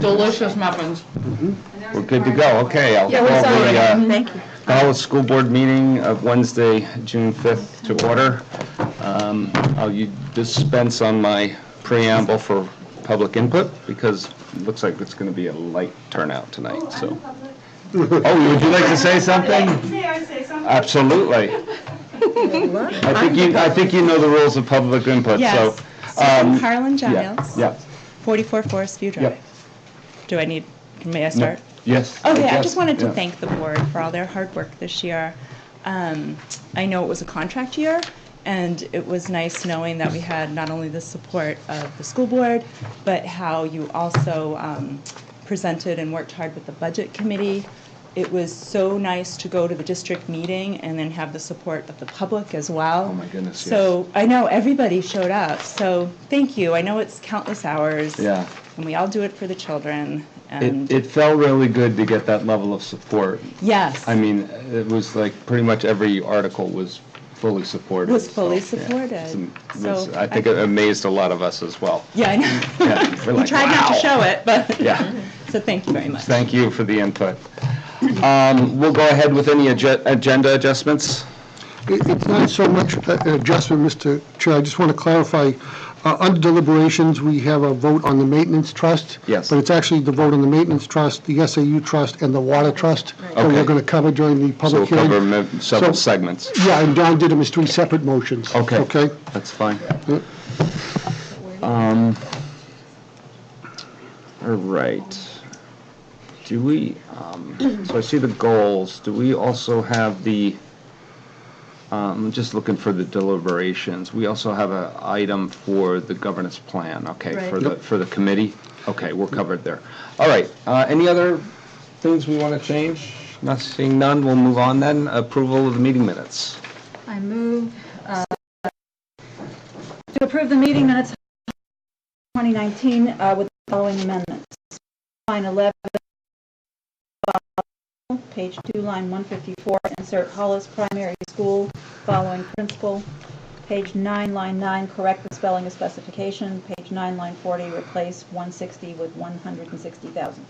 Delicious muffins. We're good to go. Okay, I'll call the Thank you. Hollis School Board meeting of Wednesday, June 5th to order. I'll dispense on my preamble for public input because it looks like it's going to be a light turnout tonight. So, would you like to say something? May I say something? Absolutely. I think you know the rules of public input. Yes. So, I'm Harlan Giles. Yeah. 44 Forest View Drive. Yep. May I start? No. Yes. Okay, I just wanted to thank the board for all their hard work this year. I know it was a contract year, and it was nice knowing that we had not only the support of the school board, but how you also presented and worked hard with the budget committee. It was so nice to go to the district meeting and then have the support of the public as well. Oh my goodness, So I know everybody showed up, so thank you. I know it's countless hours. Yeah. And we all do it for the children. And It felt really good to get that level of support. yes. I mean, it was like pretty much every article was fully supported. Was fully So, yeah, supported. So I think it amazed a lot of us as well. Yeah, I know. Yeah, we're We like, tried not to wow. show it, but, Yeah. so thank you very much. Thank you for the input. We'll go ahead with any agenda adjustments. It's not so much an adjustment, Mr. Chair. I just want to clarify, under deliberations, we have a vote on the maintenance trust. Yes. But it's actually the vote on the maintenance trust, the SAU trust, and the water trust that Okay. we're going to cover during the So public we'll hearing. cover several So- segments. Yeah, and Don did them as 3 separate motions. Okay. Okay? That's fine. Yep. All right. Do we, so I see the goals. Do we also have the, I'm just looking for the deliberations. We also have an item for the governance plan, okay, Right. for the committee? Okay, we're covered there. All right, any other things we want to change? Not seeing none, we'll move on then. Approval of the meeting minutes. I move to approve the meeting minutes 2019 with the following amendments. Line 11, page 2, line 154, insert Hollis Primary School following principal. Page 9, line 9, correct the spelling of specification. Page 9, line 40, replace 160 with 160,000.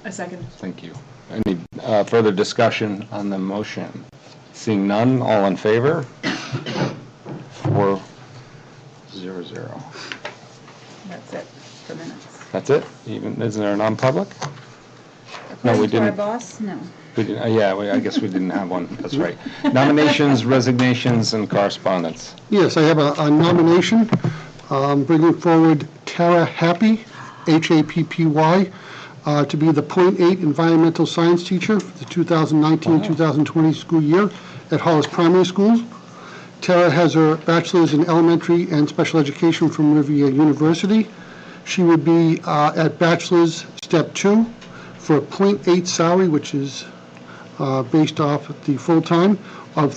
A second. Thank you. Any further discussion on the motion? Seeing none, all in favor? 4-0-0. That's it for minutes. That's it? Even, isn't there a non-public? No, we According to our didn't. boss, no. We didn't, I guess we didn't have one, that's right. Nominations, resignations, and correspondence. Yes, I have a nomination, bringing forward Tara Happy, Happy, to be the .8 environmental science teacher for the 2019-2020 school year at Hollis Primary Schools. Tara has her bachelor's in elementary and special education from Riviera University. She would be at bachelor's step 2 for a .8 salary, which is based off the full-time of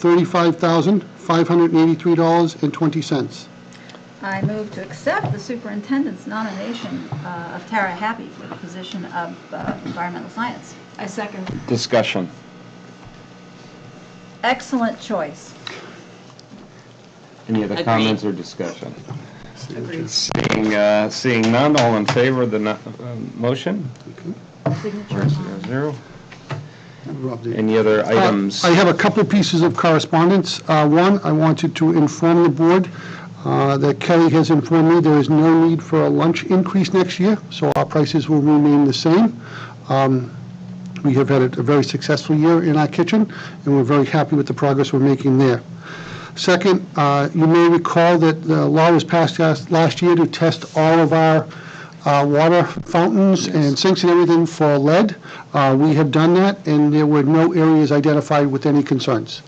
$35,583.20. I move to accept the superintendent's nomination of Tara Happy for the position of environmental science. I second. Discussion. Excellent choice. Any other Agreed. comments or discussion? Agreed. Seeing none, all in favor of the motion? Signature. 4-0-0. Rob did. Any other items? I have a couple pieces of correspondence. One, I wanted to inform the board that Kelly has informed me there is no need for a lunch increase next year, so our prices will remain the same. We have had a very successful year in our kitchen, and we're very happy with the progress we're making there. Second, you may recall that the law was passed last year to test all of our water fountains and sinks and everything for lead. We have done that, and there were no areas identified with any concerns.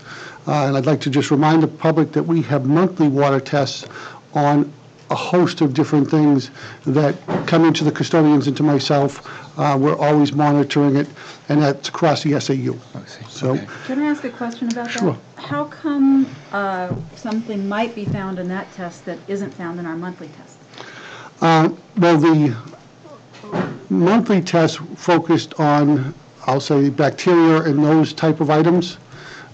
And I'd like to just remind the public that we have monthly water tests on a host of different things that come into the custodians and to myself. We're always monitoring it, and that's across the SAU. So, Okay. Can I ask a question about that? Sure. How come something might be found in that test that isn't found in our monthly test? well, the monthly test focused on, I'll say, bacteria and those type of items.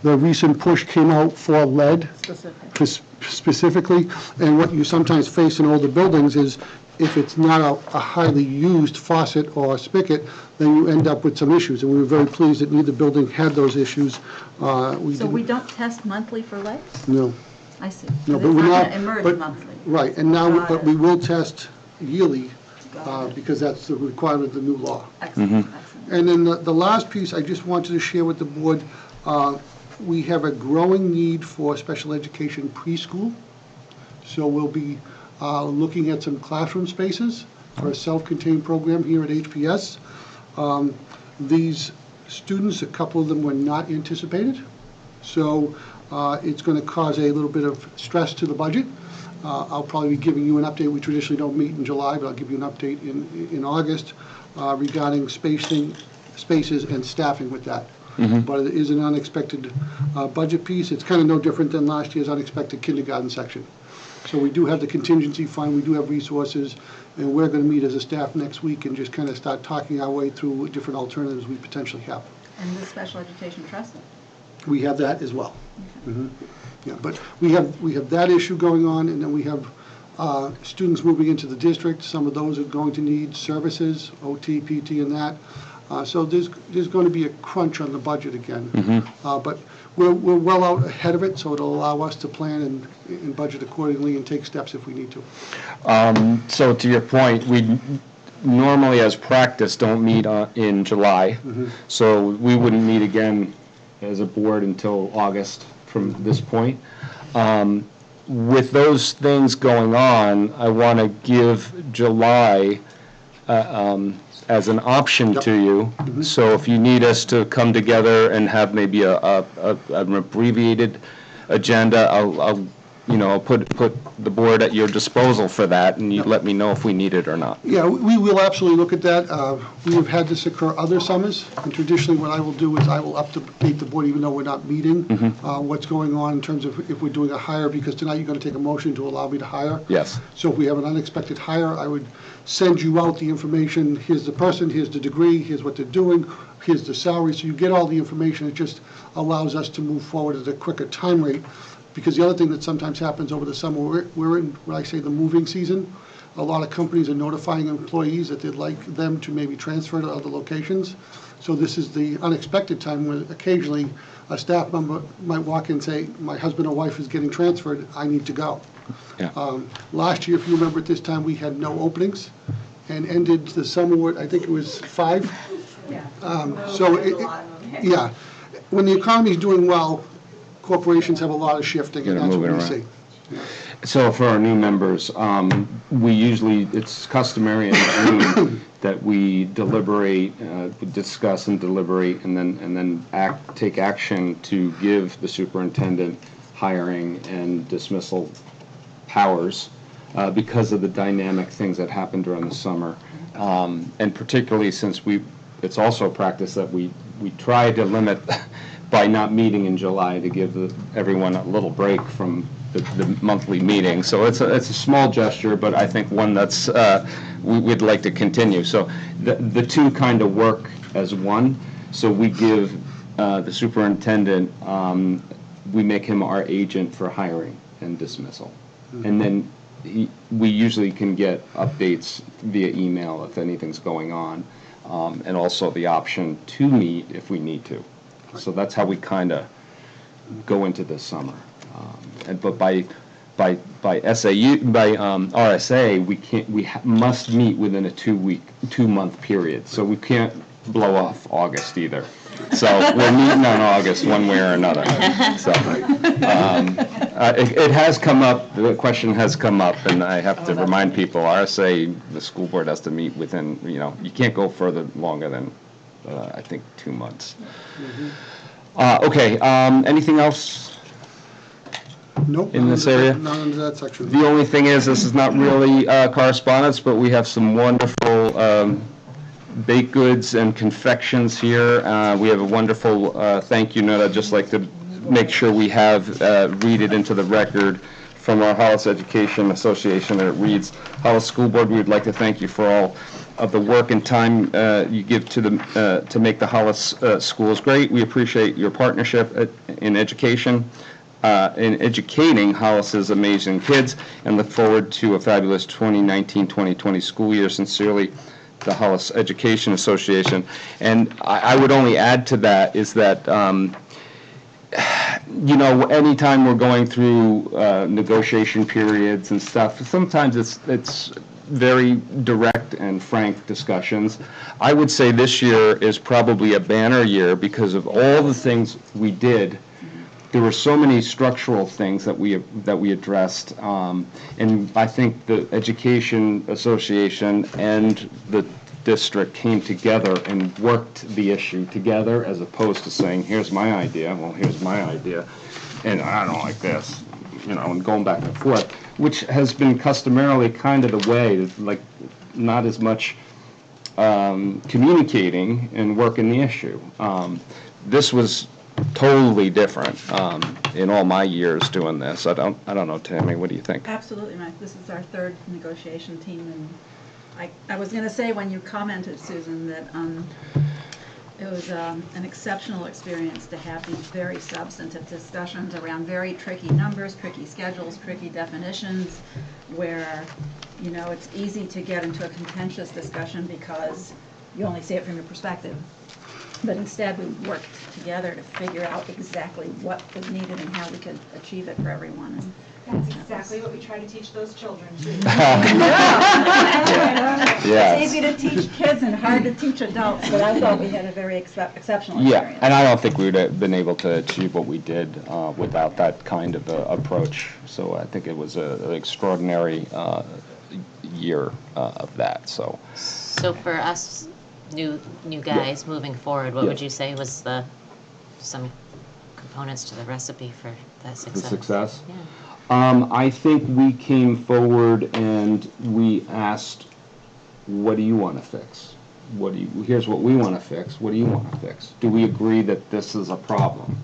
The recent push came out for lead Specific. specifically, and what you sometimes face in older buildings is if it's not a highly used faucet or spigot, then you end up with some issues. And we were very pleased that neither building had those issues. So we didn't- don't test monthly for leaks? No. I see. No, It's but we're not not. going to emerge but- monthly. Right, and now, Got but it. we will test yearly, Got it. because that's the requirement of the new law. Excellent, excellent. And then the last piece I just wanted to share with the board, we have a growing need for special education preschool. So we'll be looking at some classroom spaces for a self-contained program here at HPS. These students, a couple of them were not anticipated. So it's going to cause a little bit of stress to the budget. I'll probably be giving you an update. We traditionally don't meet in July, but I'll give you an update in August regarding spaces and staffing with that. But it is an unexpected budget piece. It's kind of no different than last year's unexpected kindergarten section. So we do have the contingency fund, we do have resources, and we're going to meet as a staff next week and just kind of start talking our way through different alternatives we potentially have. And the special education trust? We have that as well. Yeah, but we have that issue going on, and then we have students moving into the district. Some of those are going to need services, OT, PT, and that. So there's going to be a crunch on the budget again. But we're well out ahead of it, so it'll allow us to plan and budget accordingly and take steps if we need to. So to your point, we normally, as practice, don't meet in July. So we wouldn't meet again as a board until August from this point. With those things going on, I want to give July as an option to you. So if you need us to come together and have maybe an abbreviated agenda, I'll put the board at your disposal for that, and you let me know if we need it or not. Yeah, we will absolutely look at that. We have had this occur other summers, and traditionally what I will do is I will update the board, even though we're not meeting, what's going on in terms of if we're doing a hire, because tonight you're going to take a motion to allow me to hire. Yes. So if we have an unexpected hire, I would send you out the information. Here's the person, here's the degree, here's what they're doing, here's the salary. So you get all the information. It just allows us to move forward at a quicker time rate. Because the other thing that sometimes happens over the summer, we're in, when I say the moving season, a lot of companies are notifying employees that they'd like them to maybe transfer to other locations. So this is the unexpected time where occasionally a staff member might walk in and say, my husband or wife is getting transferred, I need to go. Yeah. Last year, if you remember at this time, we had no openings and ended the summer with, I think it was 5. Yeah, when the economy's doing well, corporations have a lot of shifting, and Gotta that's move what it we around. see. So for our new members, we usually, it's customary in June that we deliberate, discuss and deliberate, and then take action to give the superintendent hiring and dismissal powers because of the dynamic things that happen during the summer. And particularly since it's also a practice that we try to limit by not meeting in July to give everyone a little break from the monthly meeting. So it's a small gesture, but I think one that's we'd like to continue. So the two kind of work as one. So we give the superintendent, we make him our agent for hiring and dismissal. And then we usually can get updates via email if anything's going on, and also the option to meet if we need to. So that's how we kind of go into this summer. But by RSA, we must meet within a 2-month period. So we can't blow off August either. So we're meeting on August one way or another. So it has come up. The question has come up, and I have to remind people: RSA, the school board has to meet within. You can't go longer than I think 2 months. Okay. Anything else? Nope. In this area? Not under that section. The only thing is, this is not really correspondence, but we have some wonderful baked goods and confections here. We have a wonderful thank you note. I'd just like to make sure we read it into the record from our Hollis Education Association, and it reads, Hollis School Board, we would like to thank you for all of the work and time you give to make the Hollis schools great. We appreciate your partnership in education. in educating Hollis's amazing kids, and look forward to a fabulous 2019-2020 school year. Sincerely, the Hollis Education Association. And I would only add to that is that, you know, anytime we're going through negotiation periods and stuff, sometimes it's very direct and frank discussions. I would say this year is probably a banner year because of all the things we did. There were so many structural things that we addressed, and I think the Education Association and the district came together and worked the issue together, as opposed to saying, here's my idea, well, here's my idea, and I don't like this, you know, and going back and forth, which has been customarily kind of the way, like not as much communicating and working the issue. This was totally different in all my years doing this. I don't know, Tammy, what do you think? Absolutely, Mike. This is our third negotiation team, and I was going to say when you commented, Susan, that it was an exceptional experience to have these very substantive discussions around very tricky numbers, tricky schedules, tricky definitions, where, you know, it's easy to get into a contentious discussion because you only see it from your perspective. But instead, we worked together to figure out exactly what was needed and how we could achieve it for everyone. And That's exactly what we try to teach those children, too. It's easy to teach kids and hard to teach adults, but I thought we had a very exceptional experience. Yeah, and I don't think we would have been able to achieve what we did without that kind of approach. So I think it was an extraordinary year of that. So for us new guys moving forward, what would you say was some components to the recipe for that success? The success? Yeah. I think we came forward and we asked, what do you want to fix? Here's what we want to fix. What do you want to fix? Do we agree that this is a problem?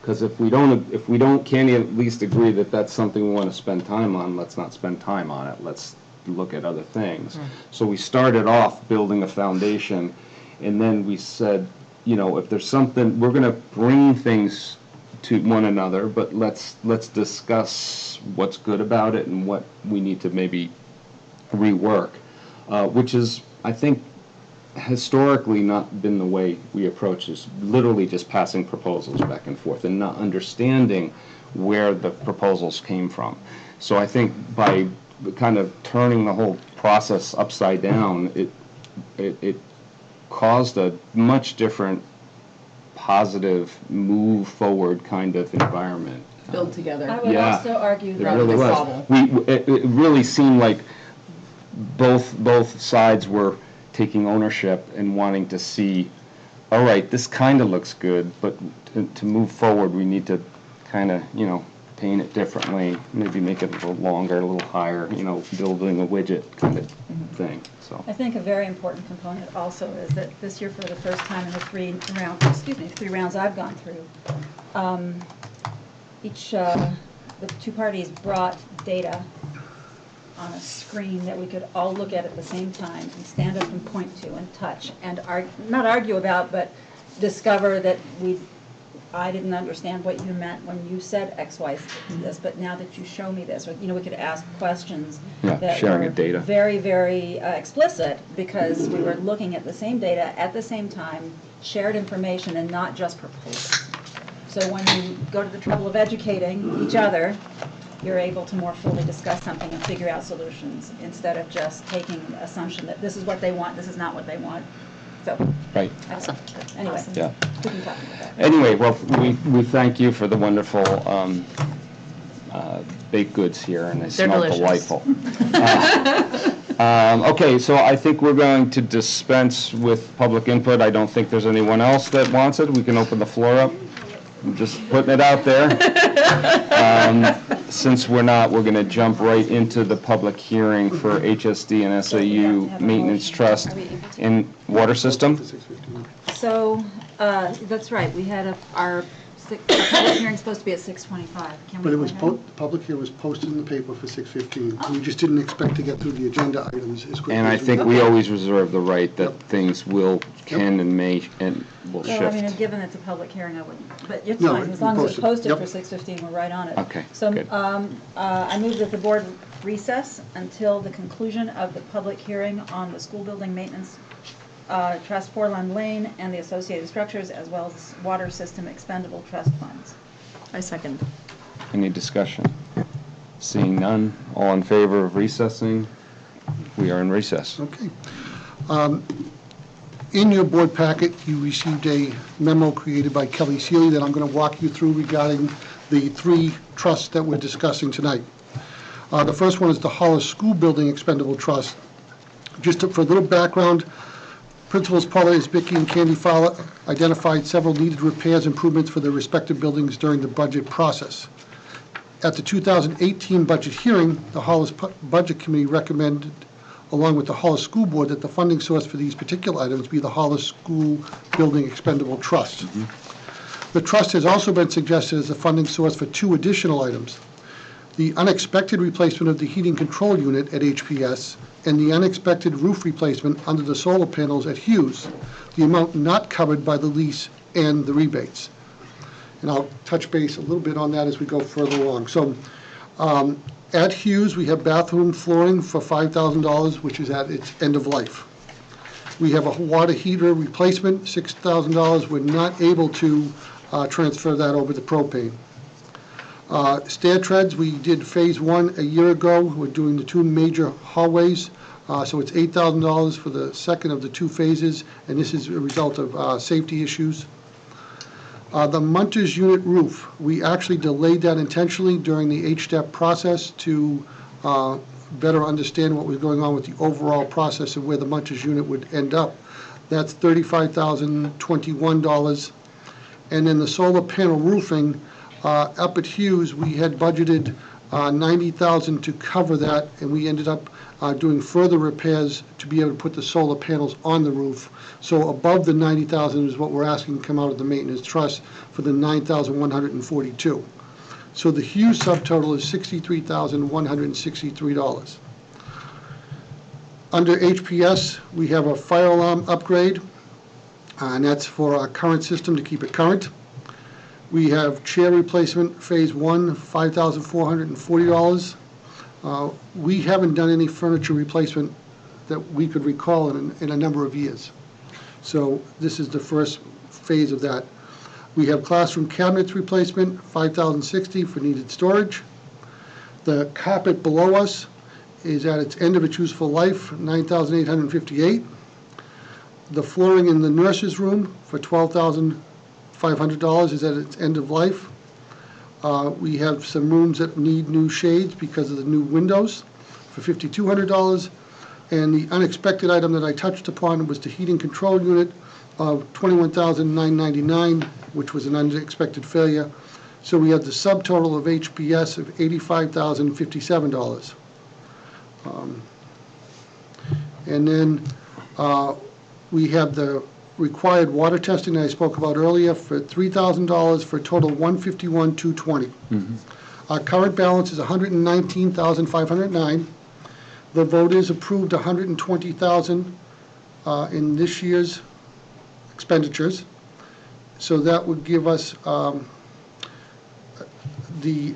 Because if we can't at least agree that that's something we want to spend time on, let's not spend time on it. Let's look at other things. So we started off building a foundation, and then we said, you know, if there's something, we're going to bring things to one another, but let's discuss what's good about it and what we need to maybe rework, which is, I think, historically not been the way we approach this, literally just passing proposals back and forth and not understanding where the proposals came from. So I think by kind of turning the whole process upside down, it caused a much different positive move forward kind of environment. Build together. I would Yeah. also argue It that really was. problem. It really seemed like both sides were taking ownership and wanting to see, all right, this kind of looks good, but to move forward, we need to kind of, you know, paint it differently, maybe make it a little longer, a little higher, you know, building a widget kind of thing. So I think a very important component also is that this year, for the first time in the three rounds I've gone through, the two parties brought data on a screen that we could all look at the same time and stand up and point to and touch and not argue about, but discover that I didn't understand what you meant when you said X, Y, this, but now that you show me this, or, you know, we could ask questions that sharing were of data. very, very explicit, because we were looking at the same data at the same time, shared information, and not just proposals. So when you go to the trouble of educating each other, you're able to more fully discuss something and figure out solutions, instead of just taking the assumption that this is what they want, this is not what they want. So, right. Awesome. anyway, Yeah. we can talk about that. Anyway, well, we thank you for the wonderful baked goods here, and they smell delicious. delightful. Okay, so I think we're going to dispense with public input. I don't think there's anyone else that wants it. We can open the floor up. I'm just putting it out there. Since we're not, we're going to jump right into the public hearing for HSD and SAU Maintenance Trust in Water System. So, that's right, we had our the public hearing's supposed to be at 6:25. Can we But it go was, ahead? the public hearing was posted in the paper for 6:15. We just didn't expect to get through the agenda items as quickly as we. And I think we Okay. always reserve the right that Yep. things can and may and will Well, I mean, shift. given it's a public hearing, I wouldn't, but it's No, fine, as we long as it's posted. posted Yep. for 6:15, we're right on it. Okay, So, good. I move that the board recess until the conclusion of the public hearing on the school building maintenance, trust Forland Lane and the associated structures, as well as water system expendable trust funds. I second. Any discussion? Seeing none, all in favor of recessing? We are in recess. Okay. In your board packet, you received a memo created by Kelly Seeley that I'm going to walk you through regarding the three trusts that we're discussing tonight. The first one is the Hollis School Building Expendable Trust. Just for a little background, Principals Paula Isbicki and Candy Fowler identified several needed repairs improvements for their respective buildings during the budget process. At the 2018 budget hearing, the Hollis Budget Committee recommended, along with the Hollis School Board, that the funding source for these particular items be the Hollis School Building Expendable Trust. The trust has also been suggested as a funding source for two additional items: the unexpected replacement of the heating control unit at HPS and the unexpected roof replacement under the solar panels at Hughes, the amount not covered by the lease and the rebates. And I'll touch base a little bit on that as we go further along. So at Hughes, we have bathroom flooring for $5,000, which is at its end of life. We have a water heater replacement, $6,000. We're not able to transfer that over to propane. Stair treads, we did phase one a year ago. We're doing the two major hallways. So it's $8,000 for the second of the two phases, and this is a result of safety issues. The Munters unit roof, we actually delayed that intentionally during the H-step process to better understand what was going on with the overall process of where the Munters unit would end up. That's $35,021. And then the solar panel roofing, up at Hughes, we had budgeted $90,000 to cover that, and we ended up doing further repairs to be able to put the solar panels on the roof. So above the $90,000 is what we're asking to come out of the maintenance trust for the $9,142. So the Hughes subtotal is $63,163. Under HPS, we have a fire alarm upgrade, and that's for our current system to keep it current. We have chair replacement, phase one, $5,440. We haven't done any furniture replacement that we could recall in a number of years. So this is the first phase of that. We have classroom cabinets replacement, $5,060 for needed storage. The carpet below us is at its end of its useful life, $9,858. The flooring in the nurse's room for $12,500 is at its end of life. We have some rooms that need new shades because of the new windows for $5,200. And the unexpected item that I touched upon was the heating control unit of $21,999, which was an unexpected failure. So we have the subtotal of HPS of $85,057. And then we have the required water testing that I spoke about earlier for $3,000 for a total of $151,220. Our current balance is $119,509. The voters approved $120,000 in this year's expenditures. So that would give us the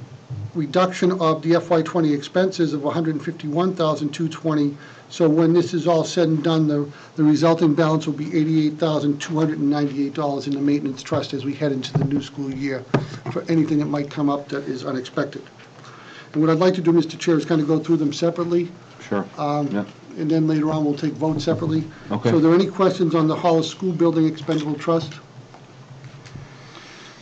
reduction of the FY20 expenses of $151,220. So when this is all said and done, the resulting balance will be $88,298 in the maintenance trust as we head into the new school year for anything that might come up that is unexpected. And what I'd like to do, Mr. Chair, is kind of go through them separately. Sure. Yeah. And then later on, we'll take votes separately. Okay. So are there any questions on the Hollis School Building Expendable Trust?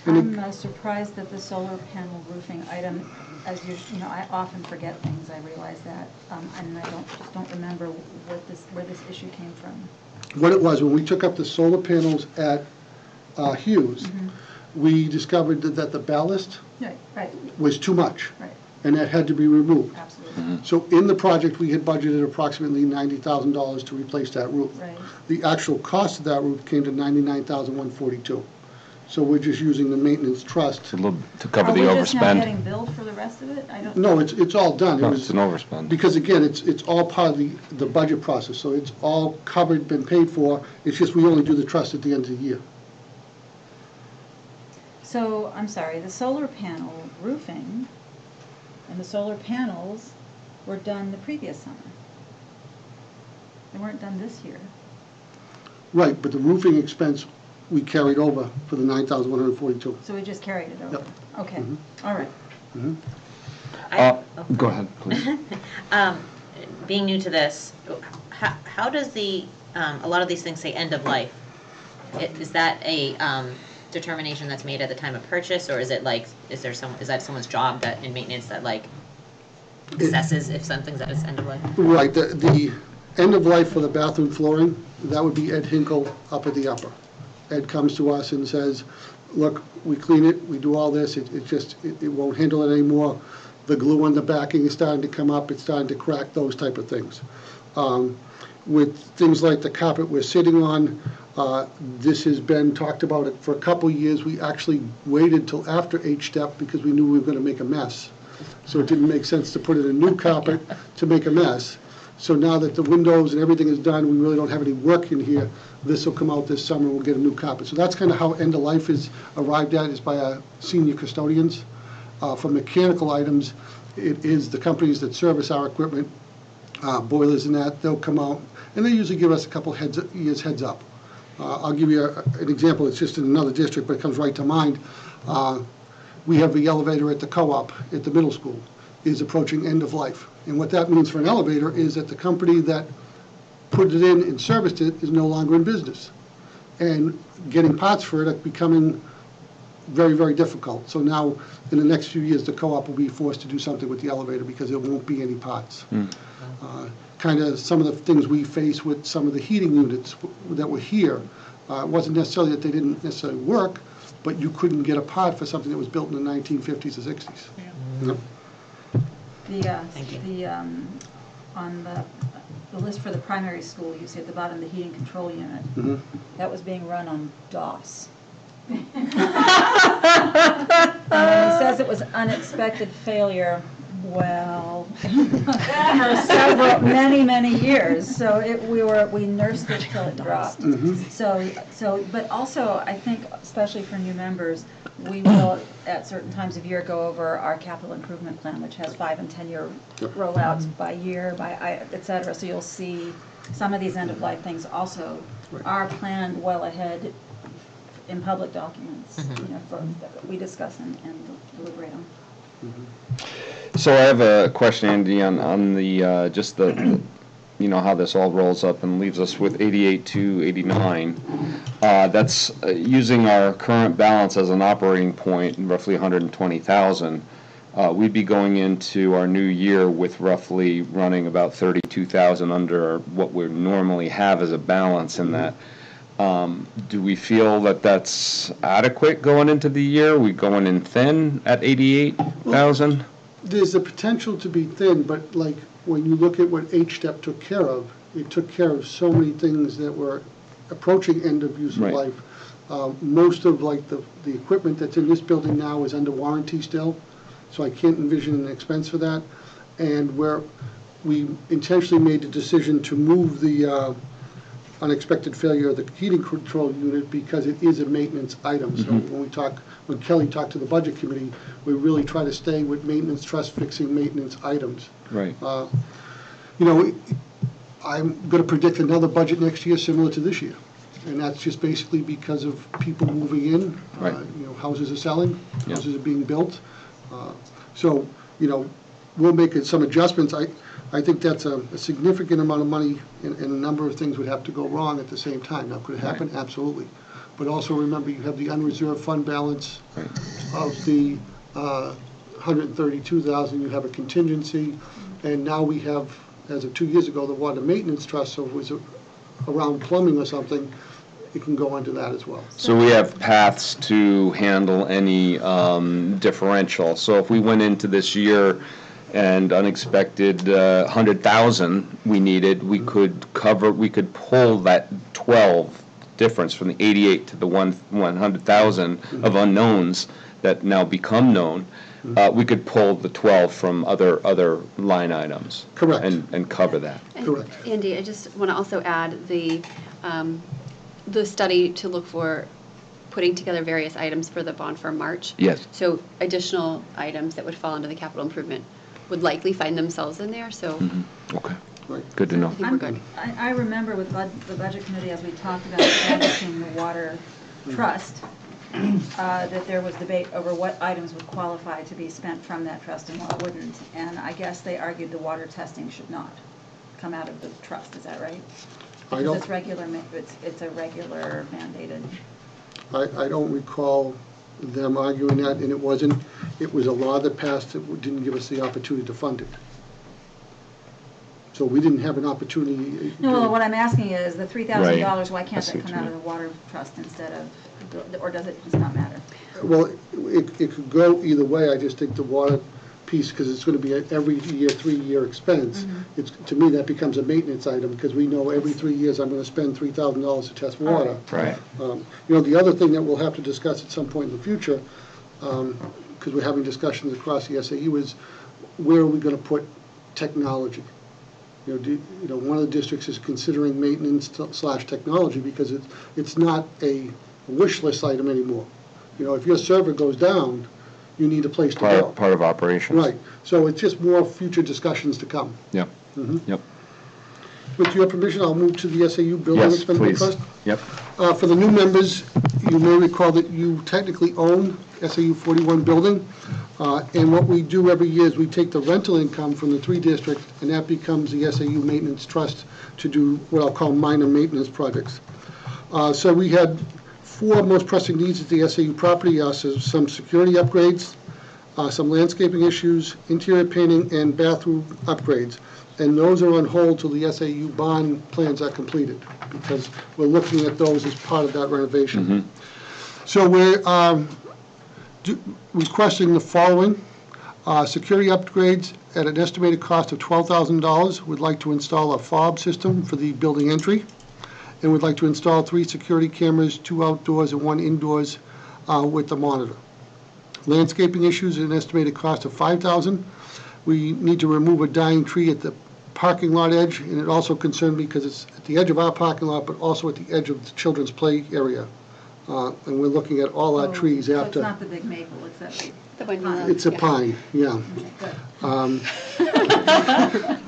I'm surprised that the solar panel roofing item, as you know, I often forget things, I realize that, and I just don't remember where this issue came from. What it was, when we took up the solar panels at Hughes, we discovered that the ballast Right, was too much, right, and that had to be removed. absolutely, So in the project, we had budgeted approximately $90,000 to replace that roof. right. The actual cost of that roof came to $99,142. So we're just using the maintenance trust. To cover Are the we just now overspend. getting billed for the rest of it? I don't. No, it's all done. It No, was- it's an overspend. Because again, it's all part of the budget process, so it's all covered, been paid for. It's just we only do the trust at the end of the year. So, I'm sorry, the solar panel roofing and the solar panels were done the previous summer. They weren't done this year. Right, but the roofing expense, we carried over for the 9,142. So we just carried it over? Yep. Okay, Mhm. all right. Go ahead, please. Being new to this, how does a lot of these things say end of life? Is that a determination that's made at the time of purchase, or is it like, is that someone's job that in maintenance that like assesses if something's at its end of life? Right, the end of life for the bathroom flooring, that would be Ed Hinkle up at the upper. Ed comes to us and says, look, we clean it, we do all this, it won't handle it anymore. The glue on the backing is starting to come up, it's starting to crack, those type of things. With things like the carpet we're sitting on, this has been talked about it for a couple of years. We actually waited till after H-step because we knew we were going to make a mess. So it didn't make sense to put in a new carpet to make a mess. So now that the windows and everything is done, we really don't have any work in here. This will come out this summer, we'll get a new carpet. So that's kind of how end of life is arrived at, is by our senior custodians. For mechanical items, it is the companies that service our equipment, boilers and that, they'll come out, and they usually give us a couple years heads up. I'll give you an example, it's just in another district, but it comes right to mind. We have the elevator at the co-op at the middle school is approaching end of life. And what that means for an elevator is that the company that put it in and serviced it is no longer in business. And getting parts for it are becoming very, very difficult. So now, in the next few years, the co-op will be forced to do something with the elevator because there won't be any parts. Kind of some of the things we face with some of the heating units that were here. It wasn't necessarily that they didn't necessarily work, but you couldn't get a part for something that was built in the 1950s or 60s. Yep. On the list for the primary school, you see at the bottom, the heating control unit. That was being run on DOS. And when he says it was unexpected failure, well, for several, many years. So we nursed it till it dropped. So, but also, I think, especially for new members, we will, at certain times of year, go over our capital improvement plan, which has 5- and 10-year rollouts by year, et cetera. So you'll see some of these end-of-life things also are planned well ahead in public documents, that we discuss and deliberate on. So I have a question, Andy, on the, just the, how this all rolls up and leaves us with 88 to 89. That's using our current balance as an operating point, roughly 120,000. We'd be going into our new year with roughly running about 32,000 under what we normally have as a balance in that. Do we feel that that's adequate going into the year? Are we going in thin at 88,000? There's a potential to be thin, but like when you look at what H-step took care of, it took care of so many things that were approaching end of useful life. Most of like the equipment that's in this building now is under warranty still, so I can't envision an expense for that. And where we intentionally made the decision to move the unexpected failure of the heating control unit because it is a maintenance item. So when Kelly talked to the budget committee, we really try to stay with maintenance trust fixing maintenance items. Right. I'm going to predict another budget next year similar to this year. And that's just basically because of people moving in. Right. Houses are selling, houses are being built. So we'll make some adjustments. I think that's a significant amount of money, and a number of things would have to go wrong at the same time. Now, could it happen? Right. Absolutely. But also remember, you have the unreserved fund balance of the 132,000. You have a contingency, and now we have, as of 2 years ago, the water maintenance trust. So if it was around plumbing or something, it can go into that as well. So we have paths to handle any differential. So if we went into this year and unexpected 100,000 we needed, we could pull that 12 difference from the 88 to the 100,000 of unknowns that now become known, we could pull the 12 from other line items. Correct. And cover that. And Correct. Andy, I just want to also add the study to look for putting together various items for the bond for March. Yes. So additional items that would fall under the capital improvement would likely find themselves in there, so Okay, Right. good to know. I think we're good. I remember with the Budget Committee, as we talked about establishing the water trust, that there was debate over what items would qualify to be spent from that trust and what wouldn't. And I guess they argued the water testing should not come out of the trust, is that right? I Because don't- it's regular, it's a regular mandated. I don't recall them arguing that, and it was a law that passed that didn't give us the opportunity to fund it. So we didn't have an opportunity. No, what I'm asking is the $3,000, why I can't see that what come you out of the mean. water trust instead of, or does it just not matter? Well, it could go either way. I just think the water piece, because it's going to be an every year, 3-year expense, it's, to me, that becomes a maintenance item, because we know every 3 years I'm going to spend $3,000 to test water. Right. The other thing that we'll have to discuss at some point in the future, because we're having discussions across the SAU, is where are we going to put technology? One of the districts is considering maintenance / technology, because it's not a wish list item anymore. If your server goes down, you need a place to go. Part of operations. Right, so it's just more future discussions to come. Yep, Mhm. yep. With your permission, I'll move to the SAU Building Yes, Expendable please. Trust. Yep. For the new members, you may recall that you technically own SAU 41 building, and what we do every year is we take the rental income from the 3 districts, and that becomes the SAU Maintenance Trust to do what I'll call minor maintenance projects. So we had 4 most pressing needs at the SAU property, so some security upgrades, some landscaping issues, interior painting, and bathroom upgrades. And those are on hold till the SAU bond plans are completed, because we're looking at those as part of that renovation. So we're requesting the following. Security upgrades at an estimated cost of $12,000. We'd like to install a fob system for the building entry, and we'd like to install 3 security cameras, 2 outdoors and 1 indoors with the monitor. Landscaping issues at an estimated cost of $5,000. We need to remove a dying tree at the parking lot edge, and it also concerned me because it's at the edge of our parking lot, but also at the edge of the children's play area. And we're looking at all our trees So after. it's not the big maple, it's that big. The one you pine. love. It's a Yeah. pine, yeah.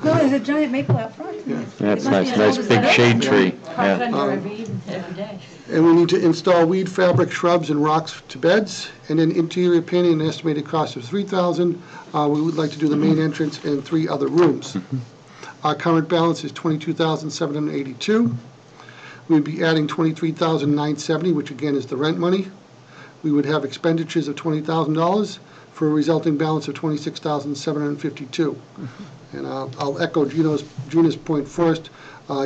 No, there's a giant maple out front. That's It must be nice, as nice old as big that. shade tree. Cross Yeah. under every day. And we need to install weed, fabric, shrubs, and rocks to beds, and then interior painting, an estimated cost of $3,000. We would like to do the main entrance and 3 other rooms. Our current balance is $22,782. We'd be adding $23,970, which again is the rent money. We would have expenditures of $20,000 for a resulting balance of $26,752. And I'll echo Gina's point first.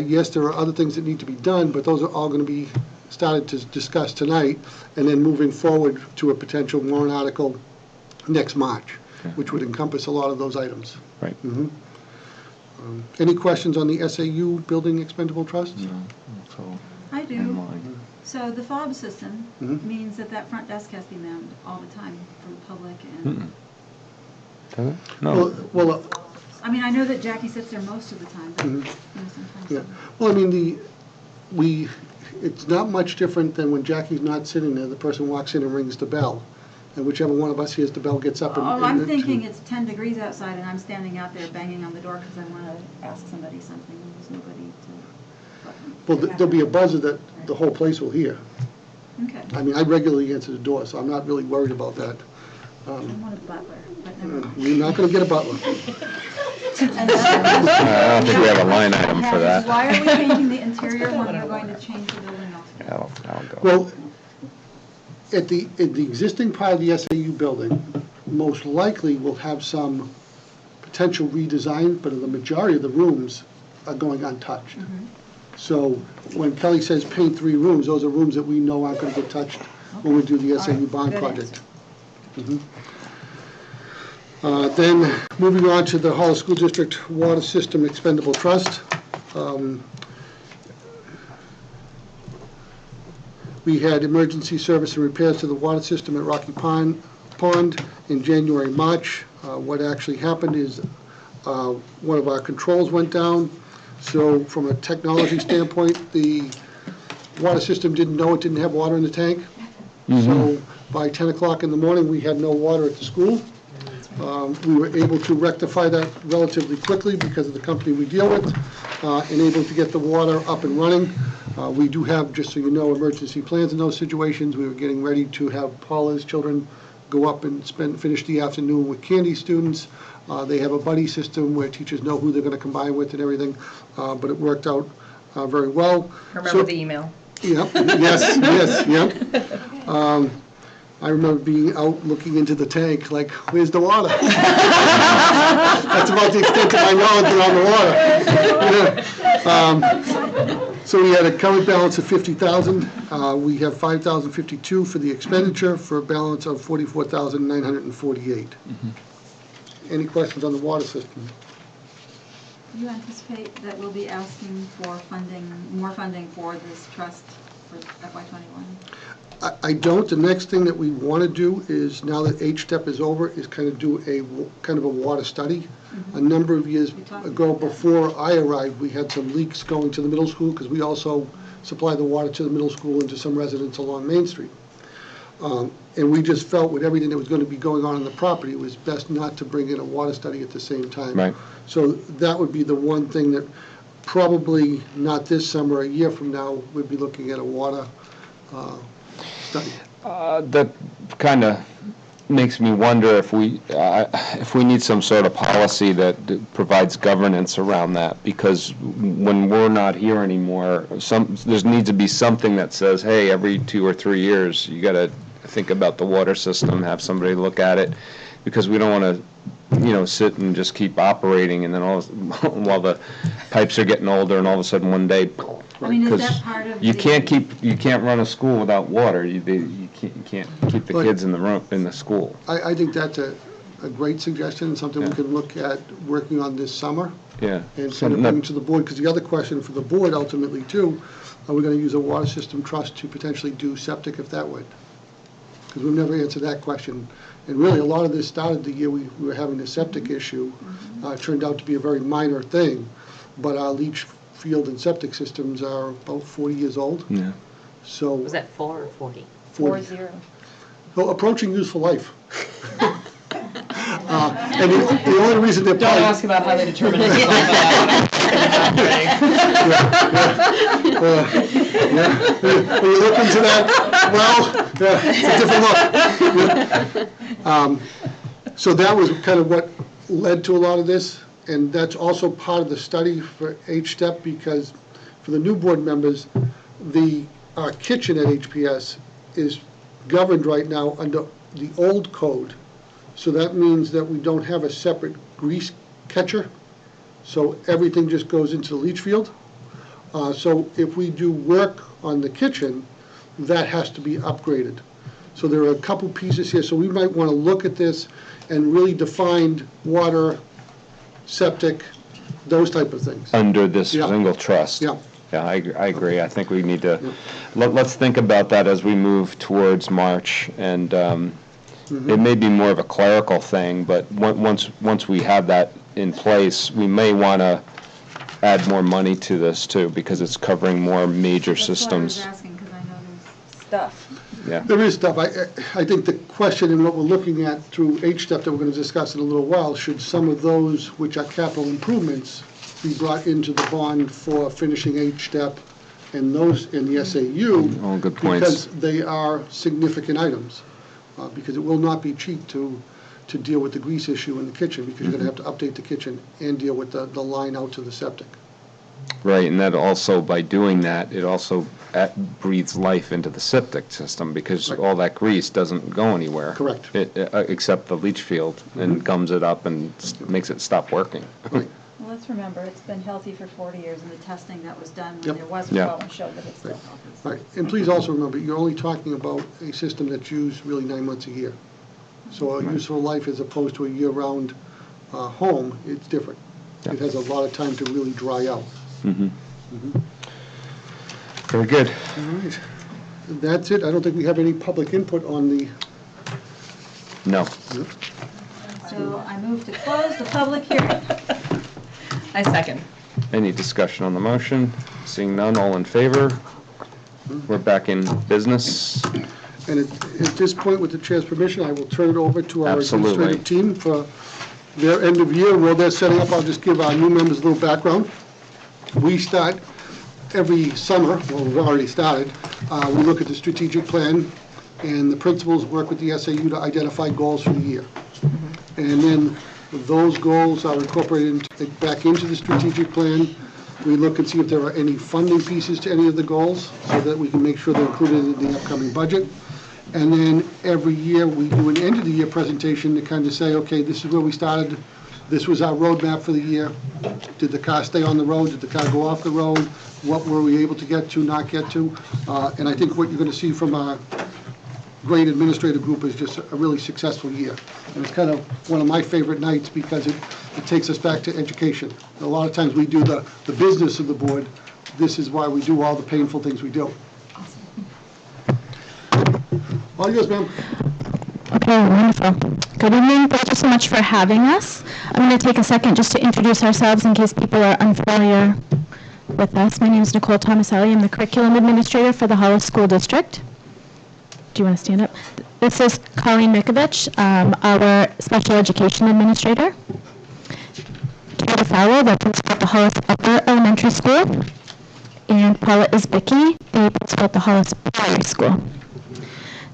Yes, there are other things that need to be done, but those are all going to be started to discuss tonight, and then moving forward to a potential warrant article next March, which would encompass a lot of those items. Right. Any questions on the SAU Building Expendable Trust? So, I do. in line. So the fob system Mhm. means that front desk has to be manned all the time for the public and, Does it? No. Well, I mean, I know that Jackie sits there most of the time, but, Mhm. sometimes. yeah. Well, I mean, it's not much different than when Jackie's not sitting there, the person walks in and rings the bell. And whichever one of us hears the bell gets up and. Oh, I'm thinking it's 10 degrees outside and I'm standing out there banging on the door because I want to ask somebody something and there's nobody to. Well, there'll be a buzzer that the whole place will hear. Okay. I mean, I regularly answer the door, so I'm not really worried about that. I want a butler, but never mind. You're not gonna get a butler. And I don't think we have a line item for that. why are we changing the interior when we're going to change the building elsewhere? I'll go. Well, at the existing part of the SAU building, most likely will have some potential redesign, but the majority of the rooms are going untouched. So when Kelly says paint 3 rooms, those are rooms that we know aren't gonna get touched when we do the All SAU right, bond good project. Then, moving on to the Hollis School District Water System Expendable Trust. We had emergency service and repairs to the water system at Rocky Pond in January, March. What actually happened is one of our controls went down. So from a technology standpoint, the water system didn't know it didn't have water in the tank. So by 10 o'clock in the morning, we had no water at the school. We were able to rectify that relatively quickly because of the company we deal with, and able to get the water up and running. We do have, just so you know, emergency plans in those situations. We were getting ready to have Paula's children go up and finish the afternoon with Candy students. They have a buddy system where teachers know who they're going to combine with and everything, but it worked out very well. Remember the email. Yep, yes, yep. I remember being out looking into the tank, like, where's the water? That's about the extent of my knowledge around the water. So we had a current balance of $50,000. We have $5,052 for the expenditure for a balance of $44,948. Any questions on the water system? Do you anticipate that we'll be asking for funding, more funding for this trust for FY21? I don't. The next thing that we want to do is, now that H-step is over, is kind of do a water study. A number of years ago, before I arrived, we had some leaks going to the middle school because we also supply the water to the middle school and to some residents along Main Street. And we just felt with everything that was going to be going on in the property, it was best not to bring in a water study at the same time. Right. So that would be the one thing that probably not this summer, a year from now, we'd be looking at a water study. That kind of makes me wonder if we need some sort of policy that provides governance around that, because when we're not here anymore, there needs to be something that says, hey, every 2 or 3 years, you got to think about the water system, have somebody look at it, because we don't want to, sit and just keep operating, and then while the pipes are getting older, and all of a sudden one day, I mean, is because that part of you can't run a school without water. You can't keep the kids in the school. I think that's a great suggestion, and something we can look at working on this summer. Yeah. And kind of bring to the board, because the other question for the board ultimately too, are we going to use a water system trust to potentially do septic if that would? Because we've never answered that question. And really, a lot of this started the year we were having the septic issue. It turned out to be a very minor thing, but our leach field and septic systems are about 40 years old. Yeah. So Was that 4 or 40? 40. Well, approaching useful life. And the only reason they're Don't ask about how they determine it. When you look into that, well, it's a different look. So that was kind of what led to a lot of this, and that's also part of the study for H-step, because for the new board members, our kitchen at HPS is governed right now under the old code. So that means that we don't have a separate grease catcher. So everything just goes into the leach field. So if we do work on the kitchen, that has to be upgraded. So there are a couple pieces here. So we might want to look at this and really define water, septic, those type of things. Under this Yeah. single trust. Yeah. Yeah, I agree. I think we need to, let's think about that as we move towards March, and it may be more of a clerical thing, but once we have that in place, we may want to add more money to this too, because it's covering more major systems. That's why I was asking, because I know there's stuff. Yeah. There is stuff. I think the question and what we're looking at through H-step that we're going to discuss in a little while, should some of those which are capital improvements be brought into the bond for finishing H-step and those in the SAU? All good points. Because they are significant items. Because it will not be cheap to deal with the grease issue in the kitchen, because you're going to have to update the kitchen and deal with the line out to the septic. Right, and that also, by doing that, it also breathes life into the septic system, because Right. all that grease doesn't go anywhere. Correct. Except the leach field, and gums it up and makes it stop working. Right. Well, let's remember, it's been healthy for 40 years, and the testing that was done when Yep. there was a Yeah. problem showed that it's still healthy. Right, and please also remember, you're only talking about a system that's used really 9 months a year. So a useful life as opposed to a year-round home, it's different. Yeah. It has a lot of time to really dry out. Very good. All right. That's it. I don't think we have any public input on the, No. So I move to close the public hearing. I second. Any discussion on the motion? Seeing none, all in favor? We're back in business. and at this point, with the chair's permission, I will turn it over to our Absolutely. administrative team for their end of year. While they're setting up, I'll just give our new members a little background. We start every summer, well, we've already started, we look at the strategic plan, and the principals work with the SAU to identify goals for the year. And then those goals are incorporated back into the strategic plan. We look and see if there are any funding pieces to any of the goals, so that we can make sure they're included in the upcoming budget. And then every year, we do an end-of-the-year presentation to kind of say, okay, this is where we started, this was our roadmap for the year. Did the car stay on the road? Did the car go off the road? What were we able to get to, not get to? And I think what you're going to see from our great administrative group is just a really successful year. And it's kind of one of my favorite nights because it takes us back to education. A lot of times we do the business of the board. This is why we do all the painful things we do. All yours, ma'am. Okay, wonderful. Good evening. Thank you so much for having us. I'm going to take a second just to introduce ourselves in case people are unfamiliar with us. My name is Nicole Tomaselli. I'm the curriculum administrator for the Hollis School District. Do you want to stand up? This is Colleen Mikovich, our special education administrator. Tara Fowler, the principal at the Hollis Upper Elementary School. And Paula Isbicki, the principal at the Hollis Primary School.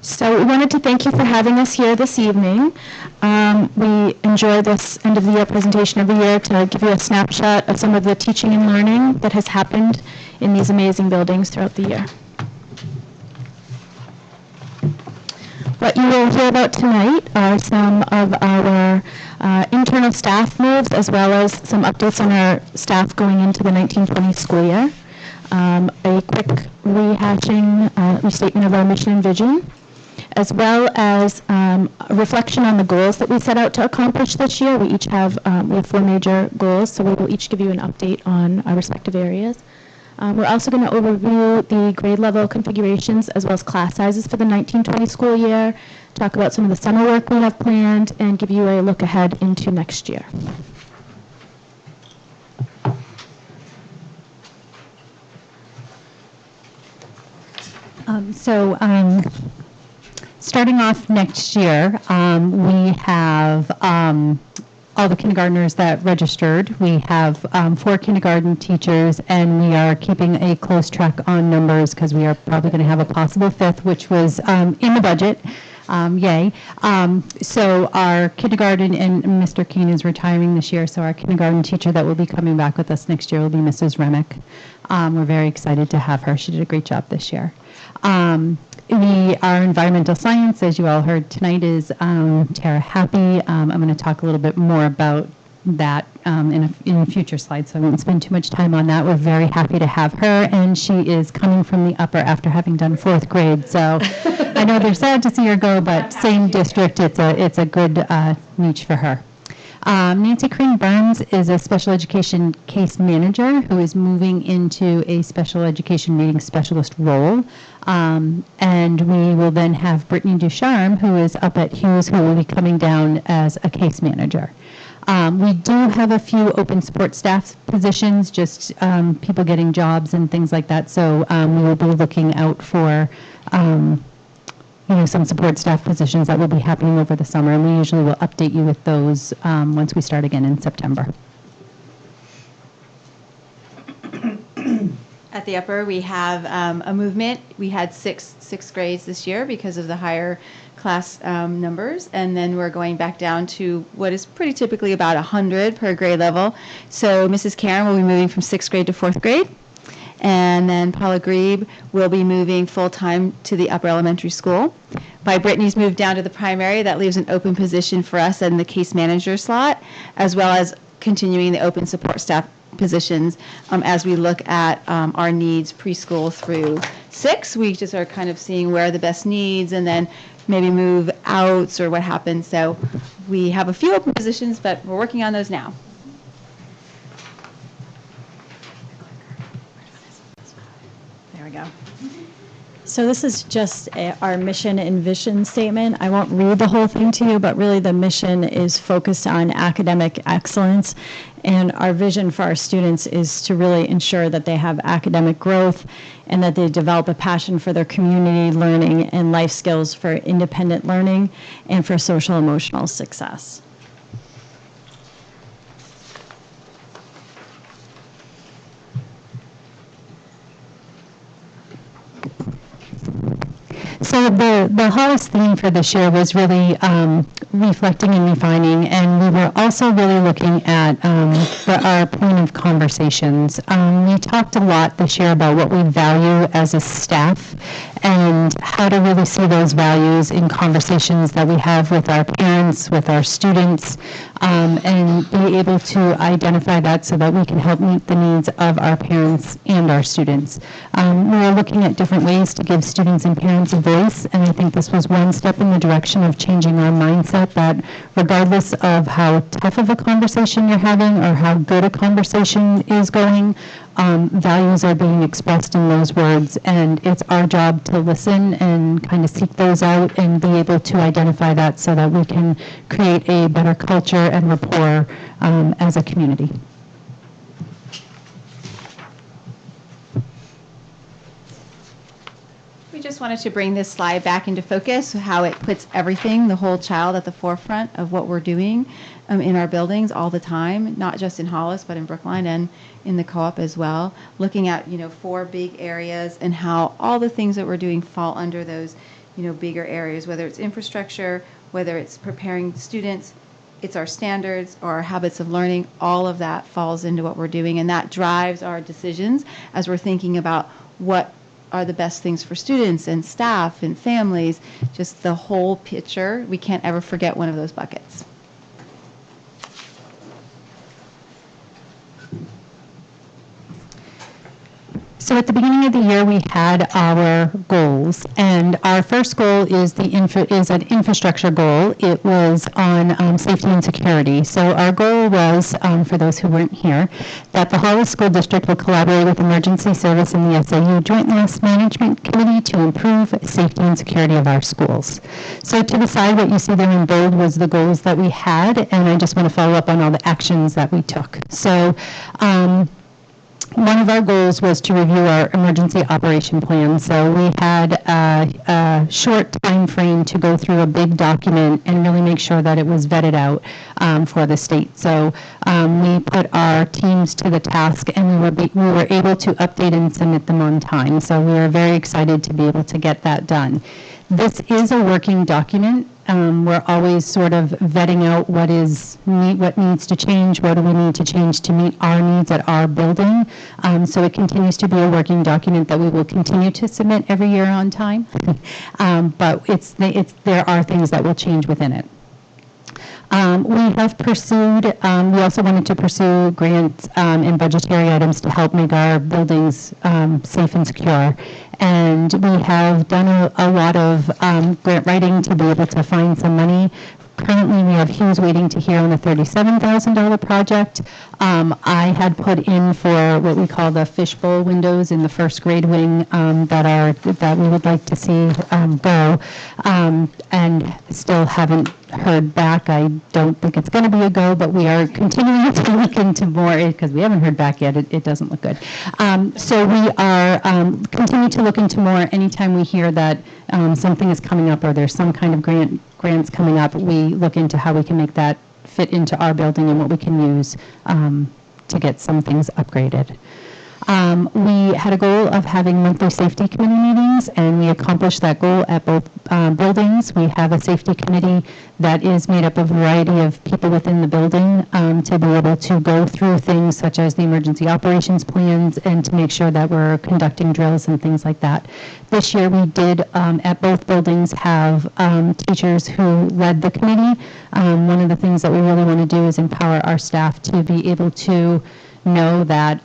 So we wanted to thank you for having us here this evening. We enjoy this end of the year presentation every year to give you a snapshot of some of the teaching and learning that has happened in these amazing buildings throughout the year. What you will hear about tonight are some of our internal staff moves, as well as some updates on our staff going into the 1920 school year. A quick restatement of our mission and vision, as well as a reflection on the goals that we set out to accomplish this year. We each have, we have 4 major goals, so we will each give you an update on our respective areas. We're also going to overview the grade level configurations as well as class sizes for the 1920 school year, talk about some of the summer work we have planned, and give you a look ahead into next year. Starting off next year, we have all the kindergartners that registered. We have 4 kindergarten teachers, and we are keeping a close track on numbers because we are probably going to have a possible 5th, which was in the budget. Yay. So our kindergarten, and Mr. Kane is retiring this year, so our kindergarten teacher that will be coming back with us next year will be Mrs. Remick. We're very excited to have her. She did a great job this year. Our environmental science, as you all heard tonight, is Tara Happy. I'm going to talk a little bit more about that in a future slide, so I won't spend too much time on that. We're very happy to have her, and she is coming from the upper after having done 4th grade. So I know they're sad to see her go, but same district, it's a good niche for her. Nancy Crane Burns is a special education case manager who is moving into a special education reading specialist role. And we will then have Brittany Ducharme, who is up at Hughes, who will be coming down as a case manager. We do have a few open support staff positions, just people getting jobs and things like that. So we will be looking out for some support staff positions that will be happening over the summer, and we usually will update you with those once we start again in September. At the upper, we have a movement. We had six grades this year because of the higher class numbers, and then we're going back down to what is pretty typically about 100 per grade level. So Mrs. Karen will be moving from 6th grade to 4th grade. And then Paula Grebe will be moving full-time to the upper elementary school. By Brittany's move down to the primary, that leaves an open position for us in the case manager slot, as well as continuing the open support staff positions as we look at our needs preschool through 6. We just are kind of seeing where are the best needs and then maybe move outs or what happens. So we have a few open positions, but we're working on those now. There we go. So this is just our mission and vision statement. I won't read the whole thing to you, but really the mission is focused on academic excellence. And our vision for our students is to really ensure that they have academic growth and that they develop a passion for their community learning and life skills for independent learning and for social emotional success. So the Hollis theme for this year was really reflecting and refining, and we were also really looking at our point of conversations. We talked a lot this year about what we value as a staff and how to really see those values in conversations that we have with our parents, with our students, and be able to identify that so that we can help meet the needs of our parents and our students. We were looking at different ways to give students and parents a voice, and I think this was one step in the direction of changing our mindset that regardless of how tough of a conversation you're having or how good a conversation is going, values are being expressed in those words, and it's our job to listen and kind of seek those out and be able to identify that so that we can create a better culture and rapport as a community. We just wanted to bring this slide back into focus, how it puts everything, the whole child at the forefront of what we're doing in our buildings all the time, not just in Hollis, but in Brookline and in the co-op as well. Looking at, 4 big areas and how all the things that we're doing fall under those, bigger areas, whether it's infrastructure, whether it's preparing students, it's our standards or our habits of learning, all of that falls into what we're doing, and that drives our decisions as we're thinking about what are the best things for students and staff and families, just the whole picture. We can't ever forget one of those buckets. So at the beginning of the year, we had our goals, and our first goal is an infrastructure goal. It was on safety and security. So our goal was, for those who weren't here, that the Hollis School District will collaborate with Emergency Service and the SAU Joint Loss Management Committee to improve safety and security of our schools. So to the side, what you see there in bold was the goals that we had, and I just want to follow up on all the actions that we took. So one of our goals was to review our emergency operation plan. So we had a short time frame to go through a big document and really make sure that it was vetted out for the state. So we put our teams to the task, and we were able to update and submit them on time. So we are very excited to be able to get that done. This is a working document. We're always sort of vetting out what needs to change, what do we need to change to meet our needs at our building. So it continues to be a working document that we will continue to submit every year on time. But there are things that will change within it. We have pursued, we also wanted to pursue grants and budgetary items to help make our buildings safe and secure. And we have done a lot of grant writing to be able to find some money. Currently, we have Hughes waiting to hear on a $37,000 project. I had put in for what we call the fishbowl windows in the first grade wing that we would like to see go, and still haven't heard back. I don't think it's going to be a go, but we are continuing to look into more because we haven't heard back yet. It doesn't look good. So we are continue to look into more. Anytime we hear that something is coming up or there's some kind of grants coming up, we look into how we can make that fit into our building and what we can use to get some things upgraded. We had a goal of having monthly safety committee meetings, and we accomplished that goal at both buildings. We have a safety committee that is made up of a variety of people within the building to be able to go through things such as the emergency operations plans and to make sure that we're conducting drills and things like that. This year we did at both buildings have teachers who led the committee. One of the things that we really want to do is empower our staff to be able to know that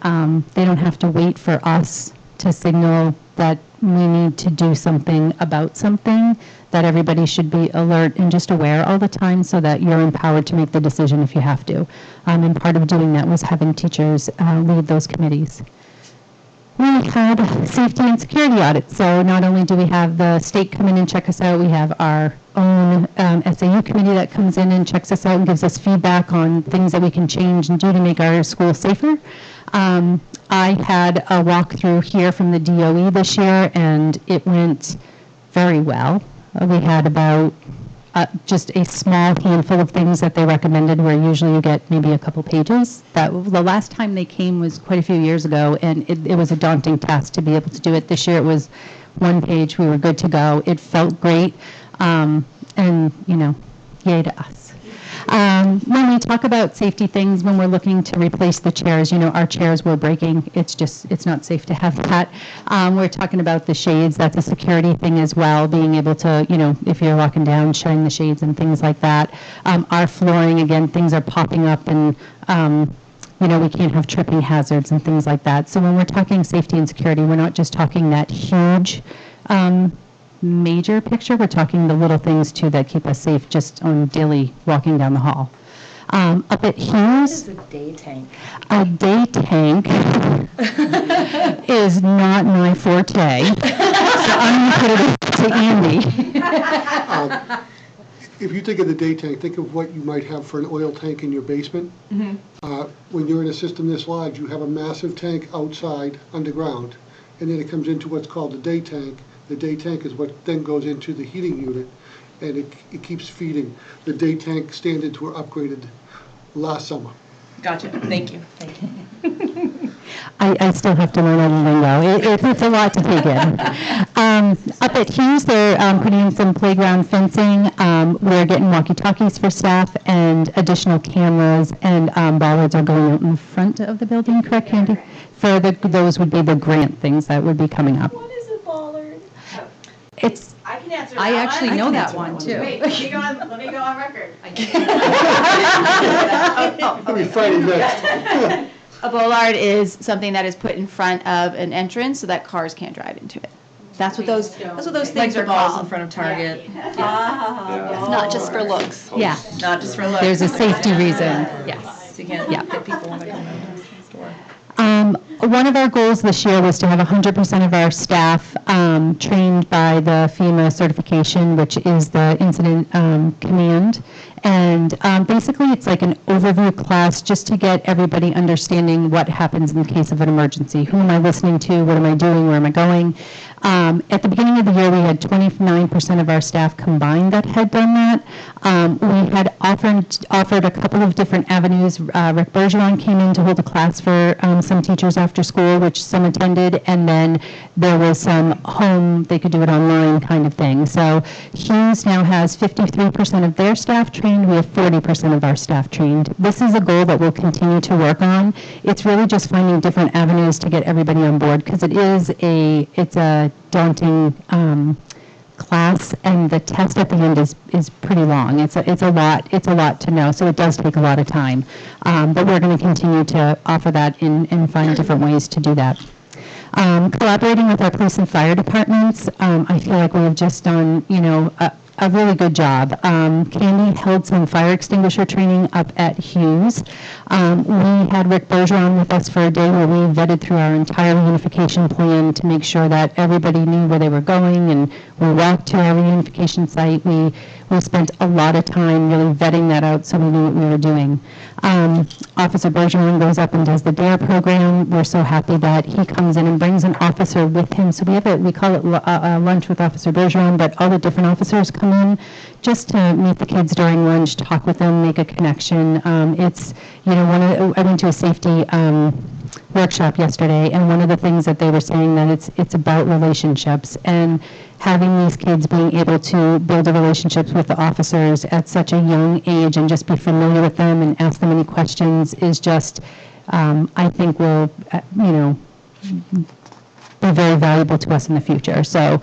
they don't have to wait for us to signal that we need to do something about something, that everybody should be alert and just aware all the time so that you're empowered to make the decision if you have to. And part of doing that was having teachers lead those committees. we had safety and security audits. So not only do we have the state come in and check us out, we have our own SAU committee that comes in and checks us out and gives us feedback on things that we can change and do to make our school safer. I had a walkthrough here from the DOE this year, and it went very well. We had about just a small handful of things that they recommended, where usually you get maybe a couple pages. The last time they came was quite a few years ago, and it was a daunting task to be able to do it. This year it was one page. We were good to go. It felt great, and yay to us. When we talk about safety things, when we're looking to replace the chairs, our chairs were breaking. It's not safe to have that. We're talking about the shades. That's a security thing as well, being able to, if you're walking down, shutting the shades and things like that. Our flooring, again, things are popping up, and we can't have tripping hazards and things like that. So when we're talking safety and security, we're not just talking that huge major picture. We're talking the little things too that keep us safe just on daily walking down the hall. Up at Hughes, What is a day tank? a day tank is not my forte. So I'm going to put it to Andy. If you think of the day tank, think of what you might have for an oil tank in your basement. When you're in a system this large, you have a massive tank outside underground, and then it comes into what's called the day tank. The day tank is what then goes into the heating unit, and it keeps feeding. The day tank standards were upgraded last summer. Gotcha. Thank you. Thank you. I still have to learn all the lingo. It's a lot to take in. Up at Hughes, they're putting in some playground fencing. We're getting walkie-talkies for staff and additional cameras, and bollards are going out in front of the building, correct, Andy? For those would be the grant things that would be coming up. What is a bollard? It's I can answer that I actually one. know that one, too. Wait, let me go on record. I'll be fighting next. A bollard is something that is put in front of an entrance so that cars can't drive into it. That's what those Like things the are balls in called. front of Target. It's not just for looks. yeah. Not just for looks. There's a safety reason. Yes. So you can't Yeah. hit people when they come into the store. One of our goals this year was to have 100% of our staff trained by the FEMA certification, which is the incident command. And basically, it's like an overview class just to get everybody understanding what happens in the case of an emergency. Who am I listening to? What am I doing? Where am I going? At the beginning of the year, we had 29% of our staff combined that had done that. We had offered a couple of different avenues. Rick Bergeron came in to hold a class for some teachers after school, which some attended, and then there was some home, they could do it online kind of thing. So Hughes now has 53% of their staff trained. We have 40% of our staff trained. This is a goal that we'll continue to work on. It's really just finding different avenues to get everybody on board, because it's a daunting class, and the test at the end is pretty long. It's a lot to know, so it does take a lot of time. But we're going to continue to offer that and find different ways to do that. Collaborating with our police and fire departments, I feel like we have just done, a really good job. Candy held some fire extinguisher training up at Hughes. We had Rick Bergeron with us for a day where we vetted through our entire reunification plan to make sure that everybody knew where they were going, and we walked to our reunification site. We spent a lot of time really vetting that out so we knew what we were doing. Officer Bergeron goes up and does the DARE program. We're so happy that he comes in and brings an officer with him. So we call it lunch with Officer Bergeron, but all the different officers come in just to meet the kids during lunch, talk with them, make a connection. I went to a safety workshop yesterday, and one of the things that they were saying that it's about relationships, and having these kids being able to build the relationships with the officers at such a young age and just be familiar with them and ask them any questions is just, I think will, be very valuable to us in the future. So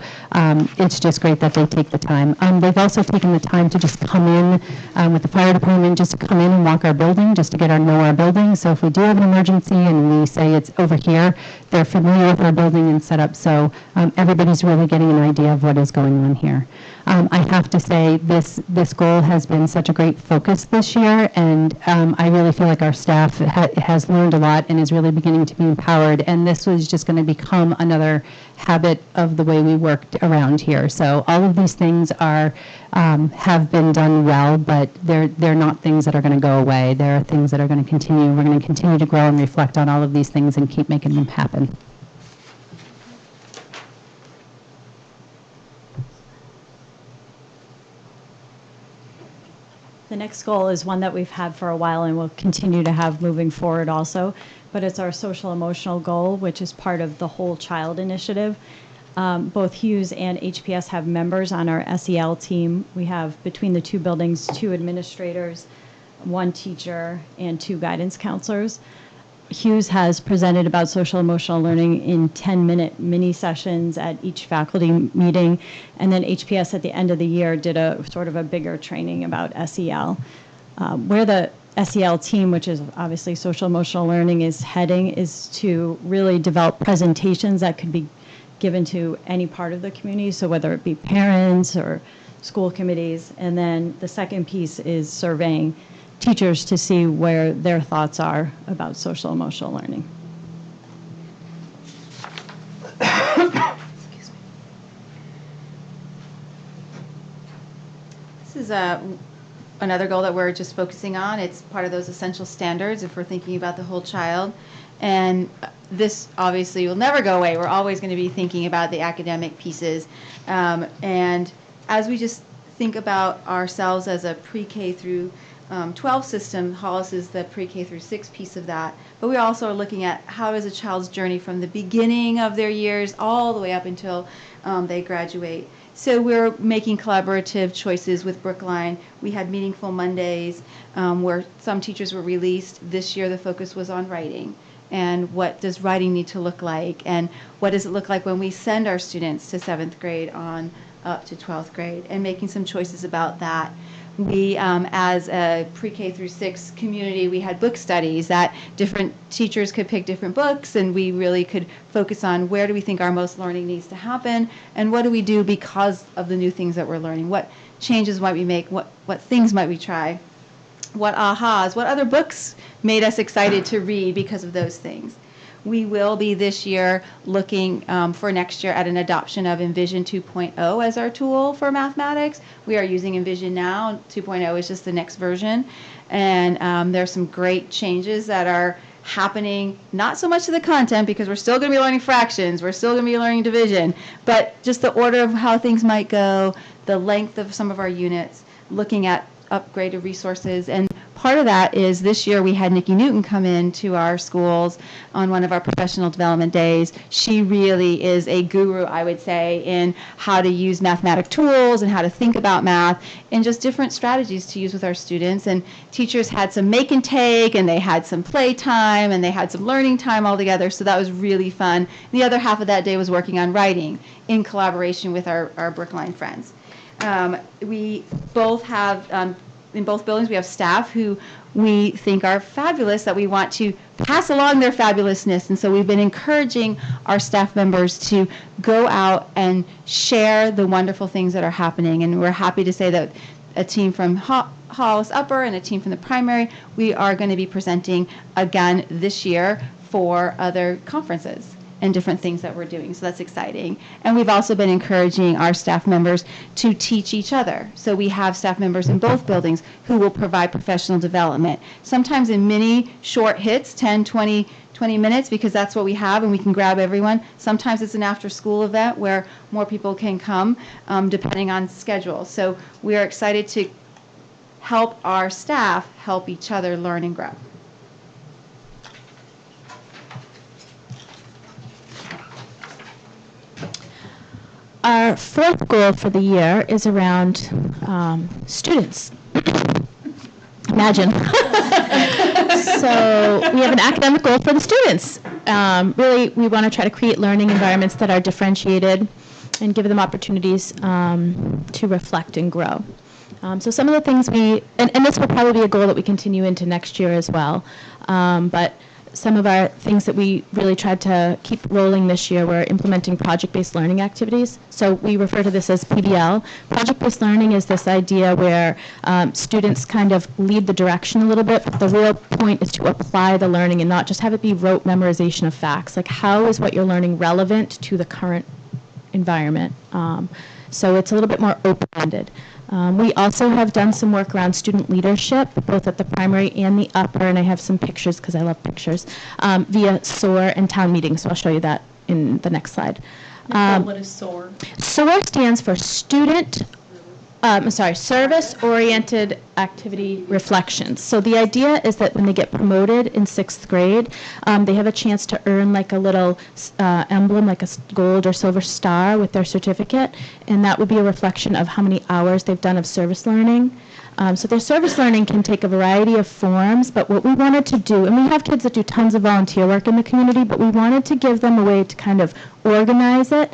it's just great that they take the time. They've also taken the time to just come in with the fire department, just to come in and walk our building, just to get to know our building. So if we do have an emergency and we say it's over here, they're familiar with our building and setup. So everybody's really getting an idea of what is going on here. I have to say this goal has been such a great focus this year, and I really feel like our staff has learned a lot and is really beginning to be empowered, and this was just going to become another habit of the way we worked around here. So all of these things are have been done well, but they're not things that are going to go away. There are things that are going to continue. We're going to continue to grow and reflect on all of these things and keep making them happen. The next goal is one that we've had for a while and will continue to have moving forward also, but it's our social emotional goal, which is part of the Whole Child Initiative. Both Hughes and HPS have members on our SEL team. We have, between the two buildings, 2 administrators, 1 teacher, and 2 guidance counselors. Hughes has presented about social emotional learning in 10-minute mini sessions at each faculty meeting, and then HPS at the end of the year did a sort of a bigger training about SEL. Where the SEL team, which is obviously social emotional learning, is heading is to really develop presentations that could be given to any part of the community, so whether it be parents or school committees. And then the second piece is surveying teachers to see where their thoughts are about social emotional learning. This is another goal that we're just focusing on. It's part of those essential standards if we're thinking about the whole child. And this obviously will never go away. We're always going to be thinking about the academic pieces. And as we just think about ourselves as a pre-K through 12 system, Hollis is the pre-K through 6 piece of that. But we also are looking at how is a child's journey from the beginning of their years all the way up until they graduate. So we're making collaborative choices with Brookline. We had Meaningful Mondays where some teachers were released. This year the focus was on writing. And what does writing need to look like? And what does it look like when we send our students to 7th grade on up to 12th grade? And making some choices about that. We, as a pre-K through 6 community, we had book studies that different teachers could pick different books, and we really could focus on where do we think our most learning needs to happen, and what do we do because of the new things that we're learning? What changes might we make? What things might we try? What ahas? What other books made us excited to read because of those things? We will be this year looking for next year at an adoption of Envision 2.0 as our tool for mathematics. We are using Envision now. 2.0 is just the next version. And there's some great changes that are happening, not so much to the content because we're still going to be learning fractions, we're still going to be learning division, but just the order of how things might go, the length of some of our units, looking at upgraded resources. And part of that is this year we had Nikki Newton come in to our schools on one of our professional development days. She really is a guru, I would say, in how to use mathematic tools and how to think about math and just different strategies to use with our students. And teachers had some make and take, and they had some play time, and they had some learning time all together, so that was really fun. The other half of that day was working on writing in collaboration with our Brookline friends. We both have, in both buildings, we have staff who we think are fabulous that we want to pass along their fabulousness. And so we've been encouraging our staff members to go out and share the wonderful things that are happening. And we're happy to say that a team from Hollis Upper and a team from the primary, we are going to be presenting again this year for other conferences and different things that we're doing. So that's exciting. And we've also been encouraging our staff members to teach each other. So we have staff members in both buildings who will provide professional development, sometimes in mini short hits, 10, 20 minutes, because that's what we have and we can grab everyone. Sometimes it's an after school event where more people can come depending on schedule. So we are excited to help our staff help each other learn and grow. Our fourth goal for the year is around students. Imagine. So we have an academic goal for the students. Really, we want to try to create learning environments that are differentiated and give them opportunities to reflect and grow. So some of the things and this will probably be a goal that we continue into next year as well. But some of our things that we really tried to keep rolling this year were implementing project-based learning activities. So we refer to this as PBL. Project-based learning is this idea where students kind of lead the direction a little bit, but the real point is to apply the learning and not just have it be rote memorization of facts. Like, how is what you're learning relevant to the current environment? So it's a little bit more open-ended. We also have done some work around student leadership, both at the primary and the upper, and I have some pictures because I love pictures, via SOAR and town meetings, so I'll show you that in the next slide. What is SOAR? SOAR stands for Service-Oriented Activity Reflections. So the idea is that when they get promoted in 6th grade, they have a chance to earn like a little emblem, like a gold or silver star with their certificate, and that would be a reflection of how many hours they've done of service learning. So their service learning can take a variety of forms, but what we wanted to do, and we have kids that do tons of volunteer work in the community, but we wanted to give them a way to kind of organize it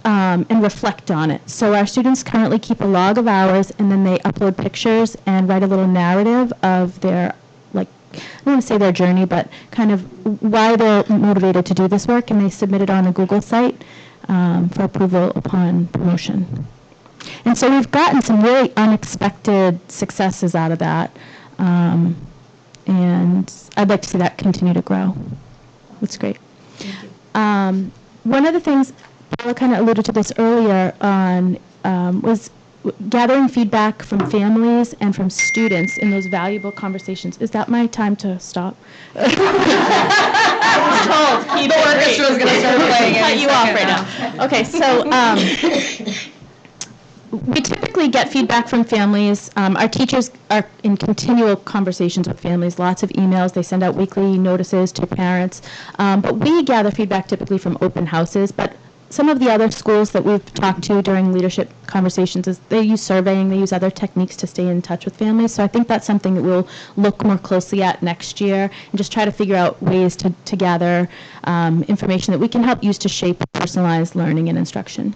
and reflect on it. So our students currently keep a log of hours, and then they upload pictures and write a little narrative of their, like, I don't want to say their journey, but kind of why they're motivated to do this work, and they submit it on a Google site for approval upon promotion. And so we've gotten some really unexpected successes out of that, and I'd like to see that continue to grow. That's great. One of the things, Paula kind of alluded to this earlier on, was gathering feedback from families and from students in those valuable conversations. Is that my time to stop? I was told. The orchestra is going to start playing. Cut you off right now. Okay, so we typically get feedback from families. Our teachers are in continual conversations with families, lots of emails. They send out weekly notices to parents. But we gather feedback typically from open houses. But some of the other schools that we've talked to during leadership conversations is they use surveying, they use other techniques to stay in touch with families. So I think that's something that we'll look more closely at next year and just try to figure out ways to gather information that we can help use to shape personalized learning and instruction.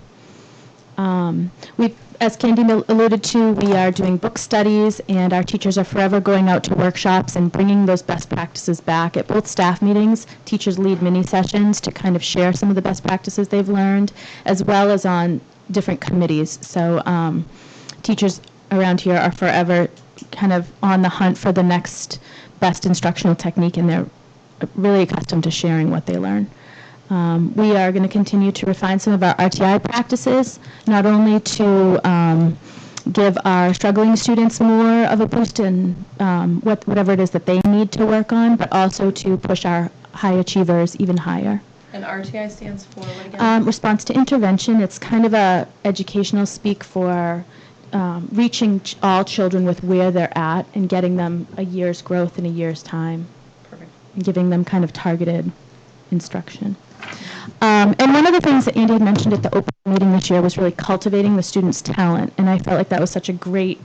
As Candy alluded to, we are doing book studies, and our teachers are forever going out to workshops and bringing those best practices back. At both staff meetings, teachers lead mini sessions to kind of share some of the best practices they've learned, as well as on different committees. So teachers around here are forever kind of on the hunt for the next best instructional technique, and they're really accustomed to sharing what they learn. We are going to continue to refine some of our RTI practices, not only to give our struggling students more of a boost in whatever it is that they need to work on, but also to push our high achievers even higher. And RTI stands for what again? Response to intervention. It's kind of a educational speak for reaching all children with where they're at and getting them a year's growth in a year's time. Perfect. And giving them kind of targeted instruction. And one of the things that Andy had mentioned at the open meeting this year was really cultivating the students' talent, and I felt like that was such a great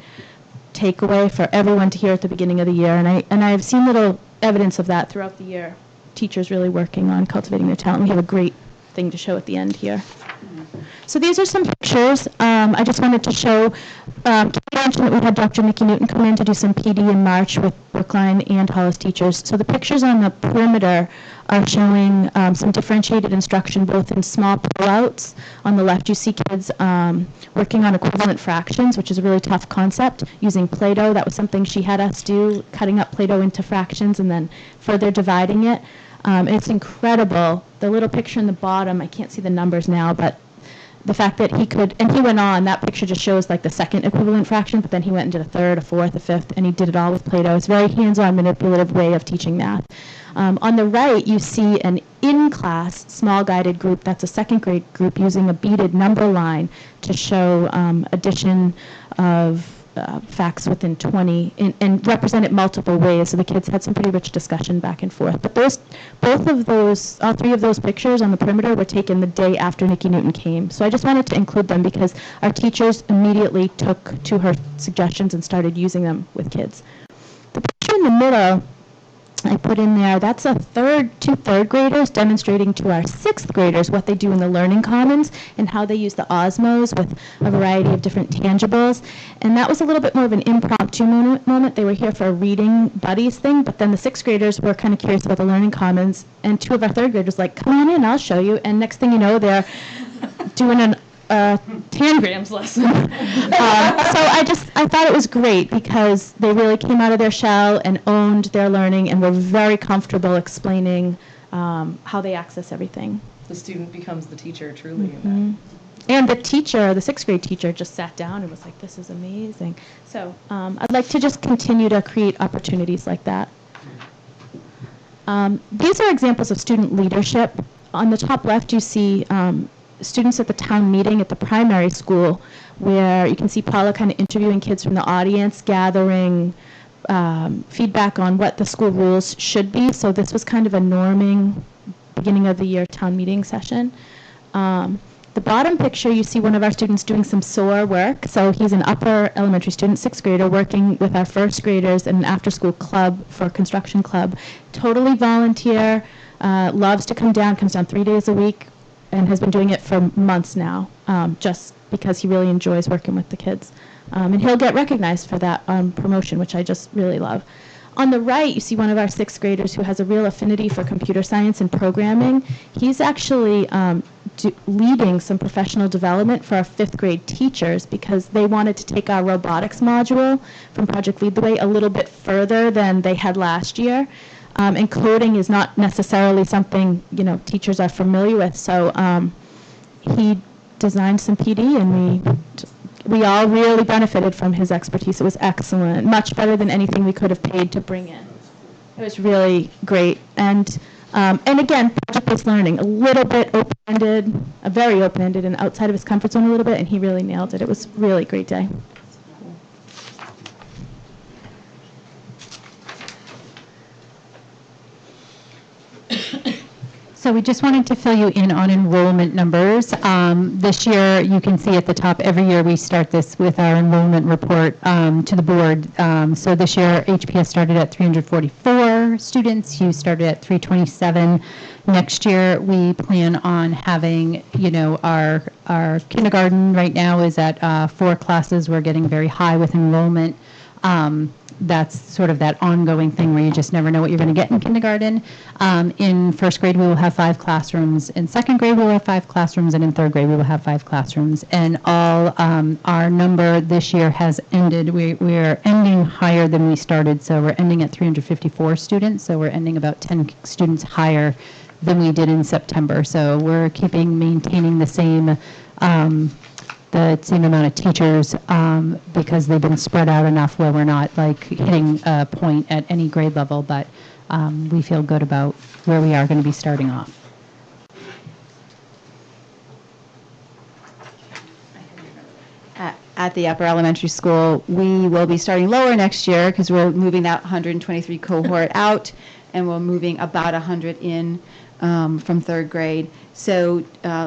takeaway for everyone to hear at the beginning of the year, and I've seen little evidence of that throughout the year. Teachers really working on cultivating their talent. We have a great thing to show at the end here. So these are some pictures. I just wanted to show, Kate mentioned that we had Dr. Nikki Newton come in to do some PD in March with Brookline and Hollis teachers. So the pictures on the perimeter are showing some differentiated instruction, both in small pullouts. On the left, you see kids working on equivalent fractions, which is a really tough concept, using Play-Doh. That was something she had us do, cutting up Play-Doh into fractions and then further dividing it. It's incredible. The little picture in the bottom, I can't see the numbers now, but the fact that he could, and he went on, that picture just shows like the second equivalent fraction, but then he went into the third, a fourth, a fifth, and he did it all with Play-Doh. It's a very hands-on, manipulative way of teaching math. On the right, you see an in-class small guided group, that's a second grade group, using a beaded number line to show addition of facts within 20 and represent it multiple ways. So the kids had some pretty rich discussion back and forth. But all three of those pictures on the perimeter were taken the day after Nikki Newton came. So I just wanted to include them because our teachers immediately took to her suggestions and started using them with kids. The picture in the middle I put in there, that's two third graders demonstrating to our sixth graders what they do in the Learning Commons and how they use the Osmos with a variety of different tangibles. And that was a little bit more of an impromptu moment. They were here for a reading buddies thing, but then the sixth graders were kind of curious about the Learning Commons, and two of our third graders like, come on in, I'll show you. And next thing you know, they're doing an tangrams lesson. So I thought it was great because they really came out of their shell and owned their learning and were very comfortable explaining how they access everything. The student becomes the teacher, truly. In And the teacher, the sixth grade teacher, just sat down and was like, this is amazing. So I'd like to just continue to create opportunities like that. These are examples of student leadership. On the top left, you see students at the town meeting at the primary school, where you can see Paula kind of interviewing kids from the audience, gathering feedback on what the school rules should be. So this was kind of a norming beginning of the year town meeting session. The bottom picture, you see one of our students doing some SOAR work. So he's an upper elementary student, sixth grader, working with our first graders in an after-school club for a construction club. Totally volunteer, loves to come down, comes down 3 days a week, and has been doing it for months now, just because he really enjoys working with the kids. And he'll get recognized for that promotion, which I just really love. On the right, you see one of our sixth graders who has a real affinity for computer science and programming. He's actually leading some professional development for our fifth grade teachers because they wanted to take our robotics module from Project Lead the Way a little bit further than they had last year. And coding is not necessarily something, teachers are familiar with. So he designed some PD, and we all really benefited from his expertise. It was excellent, much better than anything we could have paid to bring in. It was really great. And again, project-based learning, a little bit open-ended, very open-ended, and outside of his comfort zone a little bit, and he really nailed it. It was a really great day. So we just wanted to fill you in on enrollment numbers. This year, you can see at the top, every year we start this with our enrollment report to the board. So this year, HPS started at 344 students. Hughes started at 327. Next year, we plan on having, our kindergarten right now is at 4 classes. We're getting very high with enrollment. That's sort of that ongoing thing where you just never know what you're going to get in kindergarten. In first grade, we will have 5 classrooms. In second grade, we will have 5 classrooms. And in third grade, we will have 5 classrooms. And all our number this year has ended. We're ending higher than we started. So we're ending at 354 students. So we're ending about 10 students higher than we did in September. So we're maintaining the same amount of teachers because they've been spread out enough where we're not hitting a point at any grade level, but we feel good about where we are going to be starting off. At the upper elementary school, we will be starting lower next year because we're moving that 123 cohort out, and we're moving about 100 in from third grade. So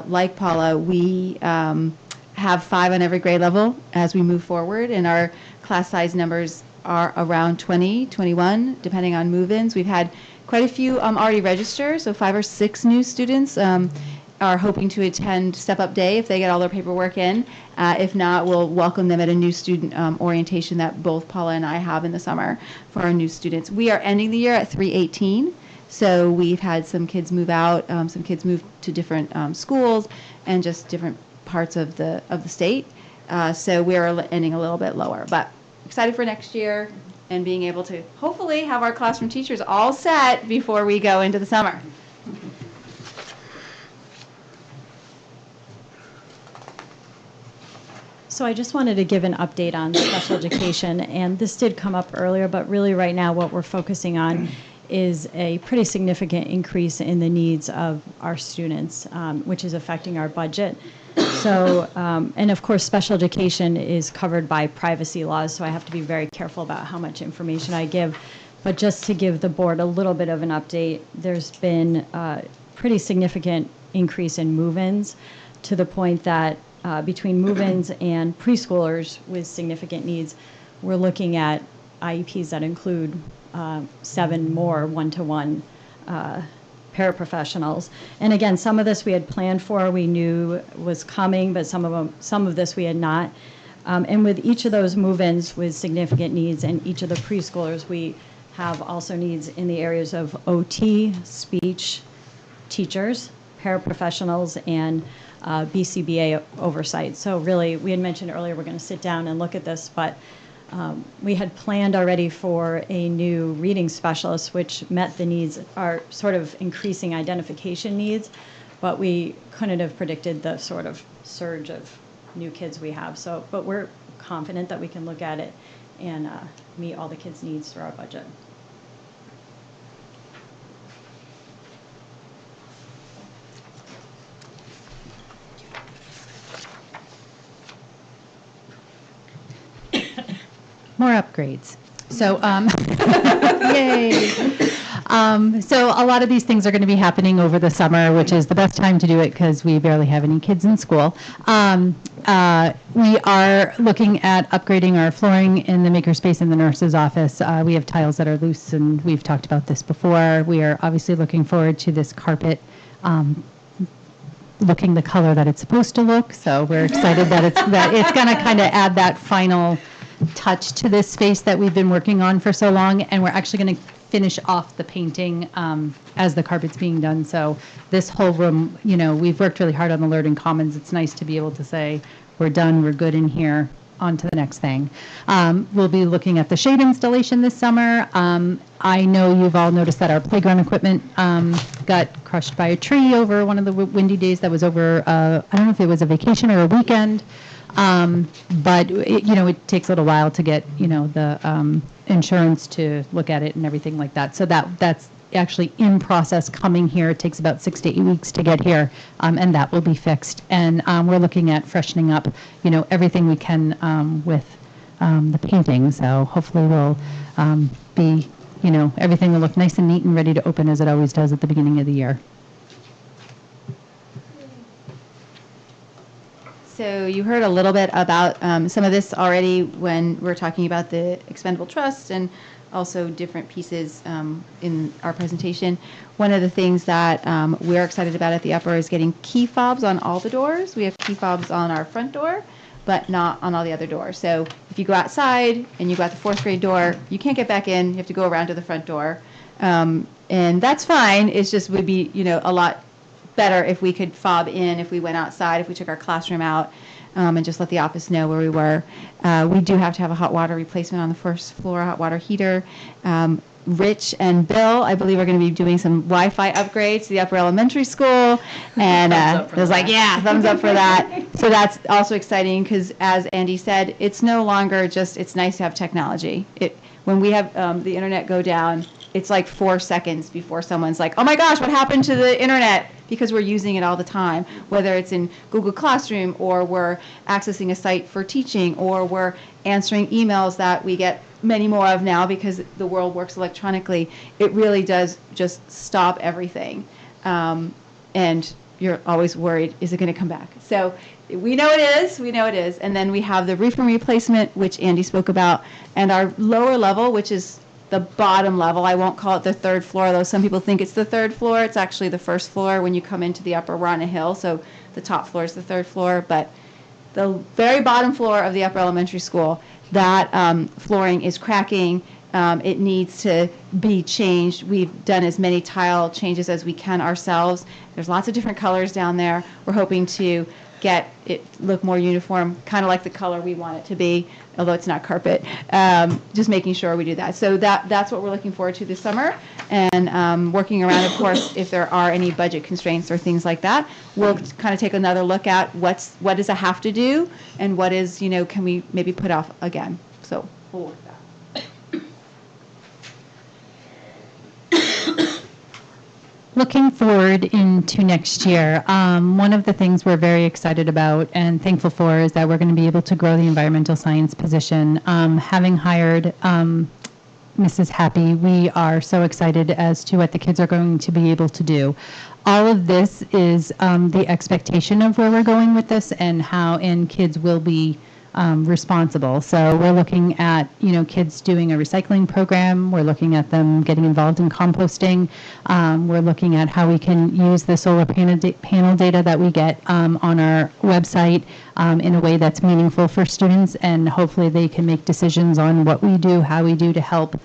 like Paula, we have 5 on every grade level as we move forward, and our class size numbers are around 20, 21, depending on move-ins. We've had quite a few already register, so 5 or 6 new students are hoping to attend Step Up Day if they get all their paperwork in. If not, we'll welcome them at a new student orientation that both Paula and I have in the summer for our new students. We are ending the year at 318, so we've had some kids move out, some kids move to different schools, and just different parts of the state. So we're ending a little bit lower, but excited for next year and being able to hopefully have our classroom teachers all set before we go into the summer. So I just wanted to give an update on special education, and this did come up earlier, but really right now what we're focusing on is a pretty significant increase in the needs of our students, which is affecting our budget. So, and of course, special education is covered by privacy laws, so I have to be very careful about how much information I give. But just to give the board a little bit of an update, there's been a pretty significant increase in move-ins to the point that between move-ins and preschoolers with significant needs, we're looking at IEPs that include 7 more one-to-one paraprofessionals. And again, some of this we had planned for, we knew was coming, but some of this we had not. And with each of those move-ins with significant needs and each of the preschoolers, we have also needs in the areas of OT, speech, teachers, paraprofessionals, and BCBA oversight. So really, we had mentioned earlier we're going to sit down and look at this, but we had planned already for a new reading specialist, which met the needs, our sort of increasing identification needs, but we couldn't have predicted the sort of surge of new kids we have. So, but we're confident that we can look at it and meet all the kids' needs through our budget. More upgrades. So, yay. So a lot of these things are going to be happening over the summer, which is the best time to do it because we barely have any kids in school. We are looking at upgrading our flooring in the makerspace in the nurse's office. We have tiles that are loose, and we've talked about this before. We are obviously looking forward to this carpet looking the color that it's supposed to look. So we're excited that it's going to kind of add that final touch to this space that we've been working on for so long, and we're actually going to finish off the painting as the carpet's being done. So this whole room, you know, we've worked really hard on the Learning Commons. It's nice to be able to say, we're done, we're good in here, on to the next thing. We'll be looking at the shade installation this summer. I know you've all noticed that our playground equipment got crushed by a tree over one of the windy days that was over, I don't know if it was a vacation or a weekend. But it takes a little while to get, the insurance to look at it and everything like that. So that's actually in process coming here. It takes about 6 to 8 weeks to get here, and that will be fixed. And we're looking at freshening up, everything we can with the painting. So hopefully we'll be, everything will look nice and neat and ready to open as it always does at the beginning of the year. So you heard a little bit about some of this already when we're talking about the expendable trust and also different pieces in our presentation. One of the things that we're excited about at the Upper is getting key fobs on all the doors. We have key fobs on our front door, but not on all the other doors. So if you go outside and you go out the 4th grade door, you can't get back in. You have to go around to the front door. And that's fine. It's just would be, a lot better if we could fob in, if we went outside, if we took our classroom out and just let the office know where we were. We do have to have a hot water replacement on the first floor, hot water heater. Rich and Bill, I believe, are going to be doing some Wi-Fi upgrades to the Upper Elementary School. And it was like, yeah, thumbs up for that. So that's also exciting because, as Andy said, it's no longer just, it's nice to have technology. When we have the internet go down, it's like 4 seconds before someone's like, oh my gosh, what happened to the internet? Because we're using it all the time, whether it's in Google Classroom or we're accessing a site for teaching or we're answering emails that we get many more of now because the world works electronically. It really does just stop everything. And you're always worried, is it going to come back? So we know it is. And then we have the roofing replacement, which Andy spoke about, and our lower level, which is the bottom level. I won't call it the 3rd floor, though some people think it's the 3rd floor. It's actually the 1st floor when you come into the Upper. We're on a hill, so the top floor is the 3rd floor. But the very bottom floor of the Upper Elementary School, that flooring is cracking. It needs to be changed. We've done as many tile changes as we can ourselves. There's lots of different colors down there. We're hoping to get it look more uniform, kind of like the color we want it to be, although it's not carpet. Just making sure we do that. So that's what we're looking forward to this summer. And working around, of course, if there are any budget constraints or things like that, we'll kind of take another look at what does a have to do and what is, can we maybe put off again. So we'll work that. Looking forward into next year, one of the things we're very excited about and thankful for is that we're going to be able to grow the environmental science position. Having hired Mrs. Happy, we are so excited as to what the kids are going to be able to do. All of this is the expectation of where we're going with this and kids will be responsible. So we're looking at, kids doing a recycling program. We're looking at them getting involved in composting. We're looking at how we can use the solar panel data that we get on our website in a way that's meaningful for students, and hopefully they can make decisions on what we do, how we do to help,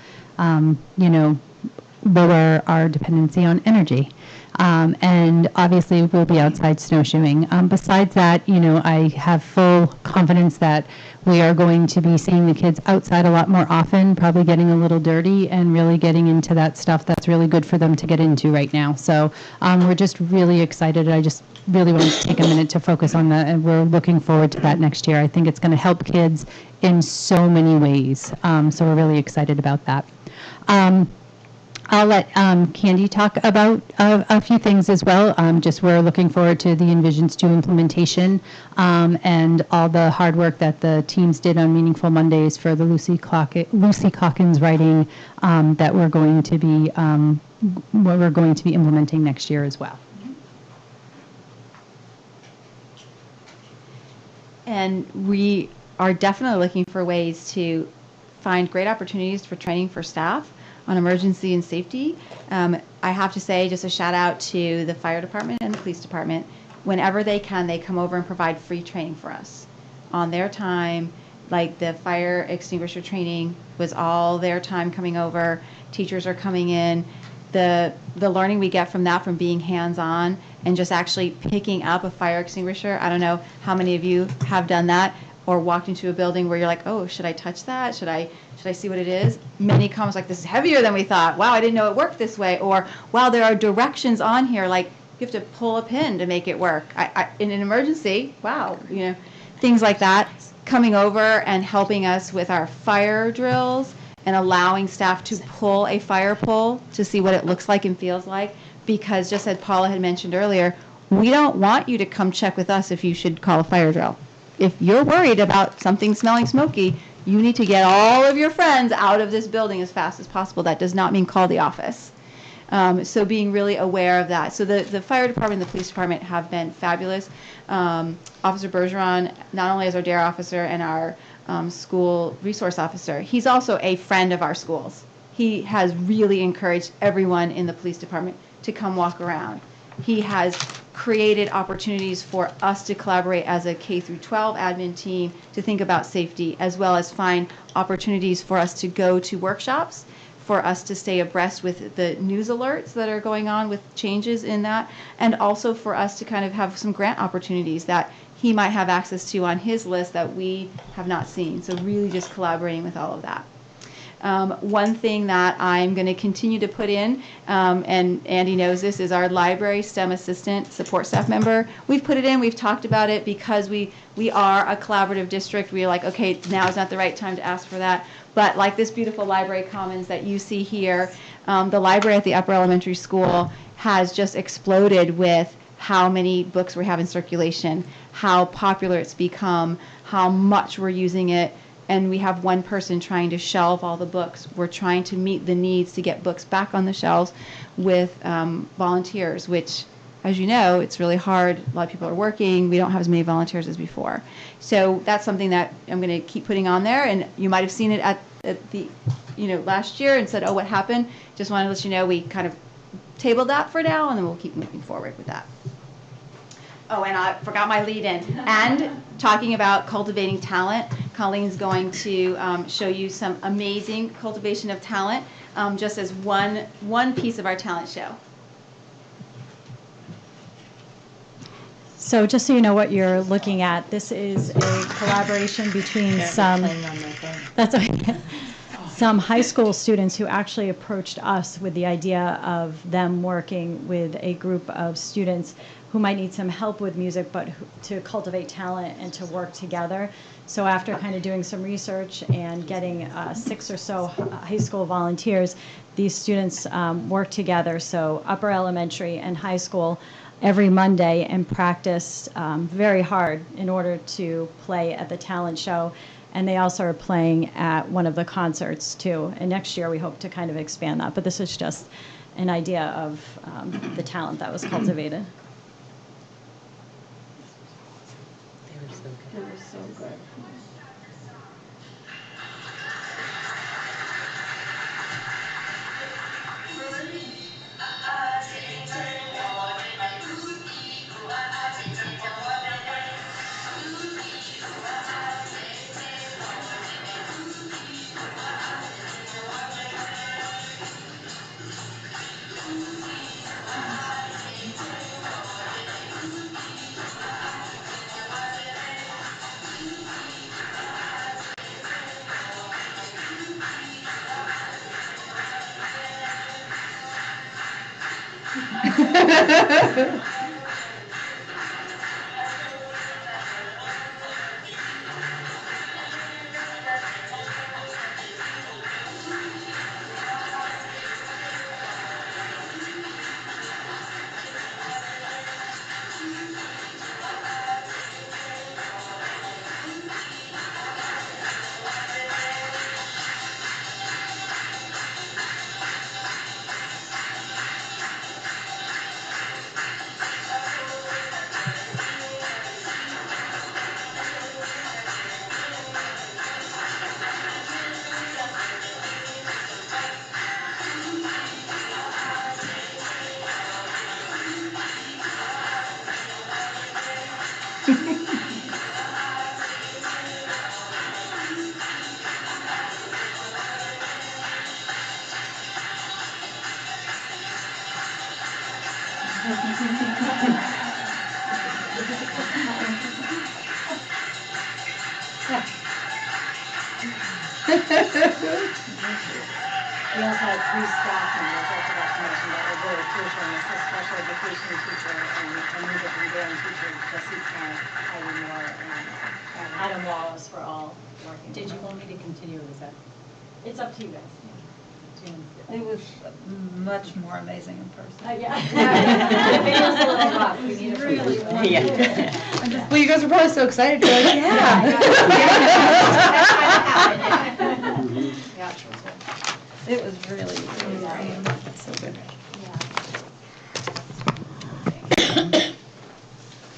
lower our dependency on energy. And obviously we'll be outside snowshoeing. Besides that, I have full confidence that we are going to be seeing the kids outside a lot more often, probably getting a little dirty and really getting into that stuff that's really good for them to get into right now. So we're just really excited. I just really want to take a minute to focus on that, and we're looking forward to that next year. I think it's going to help kids in so many ways. So we're really excited about that. I'll let Candy talk about a few things as well. Just we're looking forward to the Envisions 2 implementation and all the hard work that the teams did on Meaningful Mondays for the Lucy Calkins writing that we're going to be implementing next year as well. And we are definitely looking for ways to find great opportunities for training for staff on emergency and safety. I have to say, just a shout out to the fire department and the police department. Whenever they can, they come over and provide free training for us on their time. Like the fire extinguisher training was all their time coming over. Teachers are coming in. The learning we get from that, from being hands-on and just actually picking up a fire extinguisher. I don't know how many of you have done that or walked into a building where you're like, oh, should I touch that? Should I see what it is? Many comments like, this is heavier than we thought. Wow, I didn't know it worked this way. Or, wow, there are directions on here, like you have to pull a pin to make it work. In an emergency, wow, things like that. Coming over and helping us with our fire drills and allowing staff to pull a fire pole to see what it looks like and feels like. Because just as Paula had mentioned earlier, we don't want you to come check with us if you should call a fire drill. If you're worried about something smelling smoky, you need to get all of your friends out of this building as fast as possible. That does not mean call the office. So being really aware of that. So the fire department and the police department have been fabulous. Officer Bergeron, not only is our DARE officer and our school resource officer, he's also a friend of our schools. He has really encouraged everyone in the police department to come walk around. He has created opportunities for us to collaborate as a K through 12 admin team to think about safety, as well as find opportunities for us to go to workshops, for us to stay abreast with the news alerts that are going on with changes in that, and also for us to kind of have some grant opportunities that he might have access to on his list that we have not seen. So really just collaborating with all of that. One thing that I'm going to continue to put in, and Andy knows this, is our library STEM assistant support staff member. We've put it in, we've talked about it because we are a collaborative district. We're like, okay, now is not the right time to ask for that. But like this beautiful library commons that you see here, the library at the upper elementary school has just exploded with how many books we have in circulation, how popular it's become, how much we're using it. And we have one person trying to shelve all the books. We're trying to meet the needs to get books back on the shelves with volunteers, which, as you know, it's really hard. A lot of people are working. We don't have as many volunteers as before. So that's something that I'm going to keep putting on there. And you might have seen it at the, last year and said, oh, what happened? Just wanted to let you know we kind of tabled that for now, and then we'll keep moving forward with that. Oh, and I forgot my lead-in. And talking about cultivating talent, Colleen's going to show you some amazing cultivation of talent, just as one piece of our talent show. So just so you know what you're looking at, this is a collaboration between some high school students who actually approached us with the idea of them working with a group of students who might need some help with music, but to cultivate talent and to work together. So after kind of doing some research and getting 6 or so high school volunteers, these students work together, so upper elementary and high school, every Monday, and practice very hard in order to play at the talent show. And they also are playing at one of the concerts too. And next year we hope to kind of expand that. But this is just an idea of the talent that was cultivated. They were so good. It was so good. We also had 3 staff members, I forgot to mention, that were very crucial in this, a special education teacher and a music and band teacher, Jesse Kent, Heidi Moore, and Adam Wallace were all working. Did you want me to continue with that? It's up to you guys. It was much more amazing in person. Yeah. The video's a little rough. We need Really wonderful. Yeah. Well, you guys were probably so excited. You're like, yeah. It was really, really great. So good.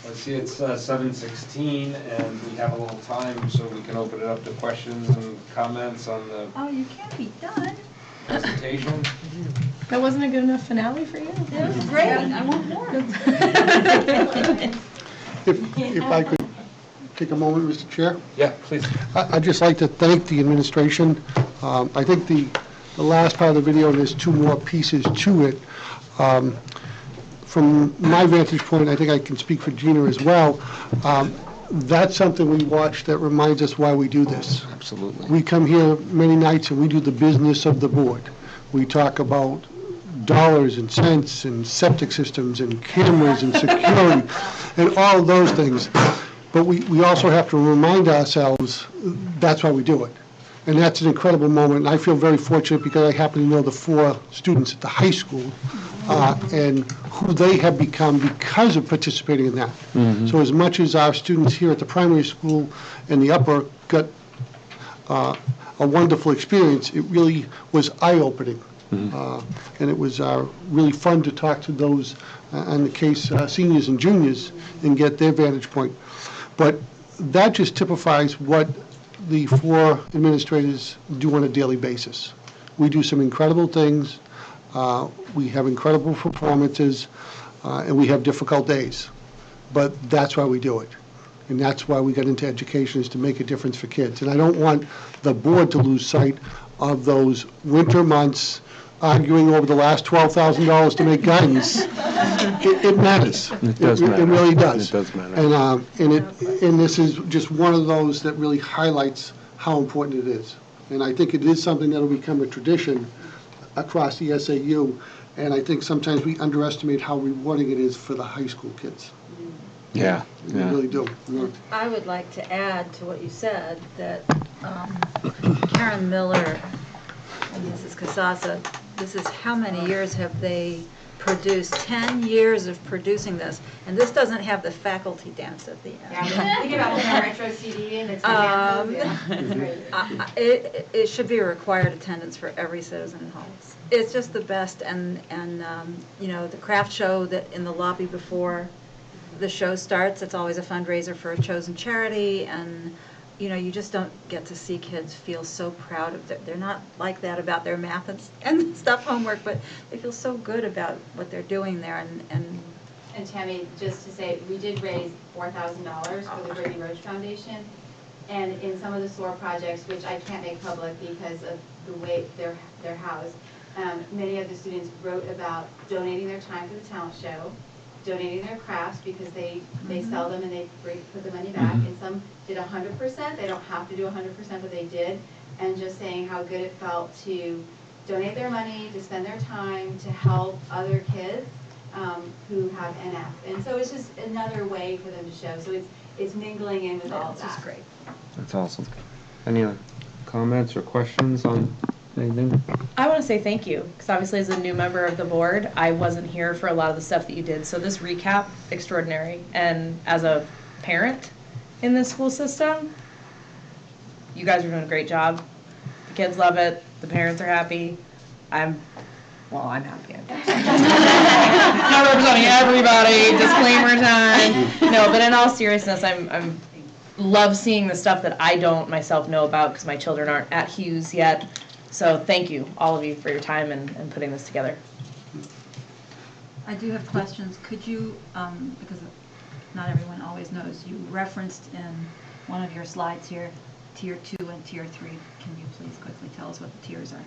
Let's see, it's 7:16, and we have a little time, so we can open it up to questions and comments on the Oh, you can't be done. presentation. That wasn't a good enough finale for you? It was great. I want more. If I could take a moment, Mr. Chair? Yeah, please. I'd just like to thank the administration. I think the last part of the video, there's 2 more pieces to it. From my vantage point, I think I can speak for Gina as well. That's something we watch that reminds us why we do this. Absolutely. We come here many nights and we do the business of the board. We talk about dollars and cents and septic systems and cameras and security and all of those things. But we also have to remind ourselves that's why we do it. And that's an incredible moment. And I feel very fortunate because I happen to know the 4 students at the high school and who they have become because of participating in that. So as much as our students here at the primary school and the upper got a wonderful experience, it really was eye-opening. And it was really fun to talk to those, in the case, seniors and juniors, and get their vantage point. But that just typifies what the 4 administrators do on a daily basis. We do some incredible things, we have incredible performances, and we have difficult days. But that's why we do it. And that's why we got into education, is to make a difference for kids. And I don't want the board to lose sight of those winter months arguing over the last $12,000 to make guidance. It matters. It does matter. It really does. It does matter. And this is just one of those that really highlights how important it is. And I think it is something that will become a tradition across the SAU. And I think sometimes we underestimate how rewarding it is for the high school kids. Yeah. We really do. Yeah. I would like to add to what you said that Karen Miller and Mrs. Casasa, this is how many years have they produced? 10 years of producing this, and this doesn't have the faculty dance at the end. Yeah, think about the retro CD and it's It should be a required attendance for every citizen in Hollis. It's just the best, and you know, the craft show that in the lobby before, the show starts, it's always a fundraiser for a chosen charity, and, you know, you just don't get to see kids feel so proud of their, they're not like that about their math and stuff homework, but they feel so good about what they're doing there, and And Tammy, just to say, we did raise $4,000 for the Brittany Roach Foundation. And in some of the SOAR projects, which I can't make public because of the way they're housed, many of the students wrote about donating their time for the talent show, donating their crafts because they sell them and they put the money back. And some did 100%. They don't have to do 100%, but they did. And just saying how good it felt to donate their money, to spend their time, to help other kids who have NF. And so it's just another way for them to show. So it's mingling in with all of that. it's just great. That's awesome. Any other comments or questions on anything? I want to say thank you, because obviously as a new member of the board, I wasn't here for a lot of the stuff that you did. So this recap, extraordinary. And as a parent in this school system, you guys are doing a great job. The kids love it. The parents are happy. I'm happy. Not representing everybody. Disclaimer time. No, but in all seriousness, I'm love seeing the stuff that I don't myself know about because my children aren't at Hughes yet. So thank you, all of you, for your time and putting this together. I do have questions. Could you, because not everyone always knows, you referenced in one of your slides here, Tier 2 and Tier 3. Can you please quickly tell us what the tiers are?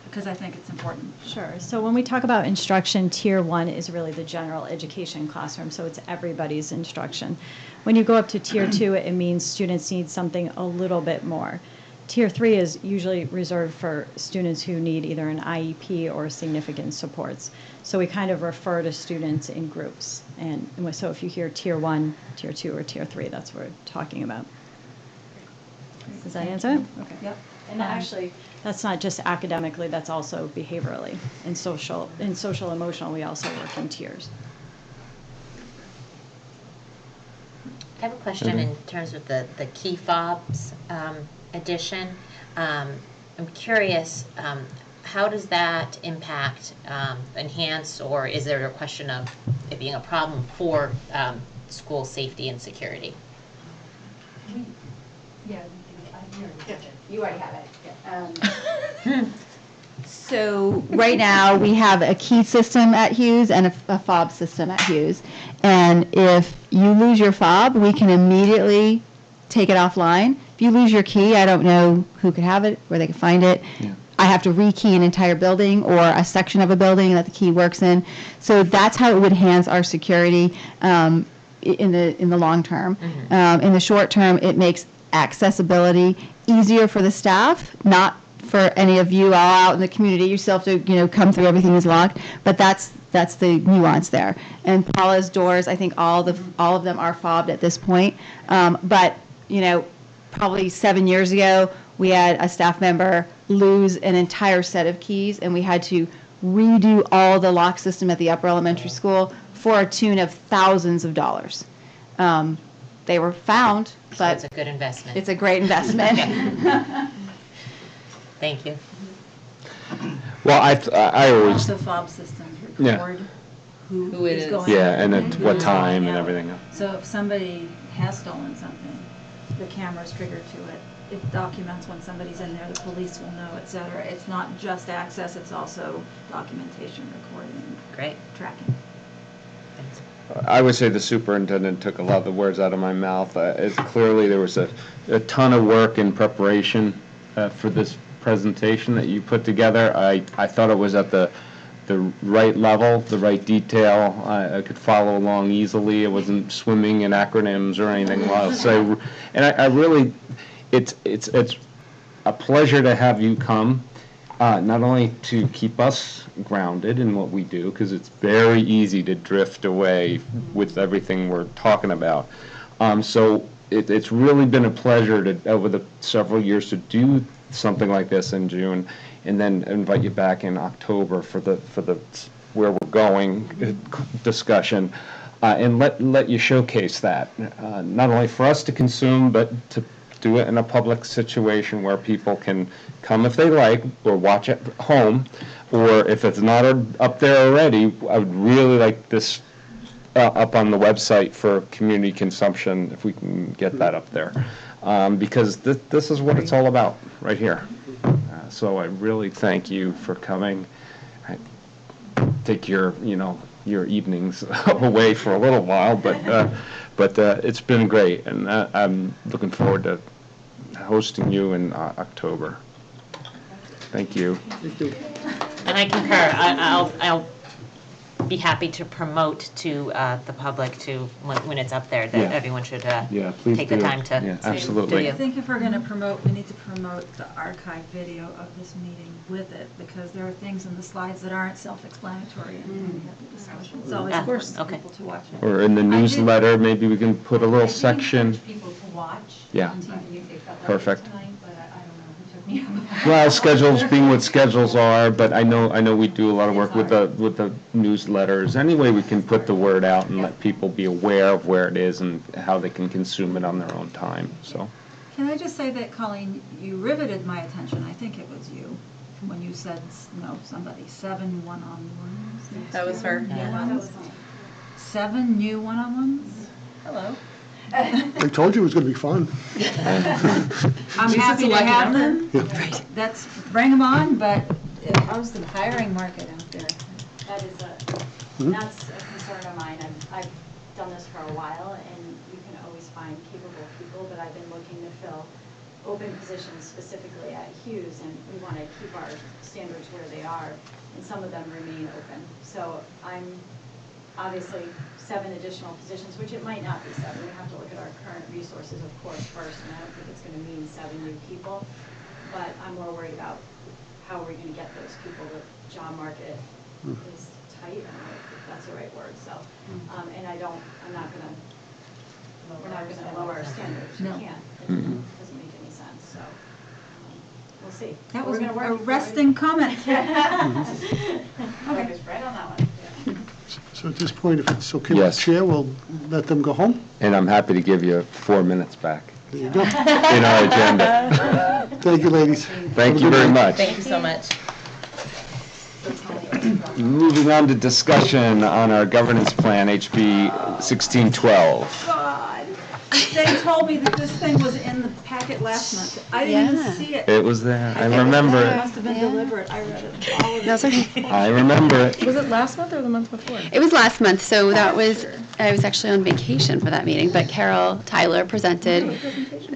Because I think it's important. Sure. So when we talk about instruction, Tier 1 is really the general education classroom, so it's everybody's instruction. When you go up to Tier 2, it means students need something a little bit more. Tier 3 is usually reserved for students who need either an IEP or significant supports. So we kind of refer to students in groups. And so if you hear Tier 1, Tier 2, or Tier 3, that's what we're talking about. Does that answer it? Okay. Yep. And actually, that's not just academically, that's also behaviorally. In social emotional, we also work in tiers. I have a question in terms of the key fobs addition. I'm curious, how does that impact, enhance, or is there a question of it being a problem for school safety and security? Yeah, you already have it. So right now, we have a key system at Hughes and a fob system at Hughes. And if you lose your fob, we can immediately take it offline. If you lose your key, I don't know who could have it, where they could find it. Yeah. I have to rekey an entire building or a section of a building that the key works in. So that's how it would enhance our security in the long term. Mm-hmm. In the short term, it makes accessibility easier for the staff, not for any of you all out in the community. You still have to, come through, everything is locked, but that's the nuance there. And Paula's doors, I think all of them are fobbed at this point. But, probably 7 years ago, we had a staff member lose an entire set of keys, and we had to redo all the lock system at the upper elementary school for a tune of thousands of dollars. They were found, but it's a good investment. It's a great investment. Thank you. Well, I always Also, fob systems record who is going. Yeah, and at what time and everything. So if somebody has stolen something, the camera's triggered to it. It documents when somebody's in there, the police will know, et cetera. It's not just access, it's also documentation, recording, great, tracking. I would say the superintendent took a lot of the words out of my mouth. It's clearly there was a ton of work in preparation for this presentation that you put together. I thought it was at the right level, the right detail. I could follow along easily. It wasn't swimming in acronyms or anything else. So, and I really, it's a pleasure to have you come. Not only to keep us grounded in what we do, because it's very easy to drift away with everything we're talking about. So it's really been a pleasure to, over the several years, to do something like this in June, and then invite you back in October for the where we're going discussion, and let you showcase that, not only for us to consume, but do it in a public situation where people can come if they like, or watch at home, or if it's not up there already, I would really like this up on the website for community consumption, if we can get that up there. Because this is what it's all about, right here. So I really thank you for coming. Take your evenings away for a little while, but it's been great, and I'm looking forward to hosting you in October. Thank you. And I concur. I'll be happy to promote to the public to when it's up there that Yeah. everyone should Please take the do. time to Yeah, to absolutely. do. I think if we're going to promote, we need to promote the archive video of this meeting with it, because there are things in the slides that aren't self-explanatory, and we have the discussion. It's always Of important course, for okay. people to watch it. Or in the newsletter, maybe we can put a little section. People to watch Yeah. on TV if they felt like Perfect. it tonight, but I don't know who took me up. Well, schedules being what schedules are, but I know we do a lot of work with the newsletters. Any way we can put the word out and let people be aware of where it is and how they can consume it on their own time, so. Can I just say that, Colleen, you riveted my attention, I think it was you, when you said, no, somebody, 7 one-on-ones. next That was year, her. new Yeah. ones? 7 new one-on-ones? Hello. I told you it was going to be fun. I'm She's happy a to lucky have number. them. That's, bring them on, but how's the hiring market out there? That is that's a concern of mine. I've done this for a while, and you can always find capable people, but I've been looking to fill open positions specifically at Hughes, and we want to keep our standards where they are, and some of them remain open. So I'm obviously 7 additional positions, which it might not be 7. We have to look at our current resources, of course, first, and I don't think it's going to mean 7 new people, but I'm more worried about how we're going to get those people. The job market is tight, I don't know if that's the right word, so, and I'm not going to, we're not going to lower our standards. We No. can't. It doesn't make any sense, so we'll see. That But was we're a gonna work. resting comment. Okay, right on that one. So at this point, if it's okay with Yes. the chair, we'll let them go home. And I'm happy to give you 4 minutes back There you go. in our agenda. Thank you, ladies. Thank you very much. Thank you so much. Moving on to discussion on our governance plan, HB 1612. God, they told me that this thing was in the packet last month. I didn't Yeah. even see it. It was there, I It remember it. must have been deliberate. I read it, all of it. That's okay. I remember it. Was it last month or the month before? It was last month, so that was, I was actually on vacation for that meeting, but Carol Tyler presented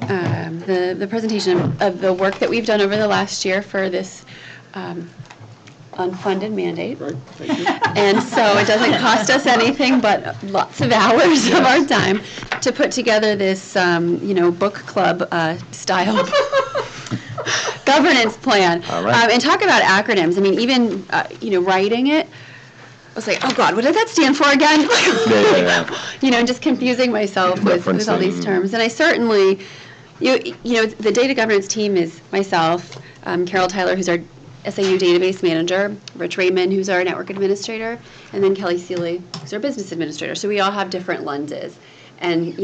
the presentation of the work that we've done over the last year for this unfunded mandate. Right, thank you. And so it doesn't cost us anything but lots of hours of our time to put together this, book club style governance plan. All right. And talk about acronyms. I mean, even, writing it, I was like, oh God, what does that stand for again? Yeah. Just confusing myself with all these Referencing. terms. And I certainly, the data governance team is myself, Carol Tyler, who's our SAU database manager, Rich Raymond, who's our network administrator, and then Kelly Seeley, who's our business administrator. So we all have different lenses. And,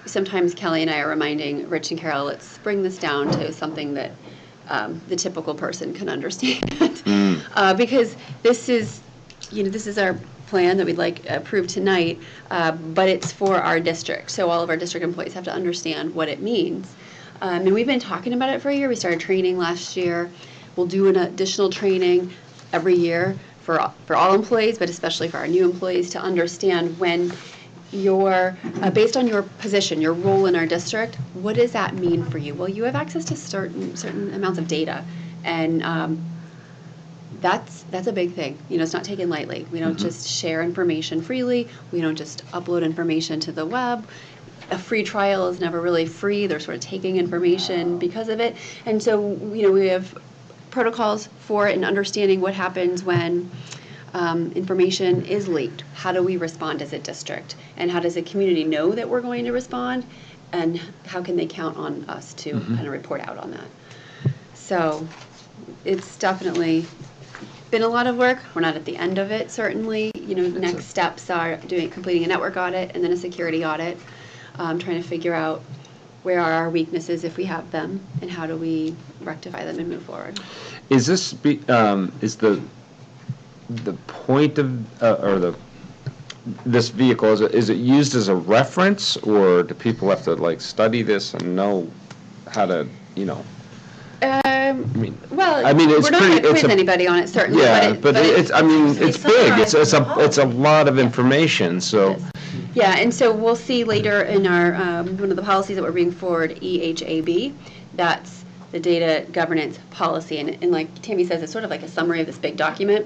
sometimes Kelly and I are reminding Rich and Carol, let's bring this down to something that the typical person can understand. Because this is our plan that we'd like approved tonight, but it's for our district. So all of our district employees have to understand what it means. And we've been talking about it for a year. We started training last year. We'll do an additional training every year for all employees, but especially for our new employees, to understand when you're, based on your position, your role in our district, what does that mean for you? Well, you have access to certain amounts of data, and that's a big thing. It's not taken lightly. We don't just share information freely. We don't just upload information to the web. A free trial is never really free. They're sort of taking information because of it. And so, we have protocols for it and understanding what happens when information is leaked. How do we respond as a district? And how does the community know that we're going to respond? And how can they count on us to kind of report out on that? So it's definitely been a lot of work. We're not at the end of it, certainly. Next steps are completing a network audit and then a security audit. Trying to figure out where are our weaknesses if we have them, and how do we rectify them and move forward. Is this, is the point of, or this vehicle, is it used as a reference, or do people have to like study this and know how to, Well, I mean, it's we're not pretty- going to it's quiz a- anybody on it, certainly. yeah, but it's, I mean, it's big, it's a summarizes lot of information, so. Yeah, and so we'll see later in our, one of the policies that we're bringing forward, EHAB, that's the data governance policy. And like Tammy says, it's sort of like a summary of this big document,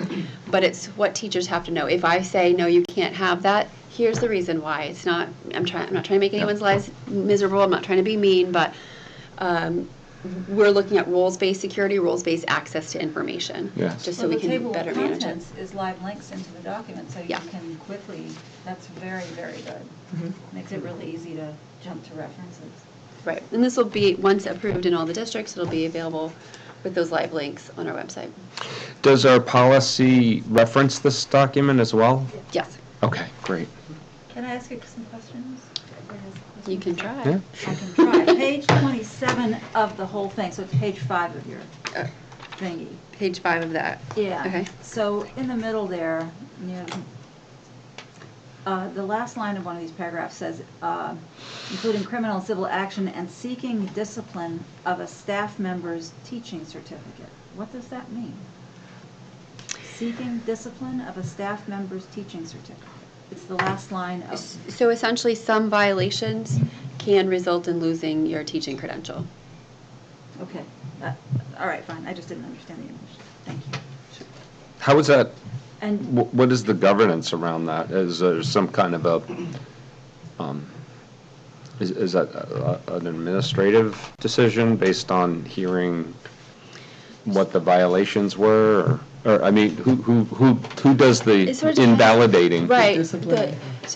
but it's what teachers have to know. If I say, no, you can't have that, here's the reason why. It's not, I'm not trying to make anyone's lives miserable, I'm not trying to be mean, but we're looking at roles-based security, roles-based access to information. Yes. Just so we can better Well, the manage table it. of contents is live links into the document, so you Yeah. can quickly, that's very, very good. Makes it really easy to jump to references. Right, and this will be, once approved in all the districts, it'll be available with those live links on our website. Does our policy reference this document as well? Yes, Okay, great. Can I ask you some questions? you can try. Yeah. I can try. Page 27 of the whole thing, so it's page 5 of your thingy. Page 5 of that. Yeah. Okay. So in the middle there, the last line of one of these paragraphs says, including criminal and civil action and seeking discipline of a staff member's teaching certificate. What does that mean? Seeking discipline of a staff member's teaching certificate. It's the last line of. So essentially, some violations can result in losing your teaching credential. Okay. All right, fine. I just didn't understand the English. Thank you. How is that, And what is the governance around that? Is there some kind of a, is that an administrative decision based on hearing what the violations were? Or I mean, who does the It sort of invalidating? Right. So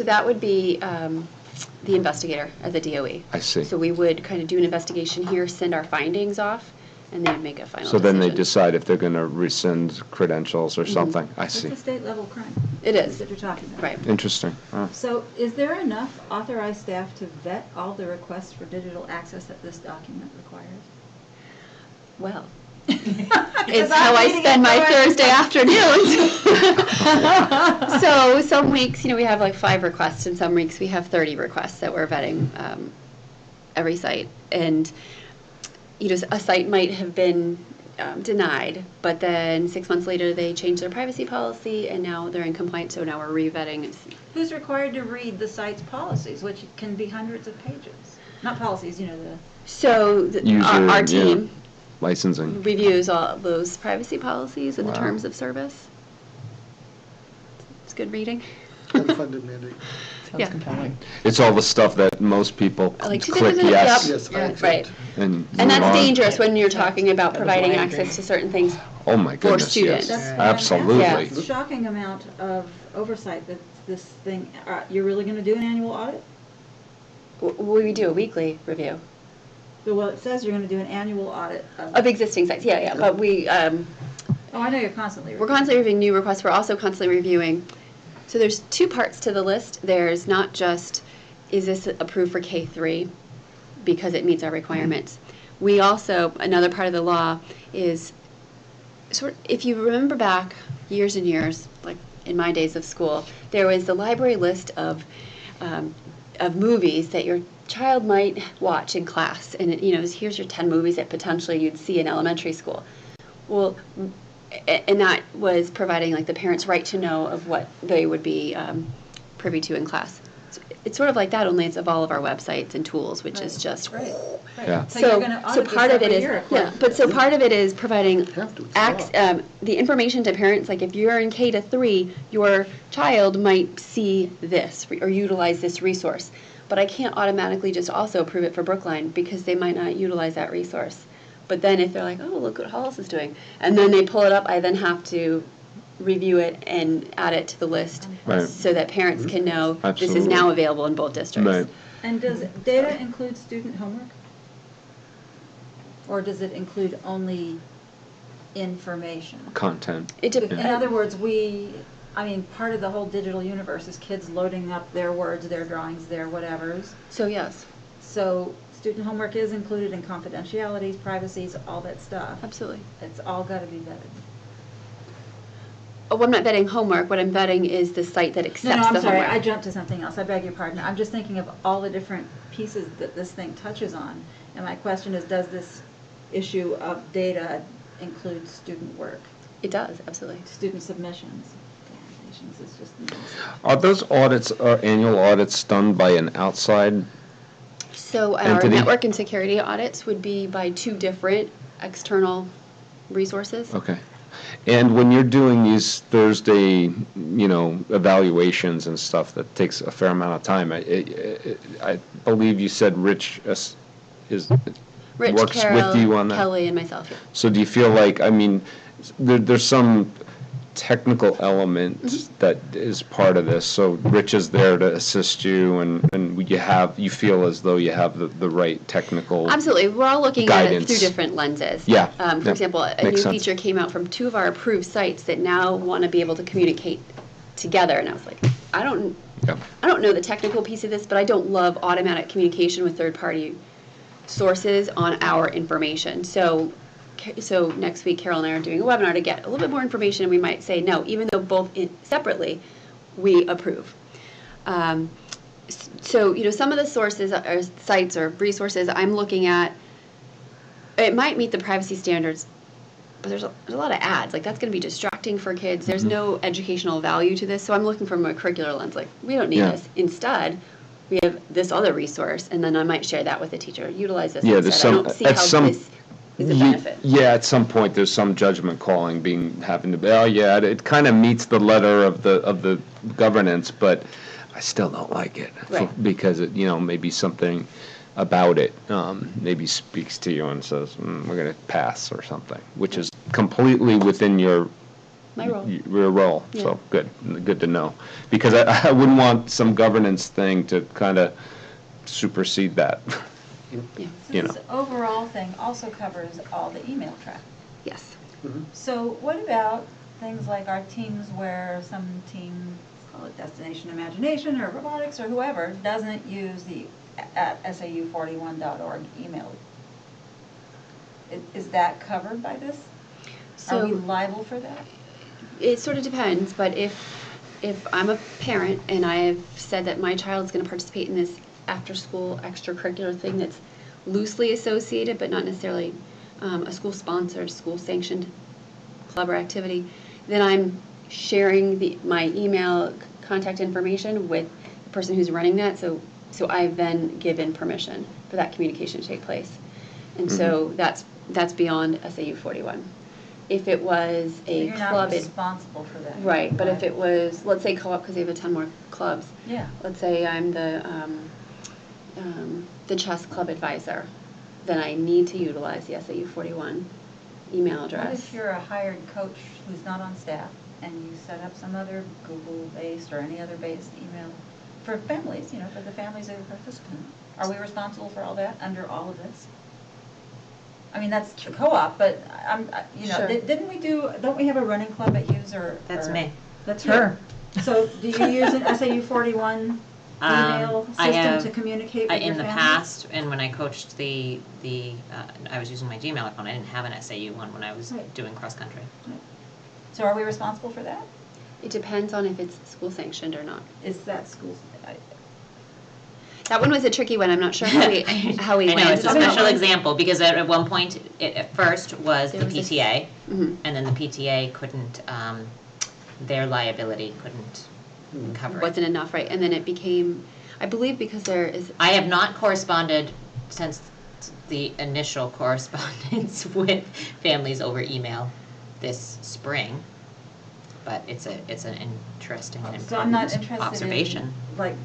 that would be the investigator at the DOE. I see. So we would kind of do an investigation here, send our findings off, and then make a final So decision. then they decide if they're going to rescind credentials or something? I see. it's a state level crime. It is. That you're talking about. Right. Interesting. Oh. So is there enough authorized staff to vet all the requests for digital access that this document requires? Well, it's how I spend my Thursday afternoons. So some weeks, we have like 5 requests, and some weeks we have 30 requests that we're vetting every site. And, a site might have been denied, but then 6 months later they changed their privacy policy, and now they're in compliance, so now we're re-vetting. Who's required to read the site's policies, which can be hundreds of pages? Not policies, the. So our team Licensing. reviews all those privacy policies and the Wow. terms of service. It's good reading. Unfunded mandate. Yeah. It's all the stuff that most people Like, click yes. yep. Yes, I accept. Right. And And move that's on. dangerous when you're talking about providing access to certain things. Oh, my goodness, students. yes. That's what I'm asking. Absolutely. It's a shocking amount of oversight that this thing, you're really going to do an annual audit? We do a weekly review Well, it says you're going to do an annual audit of existing sites. Yeah, but Oh, I know you're constantly. we're constantly reviewing new requests. We're also constantly reviewing. So there's 2 parts to the list. There's not just, is this approved for K-3 because it meets our requirements. We also, another part of the law is, if you remember back years and years, like in my days of school, there was the library list of movies that your child might watch in class. And, here's your 10 movies that potentially you'd see in elementary school. Well, and that was providing like the parents' right to know of what they would be privy to in class. So it's sort of like that, only it's of all of our websites and tools, which is just. Right. Yeah. So you're going to audit this part of it every is year, according yeah, to but so this. part of it is providing Have to, it's law. the information to parents. Like if you're in K-3, your child might see this or utilize this resource, but I can't automatically just also approve it for Brookline because they might not utilize that resource. But then if they're like, oh, look what Hollis is doing, and then they pull it up, I then have to review it and add it to the list Right. so that parents can know this is Absolutely. now available in both districts. Right. And does data include student homework? Or does it include only information? Content. In other words, part of the whole digital universe is kids loading up their words, their drawings, their whatevers. So yes. So student homework is included in confidentialities, privacies, all that stuff. Absolutely. It's all got to be vetted. Oh, I'm not vetting homework. What I'm vetting is the site that accepts No, I'm the sorry, homework. I jumped to something else. I beg your pardon. I'm just thinking of all the different pieces that this thing touches on. And my question is, does this issue of data include student work, It does, absolutely. student submissions? Is just Are those audits, annual audits done by an outside? So our Entity? network and security audits would be by 2 different external resources. Okay. And when you're doing these Thursday, evaluations and stuff, that takes a fair amount of time. I believe you said Rich is Rich, works Carol, with you on that. Kelly, and myself. Yeah. So do you feel like, there's some technical element that is part of this, so Rich is there to assist you, and you feel as though you have the right technical Absolutely. We're all looking guidance. at it through different lenses. Yeah. For example, a Makes new sense. feature came out from 2 of our approved sites that now want to be able to communicate together, and I was like, I don't know the technical piece of this, but I don't love automatic communication with third-party sources on our information. So next week, Carol and I are doing a webinar to get a little bit more information, and we might say no, even though both separately we approve. So some of the sources or sites or resources I'm looking at, it might meet the privacy standards, but there's a lot of ads. Like, that's going to be distracting for kids. There's no educational value to this. So I'm looking from a curricular lens. Like, we don't need this. Instead, we have this other resource, and then I might share that with the teacher. Utilize this instead. There's I don't see how this is a benefit. Yeah, at some point, there's some judgment calling having to be, it kind of meets the letter of the governance, but I still don't like it. Right. Because it, maybe something about it maybe speaks to you and says, we're going to pass or something, which is completely within your role. Yeah. So good to know. Because I wouldn't want some governance thing to kind of supersede that. Yeah. So this overall thing also covers all the email traffic. Yes. So what about things like our teams where some team, call it Destination Imagination or Robotics or whoever, doesn't use the @sau41.org email? Is that covered by this? Are we liable for that? It sort of depends, but if I'm a parent and I have said that my child is going to participate in this after-school extracurricular thing that's loosely associated but not necessarily a school-sponsored, school-sanctioned club or activity, then I'm sharing my email contact information with the person who's running that, so I've then given permission for that communication to take place. And so that's beyond SAU 41. If it was a You're club, not responsible for that. right? But if it was, let's say co-op, because they have a ton more clubs. Yeah. Let's say I'm the chess club advisor, then I need to utilize the SAU 41 email address. What if you're a hired coach who's not on staff and you set up some other Google-based or any other based email for families, for the families of the participant? Are we responsible for all that under all of this? I mean, that's the co-op, but Sure. don't we have a running club at Hughes or? That's me. That's Her. So do you use an SAU 41 email I system have- to communicate with your In the families? past, and when I coached I was using my Gmail account, I didn't have an SAU one when I was Right. doing cross-country. So are we responsible for that? It depends on if it's school sanctioned or not. Is that school? That one was a tricky one. I'm not sure how we I know, landed it's a on that special one. example, because at one point, it at first was the There was a- PTA, Mhm. and then the PTA couldn't, their liability couldn't cover it. Wasn't enough, right? And then it became, I believe, because there is. I have not corresponded since the initial correspondence with families over email this spring, but it's an interesting and So I'm not important interested observation. in, like,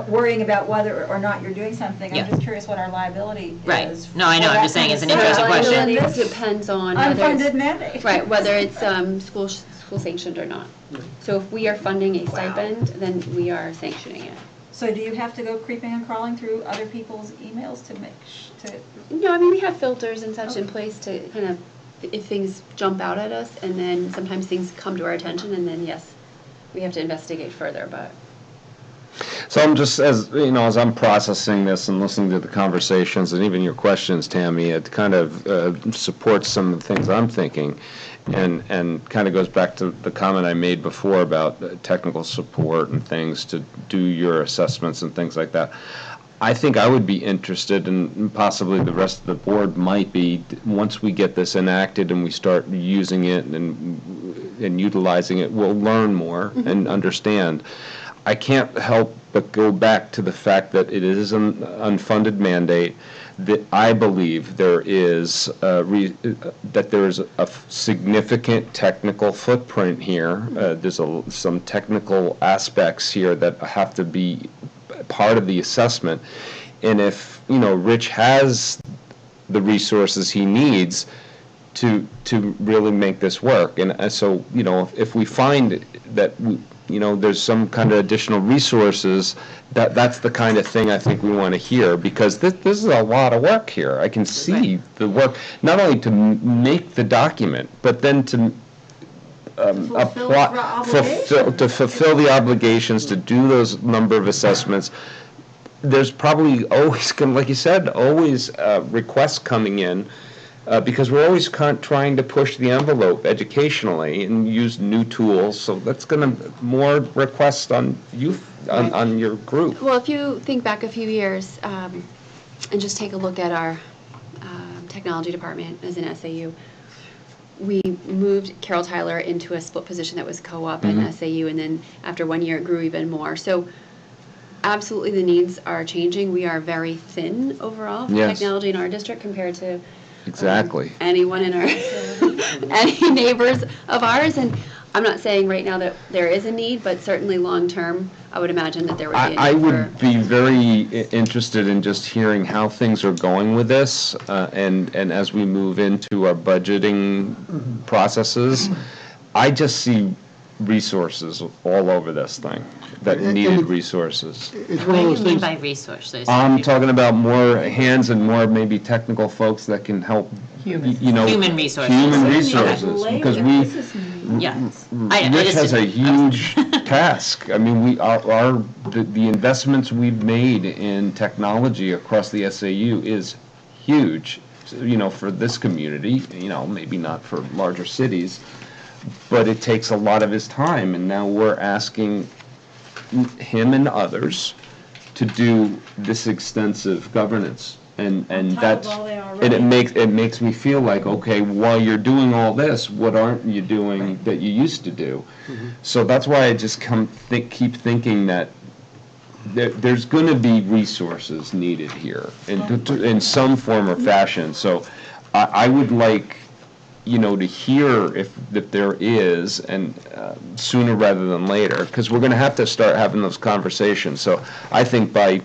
worrying about whether or not you're doing something. Yeah. I'm just curious what our liability Right. is. No, I know, for I'm that just saying kind it's of an interesting stuff. question. Other than It this depends on whether unfunded it's, mandate. right, whether it's school sanctioned or not. So if we are funding a stipend, then we are sanctioning it. So do you have to go creeping and crawling through other people's emails to make, No, I mean, we have filters and such in place to kind of, if things jump out at us, and then sometimes things come to our attention, and then, yes, we have to investigate further, but. So I'm just, as, you know, as I'm processing this and listening to the conversations and even your questions, Tammy, it kind of supports some of the things I'm thinking, and kind of goes back to the comment I made before about technical support and things to do your assessments and things like that. I think I would be interested, and possibly the rest of the board might be, once we get this enacted and we start using it and utilizing it, we'll learn more and understand. I can't help but go back to the fact that it is an unfunded mandate, that I believe there is a significant technical footprint here. There's some technical aspects here that have to be part of the assessment. And if, you know, Rich has the resources he needs to really make this work, and so, you know, if we find that you know, there's some kind of additional resources, that's the kind of thing I think we want to hear, because this is a lot of work here. I can see the work, not only to make the document, but then to fulfill the obligations, to do those number of assessments. There's probably always, like you said, always requests coming in, because we're always trying to push the envelope educationally and use new tools. So that's going to more requests on you, on your group. Well, if you think back a few years and just take a look at our technology department as an SAU, we moved Carol Tyler into a split position that was co-op and SAU, and then after 1 year it grew even more. So absolutely the needs are changing. We are very thin overall for technology in our district compared to anyone in our any neighbors of ours. And I'm not saying right now that there is a need, but certainly long term I would imagine that there would be a need. I would be very interested in just hearing how things are going with this, and as we move into our budgeting processes. I just see resources all over this thing, that needed resources. What do you mean by resources? I'm talking about more hands and more maybe technical folks that can help. Human resources. Human resources, because Rich has a huge task. I mean, the investments we've made in technology across the SAU is huge, you know, for this community, you know, maybe not for larger cities, but it takes a lot of his time, and now we're asking him and others to do this extensive governance. And it makes me feel like, okay, while you're doing all this, what aren't you doing that you used to do? So that's why I just keep thinking that there's going to be resources needed here in some form or fashion. So I would like, you know, to hear if there is, and sooner rather than later, because we're going to have to start having those conversations. So I think by,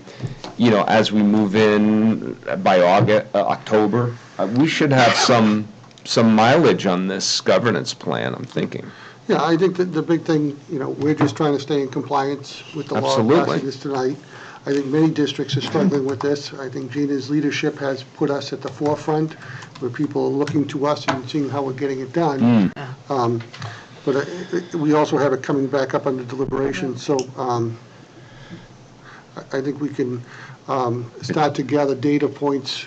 you know, as we move in by October, we should have some mileage on this governance plan, I'm thinking. Yeah, I think that the big thing, you know, we're just trying to stay in compliance with the law passing this tonight. I think many districts are struggling with this. I think Gina's leadership has put us at the forefront, where people are looking to us and seeing how we're getting it done. But we also have it coming back up under deliberation, so I think we can start to gather data points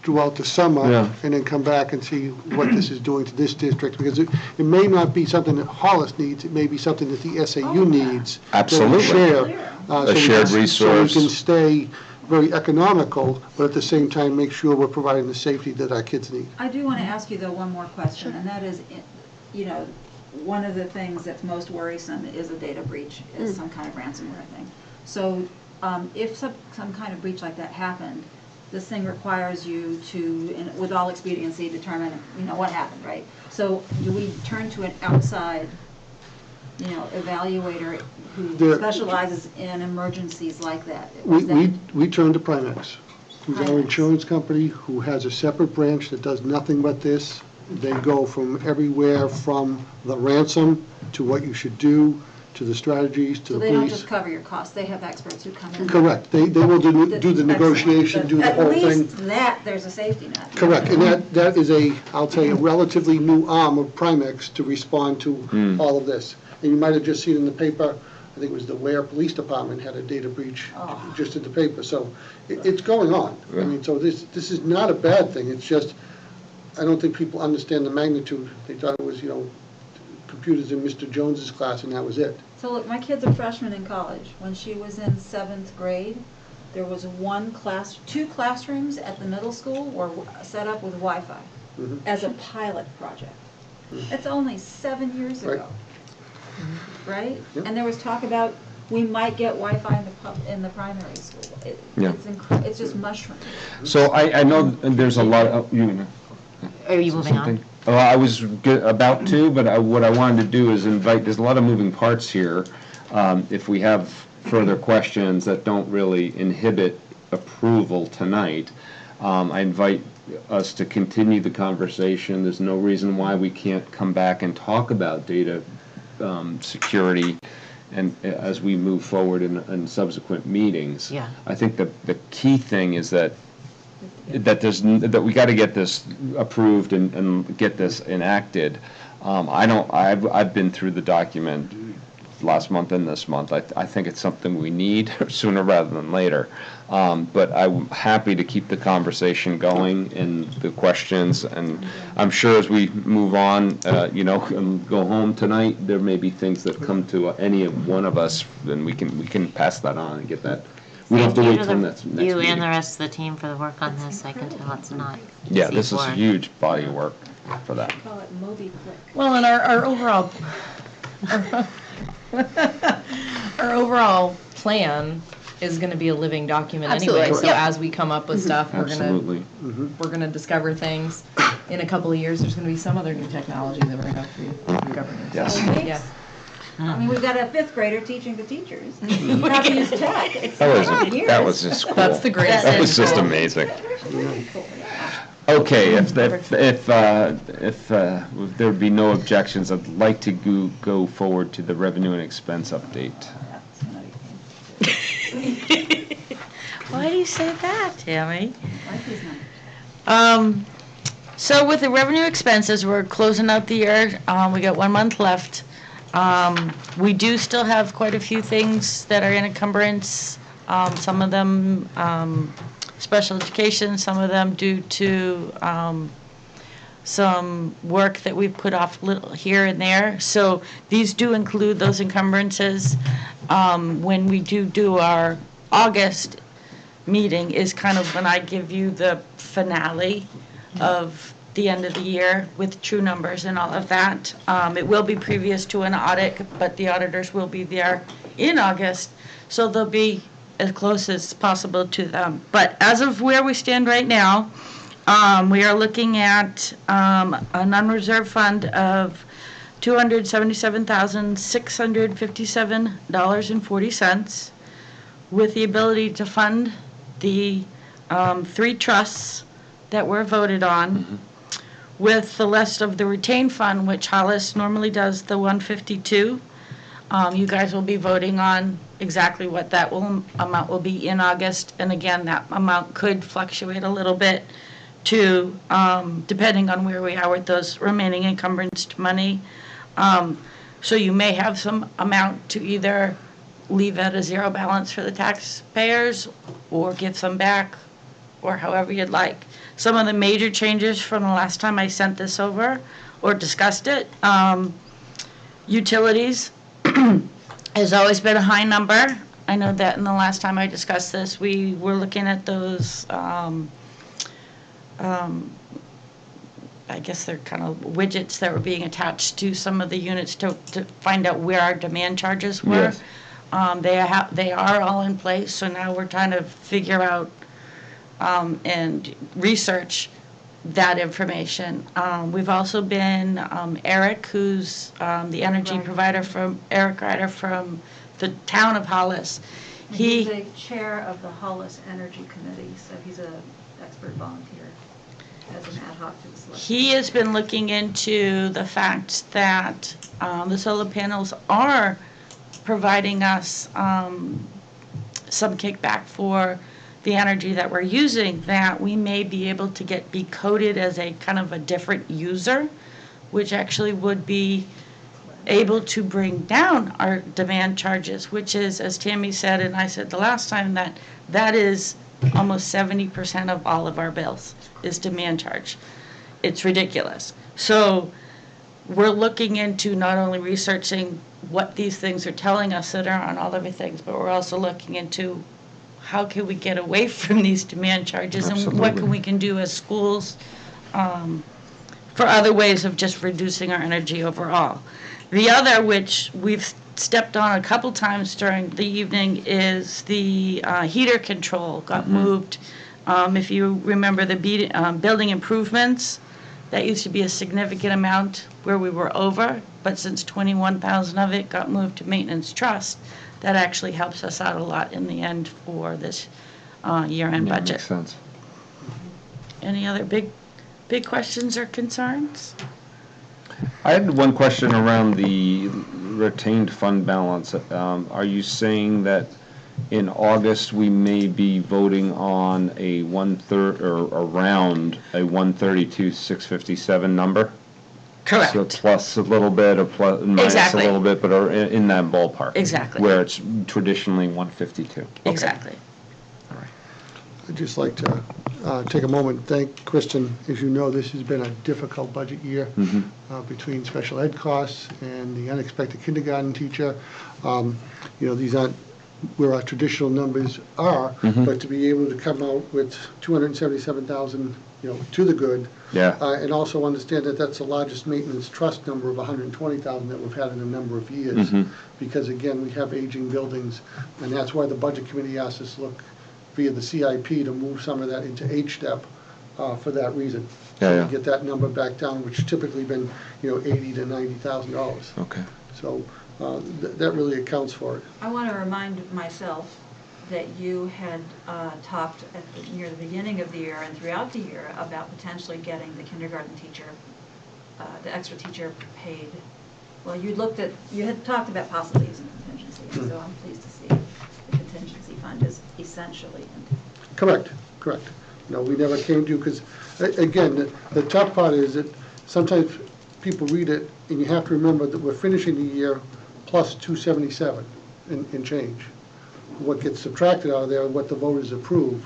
throughout the summer, and then come back and see what this is doing to this district, because it may not be something that Hollis needs, it may be something that the SAU needs. Absolutely. Share, a shared resource. So we can stay very economical, but at the same time make sure we're providing the safety that our kids need. I do want to ask you, though, one more question, and that is, you know, one of the things that's most worrisome is a data breach, is some kind of ransomware thing. So if some kind of breach like that happened, this thing requires you to, with all expediency, determine, you know, what happened, right? So do we turn to an outside, you know, evaluator who specializes in emergencies like that? We turn to Primex, who's our insurance company, who has a separate branch that does nothing but this. They go from everywhere from the ransom to what you should do, to the strategies, to the police. So they don't just cover your costs, they have experts who come in. Correct. They will do the negotiation, do the whole thing. At least that, there's a safety net. Correct, and that is I'll tell you, a relatively new arm of Primex to respond to all of this. And you might have just seen in the paper, I think it was the Ware Police Department had a data breach Oh. just in the paper. So it's going on. I mean, so this is not a bad thing. It's just, I don't think people understand the magnitude. They thought it was, computers in Mr. Jones's class and that was it. So look, my kid's a freshman in college. When she was in 7th grade, there was two classrooms at the middle school were set up with Wi-Fi Mhm. as a pilot project. It's only 7 years Right. ago, right? Yep. And there was talk about we might get Wi-Fi in the primary school. Yeah. It's just mushroomed. So I know there's a lot of, Are you moving on? something? Oh, I was about to, but what I wanted to do is invite, there's a lot of moving parts here. If we have further questions that don't really inhibit approval tonight, I invite us to continue the conversation. There's no reason why we can't come back and talk about data security and as we move forward in subsequent meetings. Yeah. I think the key thing is that that we got to get this approved and get this enacted. I've been through the document last month and this month. I think it's something we need sooner rather than later. But I'm happy to keep the conversation going and the questions, and I'm sure as we move on, and go home tonight, there may be things that come to any one of us, and we can pass that on and get that. We don't have to wait till next You meeting. and the rest of the team for the work on this. I can tell it's not Yeah, easy this is work. a huge body of work for that. Call it Moby Click. Well, and our overall, our overall plan is gonna be a living document anyway. Absolutely. So Yep. as we come up with stuff, Absolutely. we're gonna discover things. In a couple of years, there's gonna be some other new technology that we're gonna have to be governing. Yes. Yeah. I mean, we've got a 5th grader teaching the teachers how to use tech. That was just cool. That's the greatest That thing. was just amazing. Really cool. Okay, if there'd be no objections, I'd like to go forward to the revenue and expense update. That's another thing. Why do you say that, Tammy? Life is nice. So with the revenue expenses, we're closing out the year. We got 1 month left. We do still have quite a few things that are in encumbrance. Some of them special education, some of them due to some work that we've put off little here and there. So these do include those encumbrances. When we do our August meeting is kind of when I give you the finale of the end of the year with true numbers and all of that. It will be previous to an audit, but the auditors will be there in August, so they'll be as close as possible to them. But as of where we stand right now, we are looking at an unreserved fund of $277,657.40 with the ability to fund the 3 trusts that were voted on, with the rest of the retained fund, which Hollis normally does the 152. You guys will be voting on exactly what that amount will be in August, and again, that amount could fluctuate a little bit to, depending on where we are with those remaining encumbranced money. So you may have some amount to either leave at a zero balance for the taxpayers or give some back, or however you'd like. Some of the major changes from the last time I sent this over or discussed it, utilities has always been a high number. I know that in the last time I discussed this, we were looking at those, I guess they're kind of widgets that were being attached to some of the units to find out where our demand charges were. Yes. They are all in place, so now we're trying to figure out and research that information. We've also been, Eric, who's the energy provider Eric Ryder from the town of Hollis. He's the chair of the Hollis Energy Committee, so he's an expert volunteer as an ad hoc to the select. He has been looking into the fact that the solar panels are providing us some kickback for the energy that we're using, that we may be able to be coded as a kind of a different user, which actually would be able to bring down our demand charges, which is, as Tammy said, and I said the last time, that is almost 70% of all of our bills is demand charge. It's ridiculous. So we're looking into not only researching what these things are telling us that are on all of the things, but we're also looking into how can we get away from these demand charges and what we can do as schools for other ways of just reducing our energy overall. The other, which we've stepped on a couple times during the evening, is the heater control got moved. If you remember the building improvements, that used to be a significant amount where we were over, but since 21,000 of it got moved to maintenance trust, that actually helps us out a lot in the end for this year-end budget. Makes sense. Any other big questions or concerns? I had one question around the retained fund balance. Are you saying that in August we may be voting on a 1/3 or around a 132,657 number? Correct. So plus a little bit or plus minus Exactly. a little bit, but are in that ballpark. Exactly. Where it's traditionally 152. Okay. Exactly. I'd just like to take a moment and thank Kristen. As you know, this has been a difficult budget year between special ed costs and the unexpected kindergarten teacher. These aren't where our traditional numbers are, but to be able to come out with 277,000, to the good. Yeah. And also understand that that's the largest maintenance trust number of 120,000 that we've had in a number of years. Because again, we have aging buildings, and that's why the budget committee asked us to look via the CIP to move some of that into H-step for that reason. Yeah. To get that number back down, which typically been, $80,000 to $90,000. Okay. So that really accounts for it. I want to remind myself that you had talked near the beginning of the year and throughout the year about potentially getting the kindergarten teacher, the extra teacher paid. Well, you had talked about possibly using contingency, so I'm pleased to see the contingency fund is essentially empty. Correct. No, we never came to, because, again, the tough part is that sometimes people read it, and you have to remember that we're finishing the year plus 277 and change. What gets subtracted out of there, what the voters approve,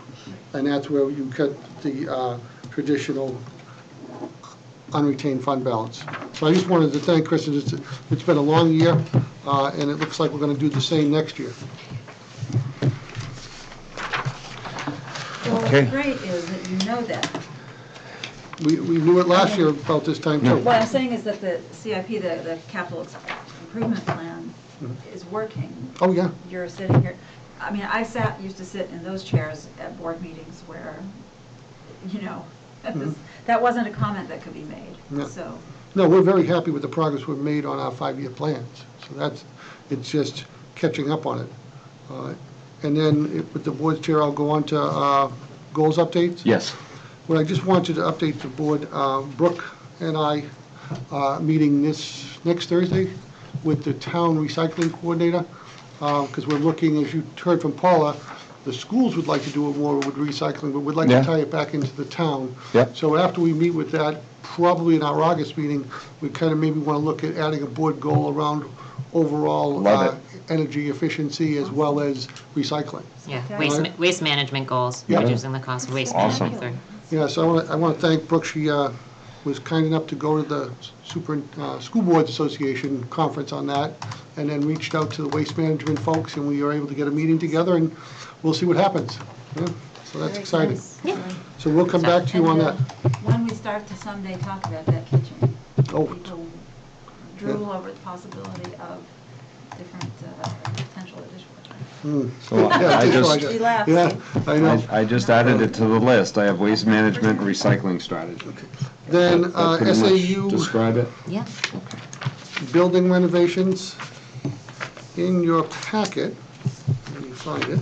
and that's where you cut the traditional unretained fund balance. So I just wanted to thank Kristen. It's been a long year, and it looks like we're going to do the same next year. Well, Okay. what's great is that you know that. We knew it last year about this time, too. What I'm saying is that the CIP, the capital improvement plan, is working. Oh, yeah. You're sitting here, I mean, used to sit in those chairs at board meetings where, that wasn't a comment that could be made, No. so. No, we're very happy with the progress we've made on our 5-year plans. So it's just catching up on it. And then with the board's chair, I'll go on to goals updates. Yes. Well, I just wanted to update the board. Brooke and I meeting this next Thursday with the town recycling coordinator, because we're looking, as you heard from Paula, the schools would like to do it more with recycling, but we'd like to tie it back into the town. Yep. So after we meet with that, probably in our August meeting, we kind of maybe want to look at adding a board goal around overall energy efficiency as well as recycling. Yeah, Okay. waste management goals, Yeah. reducing the cost of waste Awesome. management. Yeah, so I want to thank Brooke. She was kind enough to go to the School Boards Association conference on that, and then reached out to the waste management folks, and we were able to get a meeting together, and we'll see what happens. Yeah, so that's Very exciting. nice. So we'll come back to you on that. When we start to someday talk about that kitchen, Oh. people drool over the possibility of different potential dishwasher. So I just, She laughs. Yeah, I know. I just added it to the list. I have waste management recycling strategy. Then That pretty much SAU describe it? Yeah. building renovations in your packet. Let me find it.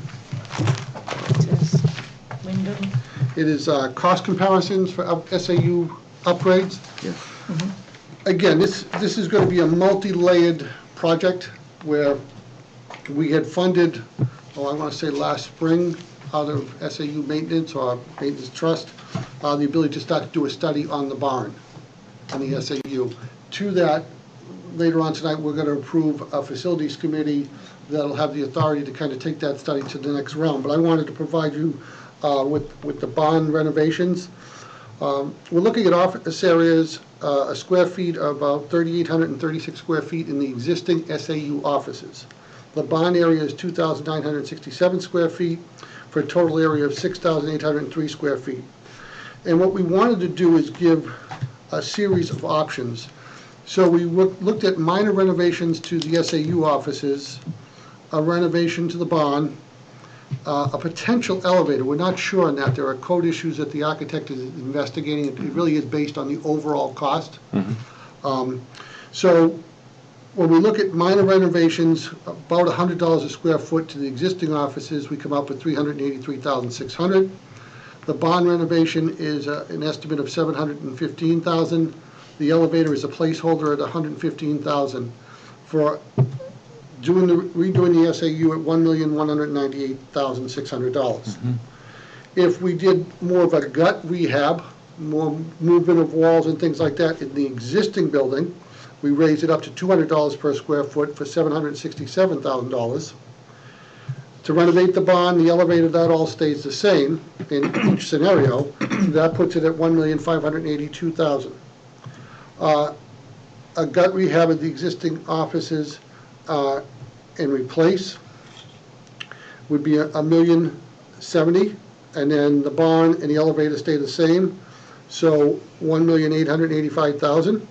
It is cost comparisons for SAU upgrades. Yes. Again, this is going to be a multi-layered project where we had funded, I want to say last spring, out of SAU maintenance or maintenance trust, the ability to start to do a study on the barn, on the SAU. To that, later on tonight, we're going to approve a facilities committee that'll have the authority to kind of take that study to the next round. But I wanted to provide you with the bond renovations. We're looking at office areas, a square feet of about 3,836 square feet in the existing SAU offices. The bond area is 2,967 square feet for a total area of 6,803 square feet. And what we wanted to do is give a series of options. So we looked at minor renovations to the SAU offices, a renovation to the bond, a potential elevator. We're not sure on that. There are code issues that the architect is investigating. It really is based on the overall cost. So when we look at minor renovations, about $100 a square foot to the existing offices, we come up with $383,600. The bond renovation is an estimate of $715,000. The elevator is a placeholder at $115,000 for redoing the SAU at $1,198,600. If we did more of a gut rehab, more movement of walls and things like that in the existing building, we raised it up to $200 per square foot for $767,000. To renovate the bond, the elevator, that all stays the same in each scenario. That puts it at $1,582,000. A gut rehab of the existing offices and replace would be $1,070,000, and then the barn and the elevator stay the same, so $1,885,000.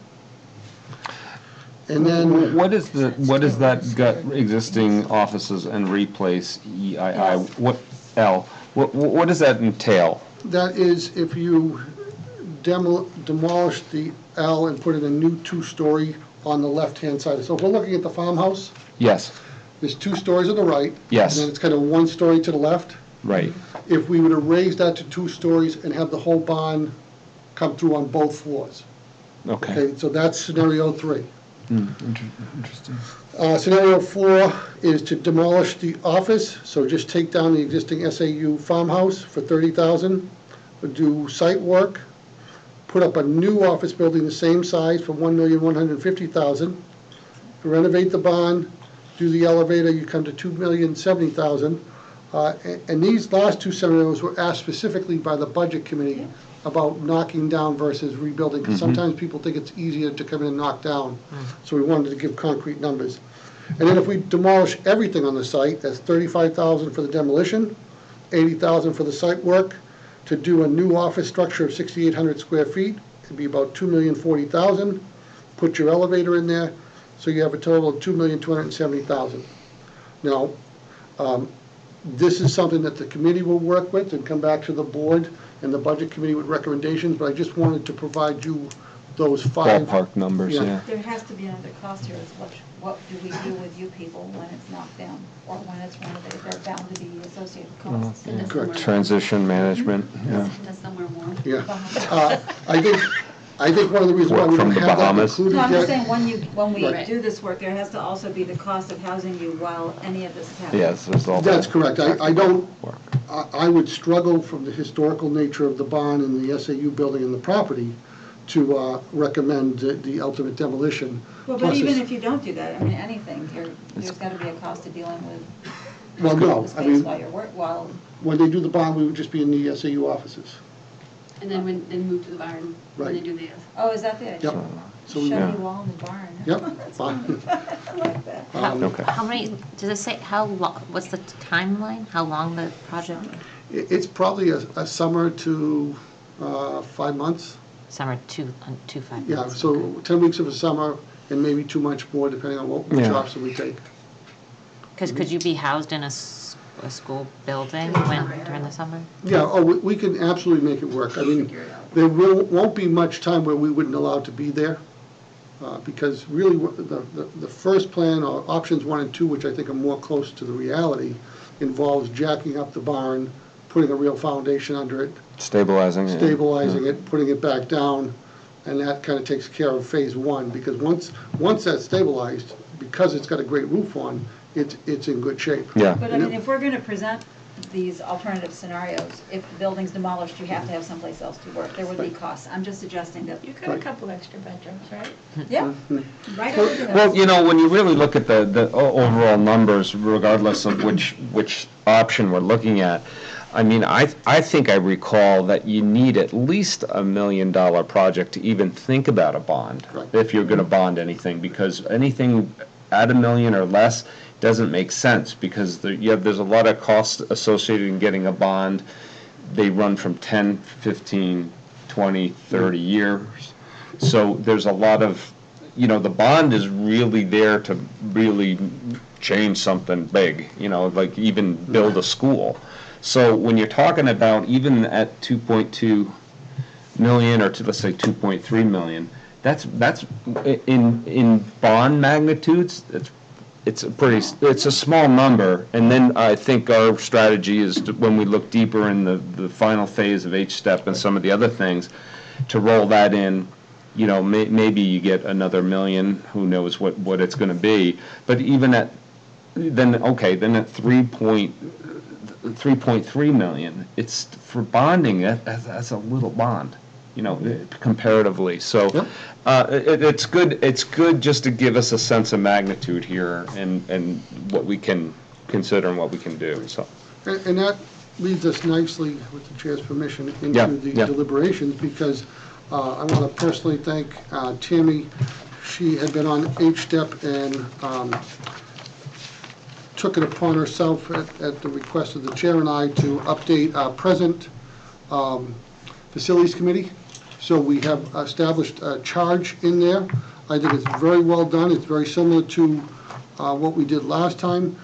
And then what is that gut existing offices and replace EII? What L? What does that entail? that is if you demolish the L and put in a new two-story on the left-hand side. So if we're looking at the farmhouse, Yes. there's 2 stories on the right. Yes. And then it's kind of 1 story to the left. Right. If we were to raise that to 2 stories and have the whole barn come through on both floors. Okay. Okay, so that's scenario 3. Interesting. Scenario 4 is to demolish the office, so just take down the existing SAU farmhouse for $30,000, do site work, put up a new office building the same size for $1,150,000, renovate the barn, do the elevator, you come to $2,070,000. And these last 2 scenarios were asked specifically by the budget committee about knocking down versus rebuilding, because sometimes people think it's easier to come in and knock down. So we wanted to give concrete numbers. And then if we demolish everything on the site, that's $35,000 for the demolition, $80,000 for the site work. To do a new office structure of 6,800 square feet, it'd be about $2,040,000. Put your elevator in there, so you have a total of $2,270,000. Now, this is something that the committee will work with and come back to the board and the budget committee with recommendations, but I just wanted to provide you those 5. Ballpark numbers, yeah. There has to be another cost here, is what do we do with you people when it's knocked down, or when it's renovated? There are bound to be associated costs. Correct. Transition management, yeah. Does somewhere more. Yeah. I think one of the reasons why we Work don't from the have that Bahamas. included No, I'm just yet. saying, when we Right. do this work, there has to also be the cost of housing you while any of this is happening. Yes, there's all That's that correct. I don't, work. I would struggle from the historical nature of the barn and the SAU building and the property to recommend the ultimate demolition. Well, but Plus even it's- if you don't do that, I mean, anything, there's got to be a cost to dealing with Well, no, the I space mean, while you're while. when they do the barn, we would just be in the SAU offices. And then move to the barn when they do the. Oh, is that the idea? Yep. So Shove we- Yeah. you all in the barn. Yep, That's fine. funny. I like that. Okay. How many, does it say how long, what's the timeline? How long the project? It's probably a summer to 5 months. Summer, 5 Yeah, months. so 10 weeks of a summer and maybe too much more depending on which Yeah. option we take. Because could you be housed in a school building during the summer? Yeah, we can absolutely make it work. I mean, there won't be much time where we wouldn't allow to be there, because really, the first plan, or options 1 and 2, which I think are more close to the reality, involves jacking up the barn, putting a real foundation under it, Stabilizing it. stabilizing it, putting it back down, and that kind of takes care of phase 1, because once that's stabilized, because it's got a great roof on, it's in good shape. Yeah. But I mean, if we're going to present these alternative scenarios. If the building's demolished, you have to have someplace else to work. There would be costs. I'm just suggesting that. You got a couple extra bedrooms, right? Yeah, right over there. Well, you know, when you really look at the overall numbers, regardless of which option we're looking at, I mean, I think I recall that you need at least $1 million project to even think about a bond, if you're gonna bond anything, because anything at $1 million or less doesn't make sense, because there's a lot of costs associated in getting a bond. They run from 10, 15, 20, 30 years. So there's a lot of, you know, the bond is really there to really change something big, you know, like even build a school. So when you're talking about even at 2.2 million, or let's say 2.3 million, that's in bond magnitudes, it's a small number. And then I think our strategy is to, when we look deeper in the final phase of H-step and some of the other things, to roll that in. You know, maybe you get another million, who knows what it's going to be. But even at, then at 3.3 million, it's for bonding, that's a little bond, you know, comparatively. So it's good just to give us a sense of magnitude here and what we can consider and what we can do. So. And that leads us nicely, with the chair's permission, into the deliberations, because I want to personally thank Tammy. She had been on H-step and took it upon herself at the request of the chair and I to update our present facilities committee. So we have established a charge in there. I think it's very well done. It's very similar to what we did last time.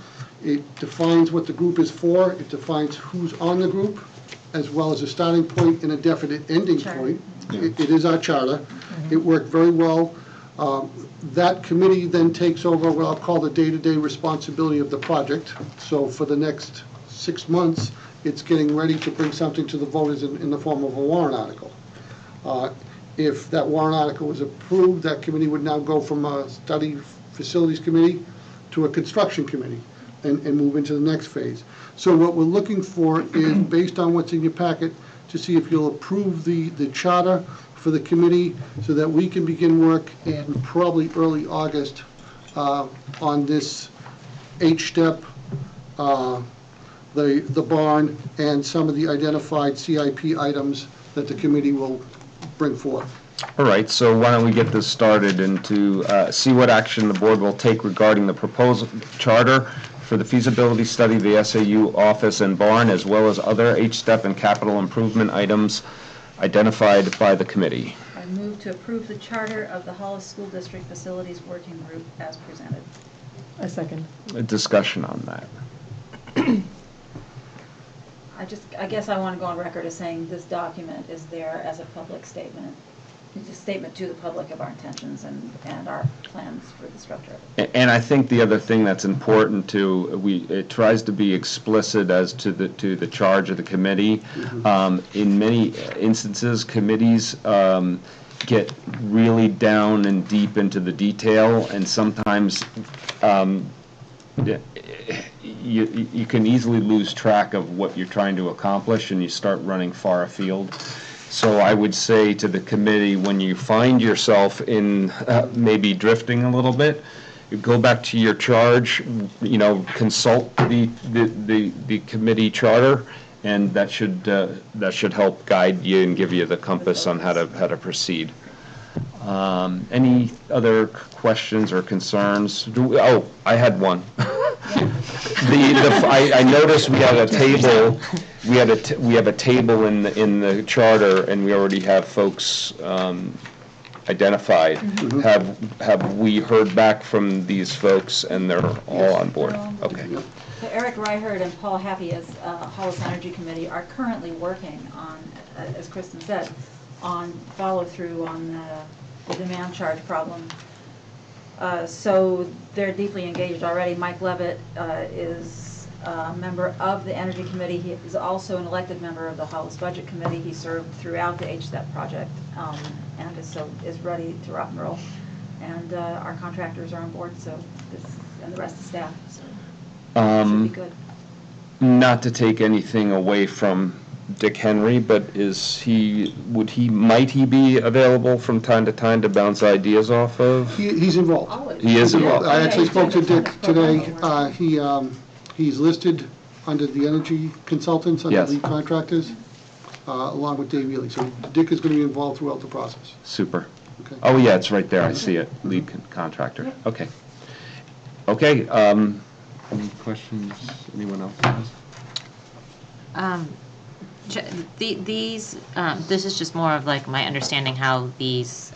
It defines what the group is for. It defines who's on the group, as well as a starting point and a definite ending point. It is our charter. It worked very well. That committee then takes over what I'll call the day-to-day responsibility of the project. So for the next 6 months, it's getting ready to bring something to the voters in the form of a warrant article. If that warrant article was approved, that committee would now go from a study facilities committee to a construction committee and move into the next phase. So what we're looking for is, based on what's in your packet, to see if you'll approve the charter for the committee so that we can begin work in probably early August on this H-step, the barn, and some of the identified CIP items that the committee will bring forth. All right, so why don't we get this started and to see what action the board will take regarding the proposed charter for the feasibility study of the SAU office and barn, as well as other H-step and capital improvement items identified by the committee. I move to approve the charter of the Hollis School District Facilities Working Group as presented. A second. A discussion on that. I guess I want to go on record as saying this document is there as a public statement. It's a statement to the public of our intentions and our plans for the structure of it. And I think the other thing that's important too, it tries to be explicit as to the charge of the committee. In many instances, committees get really down and deep into the detail, and sometimes you can easily lose track of what you're trying to accomplish, and you start running far afield. So I would say to the committee, when you find yourself in maybe drifting a little bit, you go back to your charge, you know, consult the committee charter, and that should help guide you and give you the compass on how to proceed. Any other questions or concerns? Oh, I had one. I noticed we have a table. We have a table in the charter, and we already have folks identified. Have we heard back from these folks, and they're all on board? Okay. So Eric Reichert and Paul Happy, as Hollis Energy Committee, are currently working on, as Kristen said, on follow-through on the demand charge problem. So they're deeply engaged already. Mike Levitt is a member of the Energy Committee. He is also an elected member of the Hollis Budget Committee. He served throughout the HSTEP project and is ready to rock and roll. And our contractors are on board, so and the rest of the staff. So it should be good. Not to take anything away from Dick Henry, but might he be available from time to time to bounce ideas off of? He's involved. Always. He is involved. I actually Yeah, spoke to he's doing Dick a ton of today. pro bono work. He's listed under the energy consultants, under Yes. lead contractors, along with Dave Ely. So Dick is going to be involved throughout the process. Super. Okay. Oh, yeah, it's right there, I see it, lead contractor, okay. Okay, any questions anyone else has? This is just more of like my understanding how these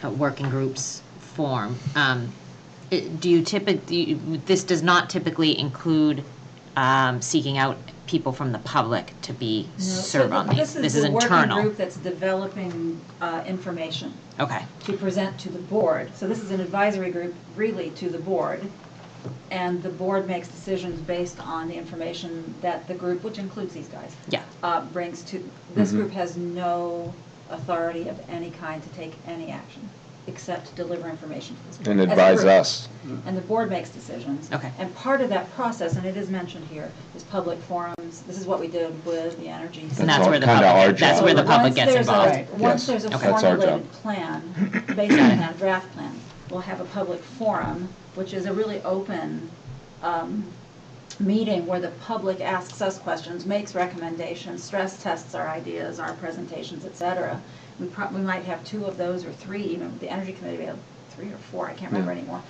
working groups form. This does not typically include seeking out people from the public to be serve on these? This is the working internal? group that's developing information Okay, to present to the board. So this is an advisory group really to the board, and the board makes decisions based on the information that the group, which includes these guys, yeah, brings to. This group has no authority of any kind to take any action, except to deliver information to this group. And as a advise group. us. And the board makes decisions. Okay. And part of that process, and it is mentioned here, is public forums. This is what we did with the energy. and that's all where the kinda public, our that's job. where the public Once gets there's a- involved. Once Yes. there's a Okay. That's our formulated job. plan, based on that draft plan, we'll have a public forum, which is a really open meeting where the public asks us questions, makes recommendations, stress tests our ideas, our presentations, et cetera. We might have 2 of those or 3, even the Energy Committee, we have 3 or 4, I can't remember Yeah. anymore.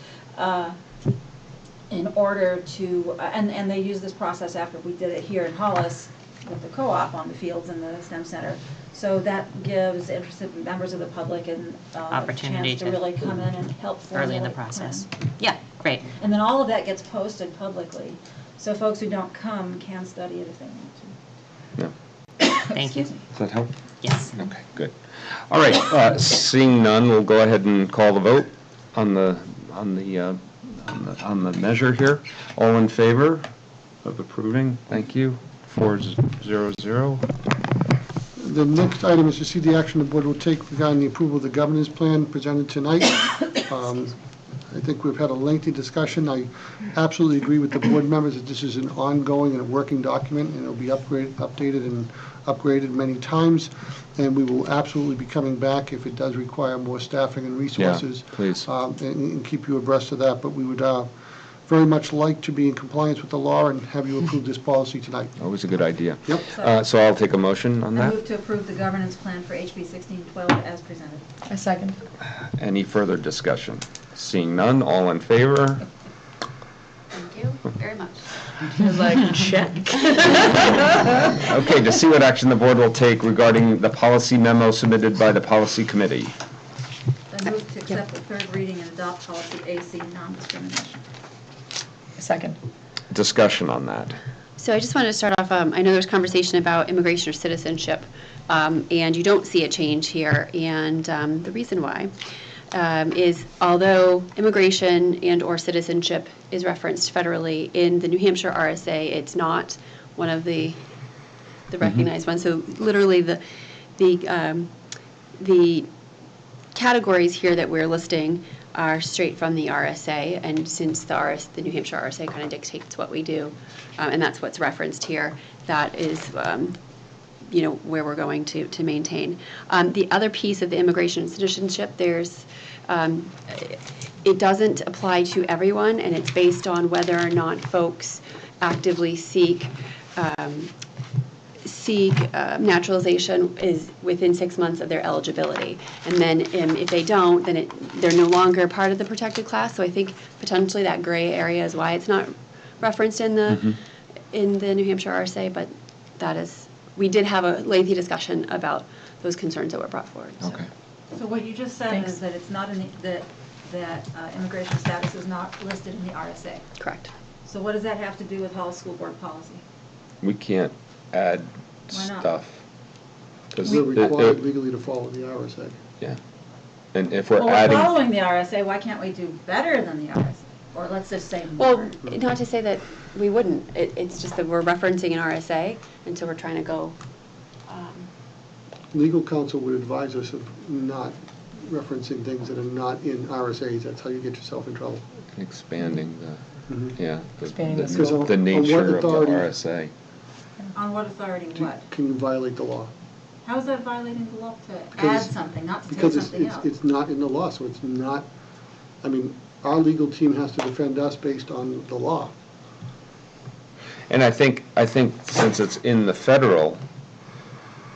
In order to, and they use this process after we did it here in Hollis with the co-op on the fields in the STEM Center. So that gives interested members of the public an Opportunity chance to to- really come in and help formulate Early in the plans. process. Yeah, great. And then all of that gets posted publicly, so folks who don't come can study it if they want to. Yeah. Thank you. Excuse me. Does that help? Yes. Okay, good. All right, seeing none, we'll go ahead and call the vote on the measure here. All in favor of approving? Thank you. 400. The next item is to see the action the board will take regarding the approval of the governance plan presented tonight. I think we've had a lengthy discussion. I absolutely agree with the board members that this is an ongoing and a working document, and it'll be updated and upgraded many times. And we will absolutely be coming back if it does require more staffing and resources. please. And keep you abreast of that. But we would very much like to be in compliance with the law and have you approve this policy tonight. Always a good idea. Yep. So I'll take a motion on I that. move to approve the governance plan for HB 1612 as presented. A second. Any further discussion? Seeing none, all in favor? Thank you very much. Like, check. Okay, to see what action the board will take regarding the policy memo submitted by the policy committee. I move to accept the third reading and adopt policy AC, non-discrimination. A second. Discussion on that. So I just wanted to start off, I know there's conversation about immigration or citizenship, and you don't see a change here, and the reason why is although immigration and/or citizenship is referenced federally in the New Hampshire RSA, it's not one of the recognized ones. So literally the categories here that we're listing are straight from the RSA, and since the New Hampshire RSA kind of dictates what we do, and that's what's referenced here, that is where we're going to maintain. The other piece of the immigration and citizenship, it doesn't apply to everyone, and it's based on whether or not folks actively seek naturalization is within 6 months of their eligibility. And then if they don't, then they're no longer part of the protected class. So I think potentially that gray area is why it's not referenced in the New Hampshire RSA, but we did have a lengthy discussion about those concerns that were brought forward. So. Okay. So what you just said Thanks. is that it's not that immigration status is not listed in the RSA. Correct. So what does that have to do with Hollis School Board policy? We can't add Why not? stuff. 'Cause We're required it- legally to follow the RSA. Yeah. And if we're Well, we're adding, following the RSA, why can't we do better than the RSA? Or let's just say Well, more. not to say that we wouldn't. It's just that we're referencing an RSA, and so we're trying to go. Legal counsel would advise us of not referencing things that are not in RSAs. That's how you get yourself in trouble. expanding Yeah, Expanding the Because scope. on the what nature of the authority RSA. On what authority, what? can you violate the law? How is that violating the law to add Because- something, not to take Because something out? it's not in the law, so it's not, I mean, our legal team has to defend us based on the law. And I think since it's in the federal,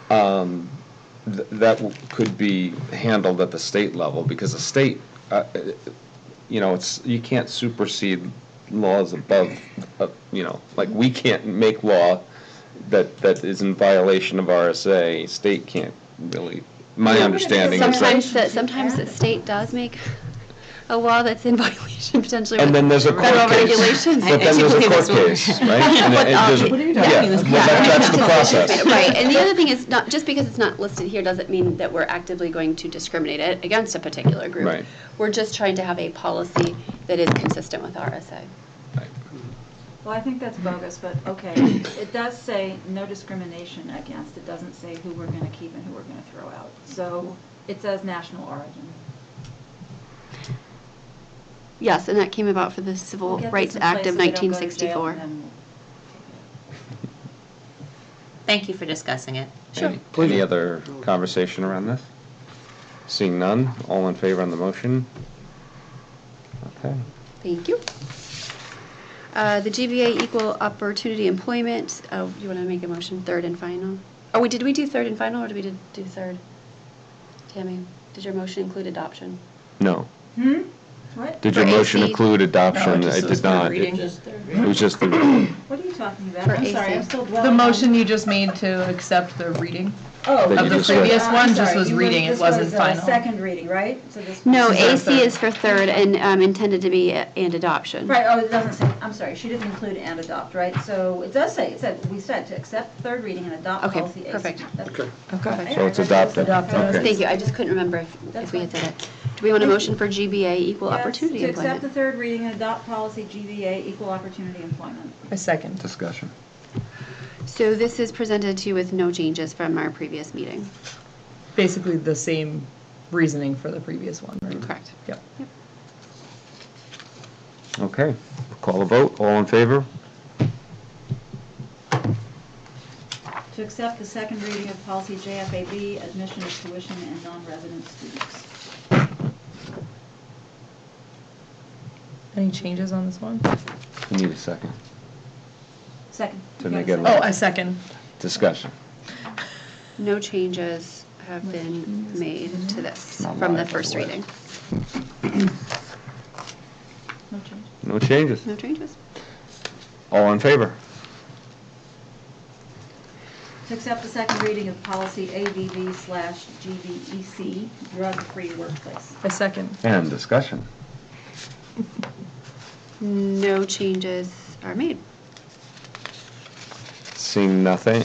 that could be handled at the state level, because the state, you can't supersede laws above, like we can't make law that is in violation of RSA. State can't really, my understanding is that. Sometimes the state does make a law that's in violation potentially And with then there's a court federal case. regulations. But then there's a court case, right? And What are you talking yeah, about? that's the process. Right, and the other thing is, not just because it's not listed here doesn't mean that we're actively going to discriminate it against a particular group. Right. We're just trying to have a policy that is consistent with RSA. Well, I think that's bogus, but okay. It does say no discrimination against. It doesn't say who we're going to keep and who we're going to throw out. So it says national origin. Yes, and that came about for the Civil We'll get Rights this in Act place of so they don't go to jail 1964. and then Thank you for discussing it. Any other conversation around this? Seeing none, all in favor on the motion? Okay. Thank you. The GBA Equal Opportunity Employment, you want to make a motion, third and final? Oh, did we do third and final, or did we do third? Tammy, did your motion include adoption? No. What? Did your For motion AC? include adoption? No, it just It was did not. third reading. It was just the, What are you talking about? For I'm sorry, AC. I'm still The dwelling on. motion you just made to accept the reading Oh, That of you the just read. previous I'm one just sorry, was you reading, it this wasn't was, final. second reading, right? So this. No, This is our AC is for third and intended to be and adoption. Right, oh, it doesn't say, I'm sorry, she didn't include and adopt, right? So it does say, we said to accept third reading and adopt Okay, policy AC. perfect. Okay. Okay. so it's adopted. Okay. Thank you, I just couldn't remember if we had said it. Do we want a motion for GBA Equal Opportunity Yes, to accept Employment? the third reading and adopt policy GBA, equal opportunity employment. A second. Discussion. So this is presented to you with no changes from our previous meeting. Basically the same reasoning for the previous one, right? Correct. Yep. Okay, call a vote, all in favor? To accept the second reading of policy JFAB, admission of tuition and non-resident students. Any changes on this one? You need a second. Second. To You make got a it- Oh, second? a second. Discussion. No changes have been made to this Not from the live, first otherwise. reading. No change. No changes. No changes. All in favor? To accept the second reading of policy ABV/GBEC, drug-free workplace. A second. And discussion. No changes are made. Seeing nothing,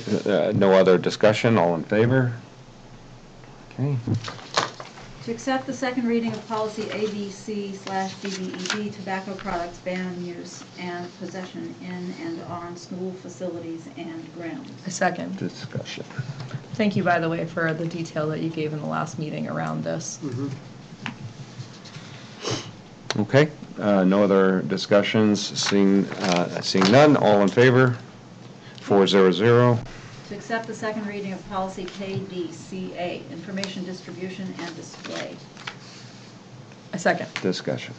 no other discussion, all in favor? Okay. To accept the second reading of policy ABC/GBED, tobacco products ban use and possession in and on school facilities and grounds. A second. Discussion. Thank you, by the way, for the detail that you gave in the last meeting around this. Okay, no other discussions, seeing none, all in favor? 400. To accept the second reading of policy KDCA, information distribution and display. A second. Discussion.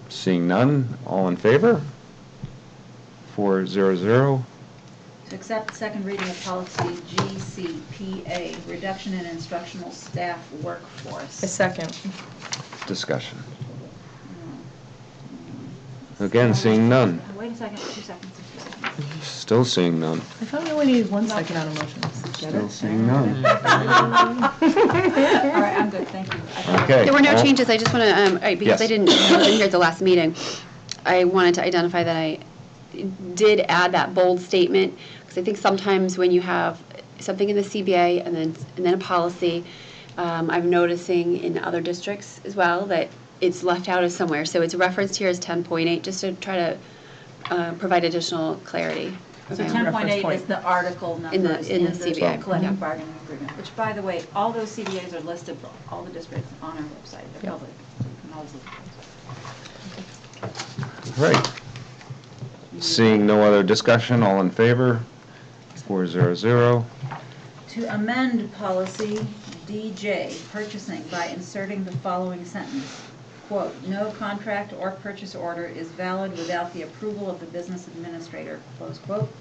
Seeing none, all in favor? 400. To accept the second reading of policy GCPA, reduction in instructional staff workforce. A second. Discussion. Again, seeing none. Wait a second, 2 seconds. Still seeing none. I thought we only needed 1 second on emotions. Still seeing none. All right, I'm good, thank you. Okay. There were no all- changes, I just want to, because I Yes. wasn't here at the last meeting, I wanted to identify that I did add that bold statement, because I think sometimes when you have something in the CBA and then a policy, I'm noticing in other districts as well that it's left out of somewhere. So it's referenced here as 10.8, just to try to provide additional clarity. So Okay. 10.8 is the article numbers in the CBA. Yeah. collective bargaining agreement, which, by the way, all those CBAs are listed for all the districts on our website. They're Yep. public, so you can Right. Seeing no other discussion, all in favor? 400. To amend policy DJ, purchasing, by inserting the following sentence. Quote, "No contract or purchase order is valid without the approval of the business administrator," close quote,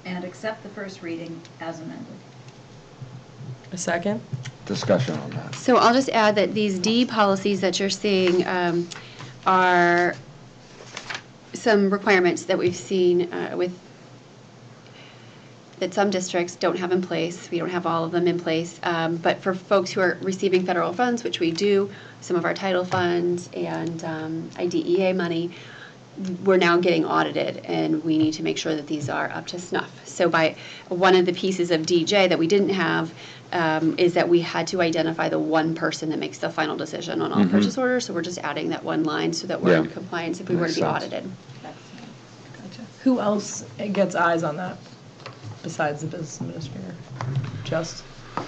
and accept the first reading as amended. A second? Discussion on that. So I'll just add that these D policies that you're seeing are some requirements that we've seen that some districts don't have in place. We don't have all of them in place. But for folks who are receiving federal funds, which we do, some of our title funds and IDEA money, we're now getting audited, and we need to make sure that these are up to snuff. So by one of the pieces of DJ that we didn't have is that we had to identify the one person that makes the final decision on all purchase orders. So we're just adding that one line so that we're in compliance if we were to be audited. Gotcha. Who else gets eyes on that besides the business administrator? Just?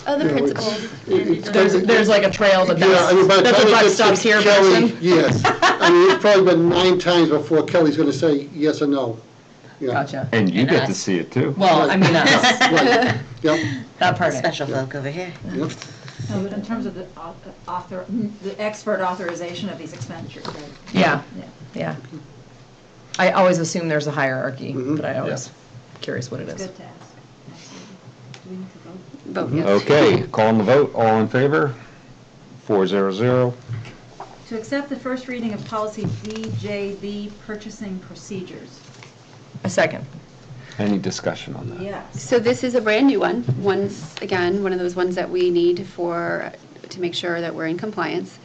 Oh, the principal. There's like a trail, but that's by the a time it buck gets to stops here Kelly, person. yes. I mean, it's probably been 9 times before Kelly's going to say yes or no. Yeah. Gotcha. And you get to see it too. Well, I mean, Right. Yep. that part. Special folk over here. Yep. No, but in terms of the expert authorization of these expenditures, right? Yeah, Yeah. yeah. I always assume there's a hierarchy, Mhm. but I always curious what it is. Good to ask. Absolutely. Do we need to vote? Vote yes. Okay, call on the vote, all in favor? 400. To accept the first reading of policy BJB, purchasing procedures. A second. Any discussion on that? Yes. So this is a brand new one. Once again, one of those ones that we need to make sure that we're in compliance.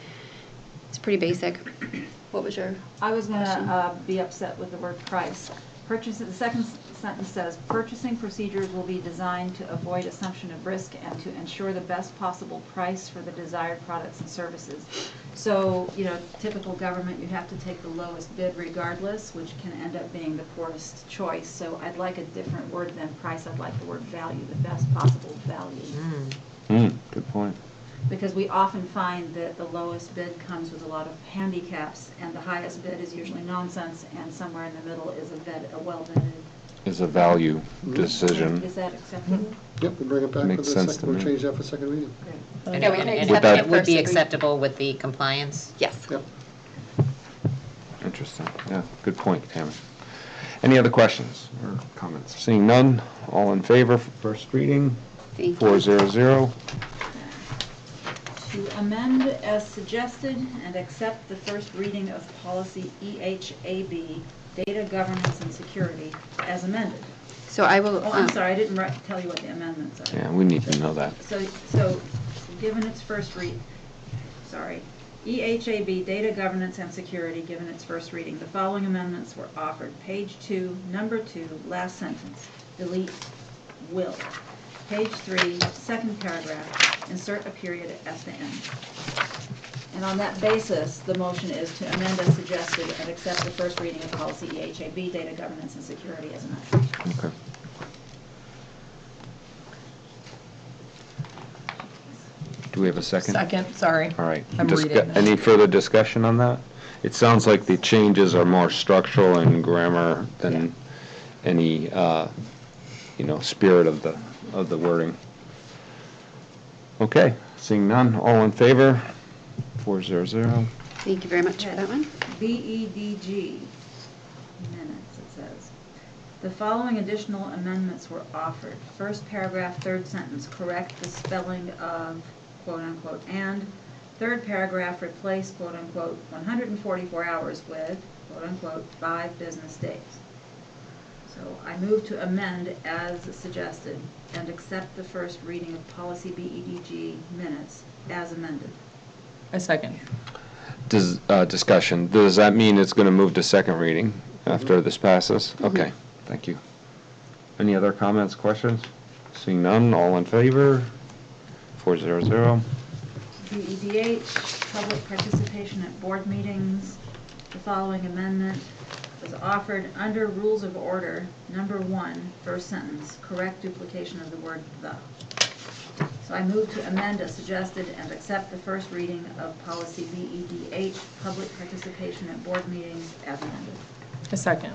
It's pretty basic. What was your? I was going to be upset with the word price. The second sentence says, "Purchasing procedures will be designed to avoid assumption of risk and to ensure the best possible price for the desired products and services." So, typical government, you have to take the lowest bid regardless, which can end up being the poorest choice. So I'd like a different word than price. I'd like the word value, the best possible value. Good point. Because we often find that the lowest bid comes with a lot of handicaps, and the highest bid is usually nonsense, and somewhere in the middle is a well-vetted. Is a value decision. Is that acceptable? Yep, we'll bring it back for Makes the sense second, to we'll me. change that for second reading. And Yeah, we can and accept that- it would be first. acceptable with the compliance? Yes. Yep. Interesting, yeah, good point, Tammy. Any other questions or comments? Seeing none, all in favor for first reading? Thank you. 400. To amend as suggested and accept the first reading of policy EHAB, data governance and security, as amended. So I will. Oh, I'm sorry, I didn't tell you what the amendments are. Yeah, we need to know that. So, given its first EHAB, data governance and security, given its first reading, the following amendments were offered. Page 2, number 2, last sentence, delete will. Page 3, second paragraph, insert a period at the end. And on that basis, the motion is to amend as suggested and accept the first reading of policy EHAB, data governance and security, as amended. Okay. Do we have a second? Second, sorry. All right. I'm reading. Any further discussion on that? It sounds like the changes are more structural and grammar than any, spirit of the wording. Okay, seeing none, all in favor? 400. Thank you very much for that one. BEDG minutes, it says. The following additional amendments were offered. First paragraph, third sentence, correct the spelling of quote-unquote and. Third paragraph, replace quote-unquote 144 hours with quote-unquote 5 business days. So I move to amend as suggested and accept the first reading of policy BEDG minutes as amended. A second. Discussion, does that mean it's going to move to second reading after this passes? Okay, thank you. Any other comments, questions? Seeing none, all in favor? 400. BEDH, public participation at board meetings. The following amendment was offered under Rules of Order, number 1, first sentence, correct duplication of the word "the." So I move to amend as suggested and accept the first reading of policy BEDH, public participation at board meetings, as amended. A second.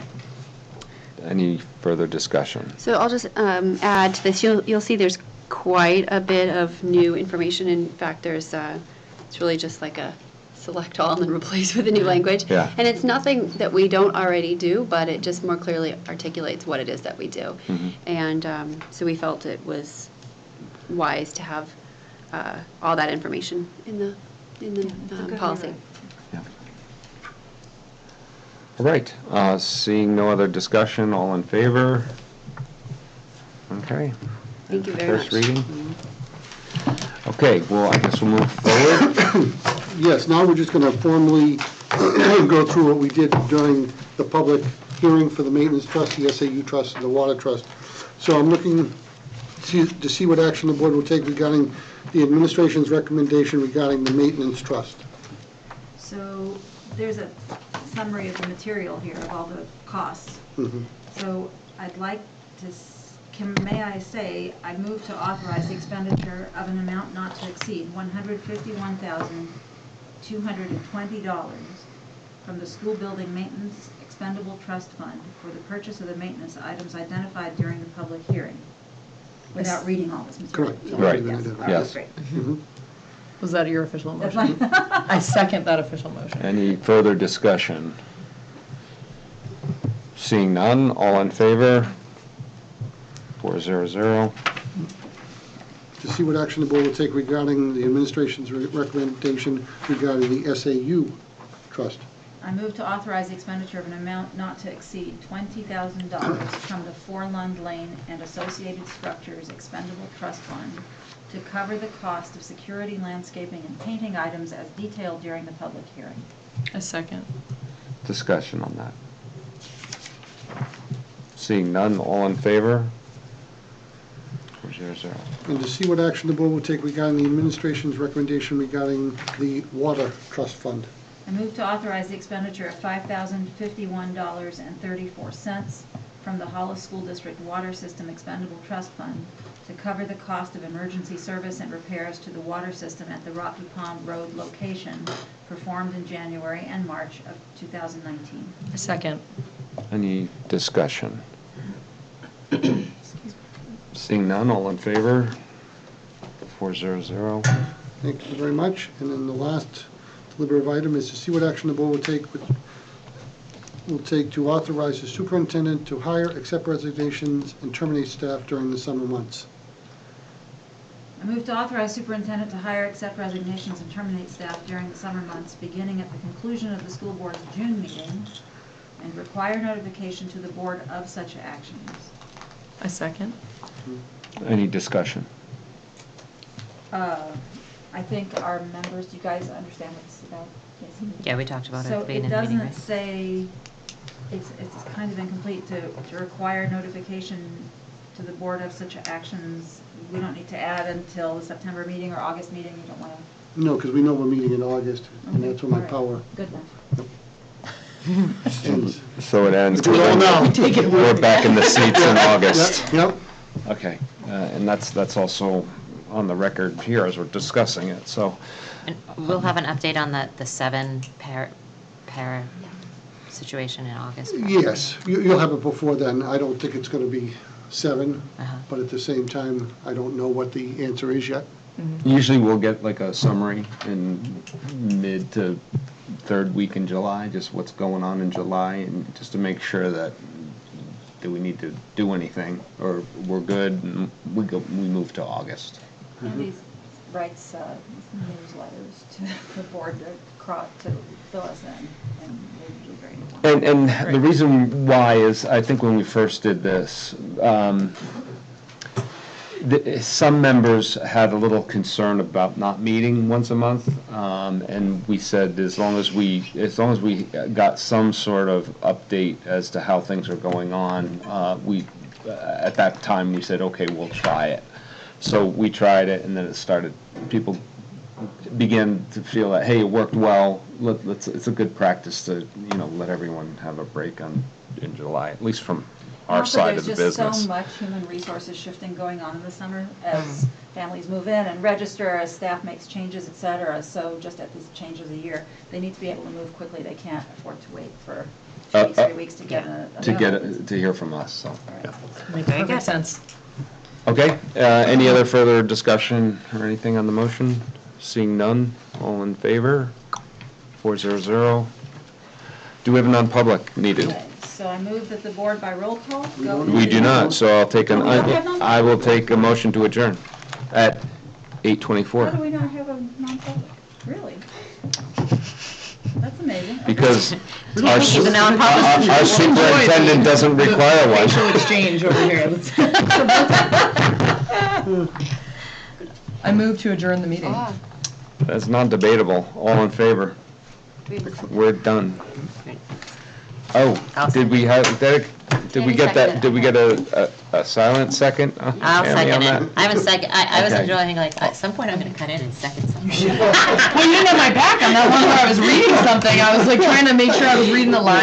Any further discussion? So I'll just add to this. You'll see there's quite a bit of new information. In fact, there's it's really just like a select all and then replace with a new language. Yeah. And it's nothing that we don't already do, but it just more clearly articulates what it is that we do. And so we felt it was wise to have all that information in the policy. All right, seeing no other discussion, all in favor? Okay. Thank you very much. First reading? Okay, well, I guess we'll move forward. Yes, now we're just going to formally go through what we did during the public hearing for the Maintenance Trust, the SAU Trust, and the Water Trust. So I'm looking to see what action the board will take regarding the administration's recommendation regarding the Maintenance Trust. So there's a summary of the material here of all the costs. So I'd like to, may I say, I move to authorize the expenditure of an amount not to exceed $151,220 from the school building maintenance expendable trust fund for the purchase of the maintenance items identified during the public hearing, without reading all this material. Correct. Right. Yes. All right, Yes. great. Was that your official That's motion? my- I second that official motion. Any further discussion? Seeing none, all in favor? 400. To see what action the board will take regarding the administration's recommendation regarding the SAU Trust. I move to authorize the expenditure of an amount not to exceed $20,000 from the Forlund Lane and Associated Structures Expendable Trust Fund to cover the cost of security, landscaping, and painting items as detailed during the public hearing. A second. Discussion on that. Seeing none, all in favor? 400. And to see what action the board will take regarding the administration's recommendation regarding the Water Trust Fund. I move to authorize the expenditure of $5,051.34 from the Hollis School District Water System Expendable Trust Fund to cover the cost of emergency service and repairs to the water system at the Rocky Pond Road location performed in January and March of 2019. A second. Any discussion? Seeing none, all in favor? 400. Thank you very much. And then the last deliberative item is to see what action the board will take to authorize the superintendent to hire, accept resignations, and terminate staff during the summer months. I move to authorize superintendent to hire, accept resignations, and terminate staff during the summer months, beginning at the conclusion of the school board's June meeting, and require notification to the board of such actions. A second. Any discussion? I think our members, do you guys understand what this is about? Jason? Yeah, we talked about it at the So beginning it of the meeting, right? doesn't say, it's kind of incomplete to require notification to the board of such actions. We don't need to add until the September meeting or August meeting, you don't want to? No, because we know we're meeting in August, and that's when my All right. power Good enough. ends. So it ends. We all know. We're back in the seats in August. Yep. Okay, and that's also on the record here as we're discussing it, so. And we'll have an update on the 7 para situation in August. probably. Yes, you'll have it before then. I don't think it's going to be 7, but at the same time, I don't know what the answer is yet. Usually we'll get like a summary in mid to third week in July, just what's going on in July, and just to make sure that do we need to do anything, or we're good, and we move to August. Andy writes newsletters to the board to fill us in, and they're usually very informative. And the reason why is, I think when we first did this, some members had a little concern about not meeting once a month, and we said as long as we got some sort of update as to how things are going on, at that time we said, okay, we'll try it. So we tried it, and then it started. People began to feel that, hey, it worked well. It's a good practice to let everyone have a break in July, at least from our side of the There's just business. so much human resources shifting going on in the summer as families move in and register, as staff makes changes, et cetera. So just at these changes a year, they need to be able to move quickly. They can't afford to wait for 2 weeks, 3 weeks to get To hear from us, so. yeah. Perfect sense. Okay, any other further discussion or anything on the motion? Seeing none, all in favor? 400. Do we have a non-public needed? Okay, so I move that the board by roll call go. We do not, so I'll take an, Oh, we don't have non-public? I will take a motion to adjourn at How do 8:24. we not have a non-public? Really? That's amazing. Okay. Because our Keep the non-public. our superintendent doesn't require Facial one. exchange over here. I move to adjourn the meeting. That's non-debatable, all in favor? We're done. Oh, did we have, did we get that, did we get a silent second? I'll Tammy, second on it. that? I have a second. I was Okay. enjoying, like, at some point I'm gonna cut in and second something. Well, you didn't have my back on that one where I was reading something. I was like trying to make sure I was reading the line.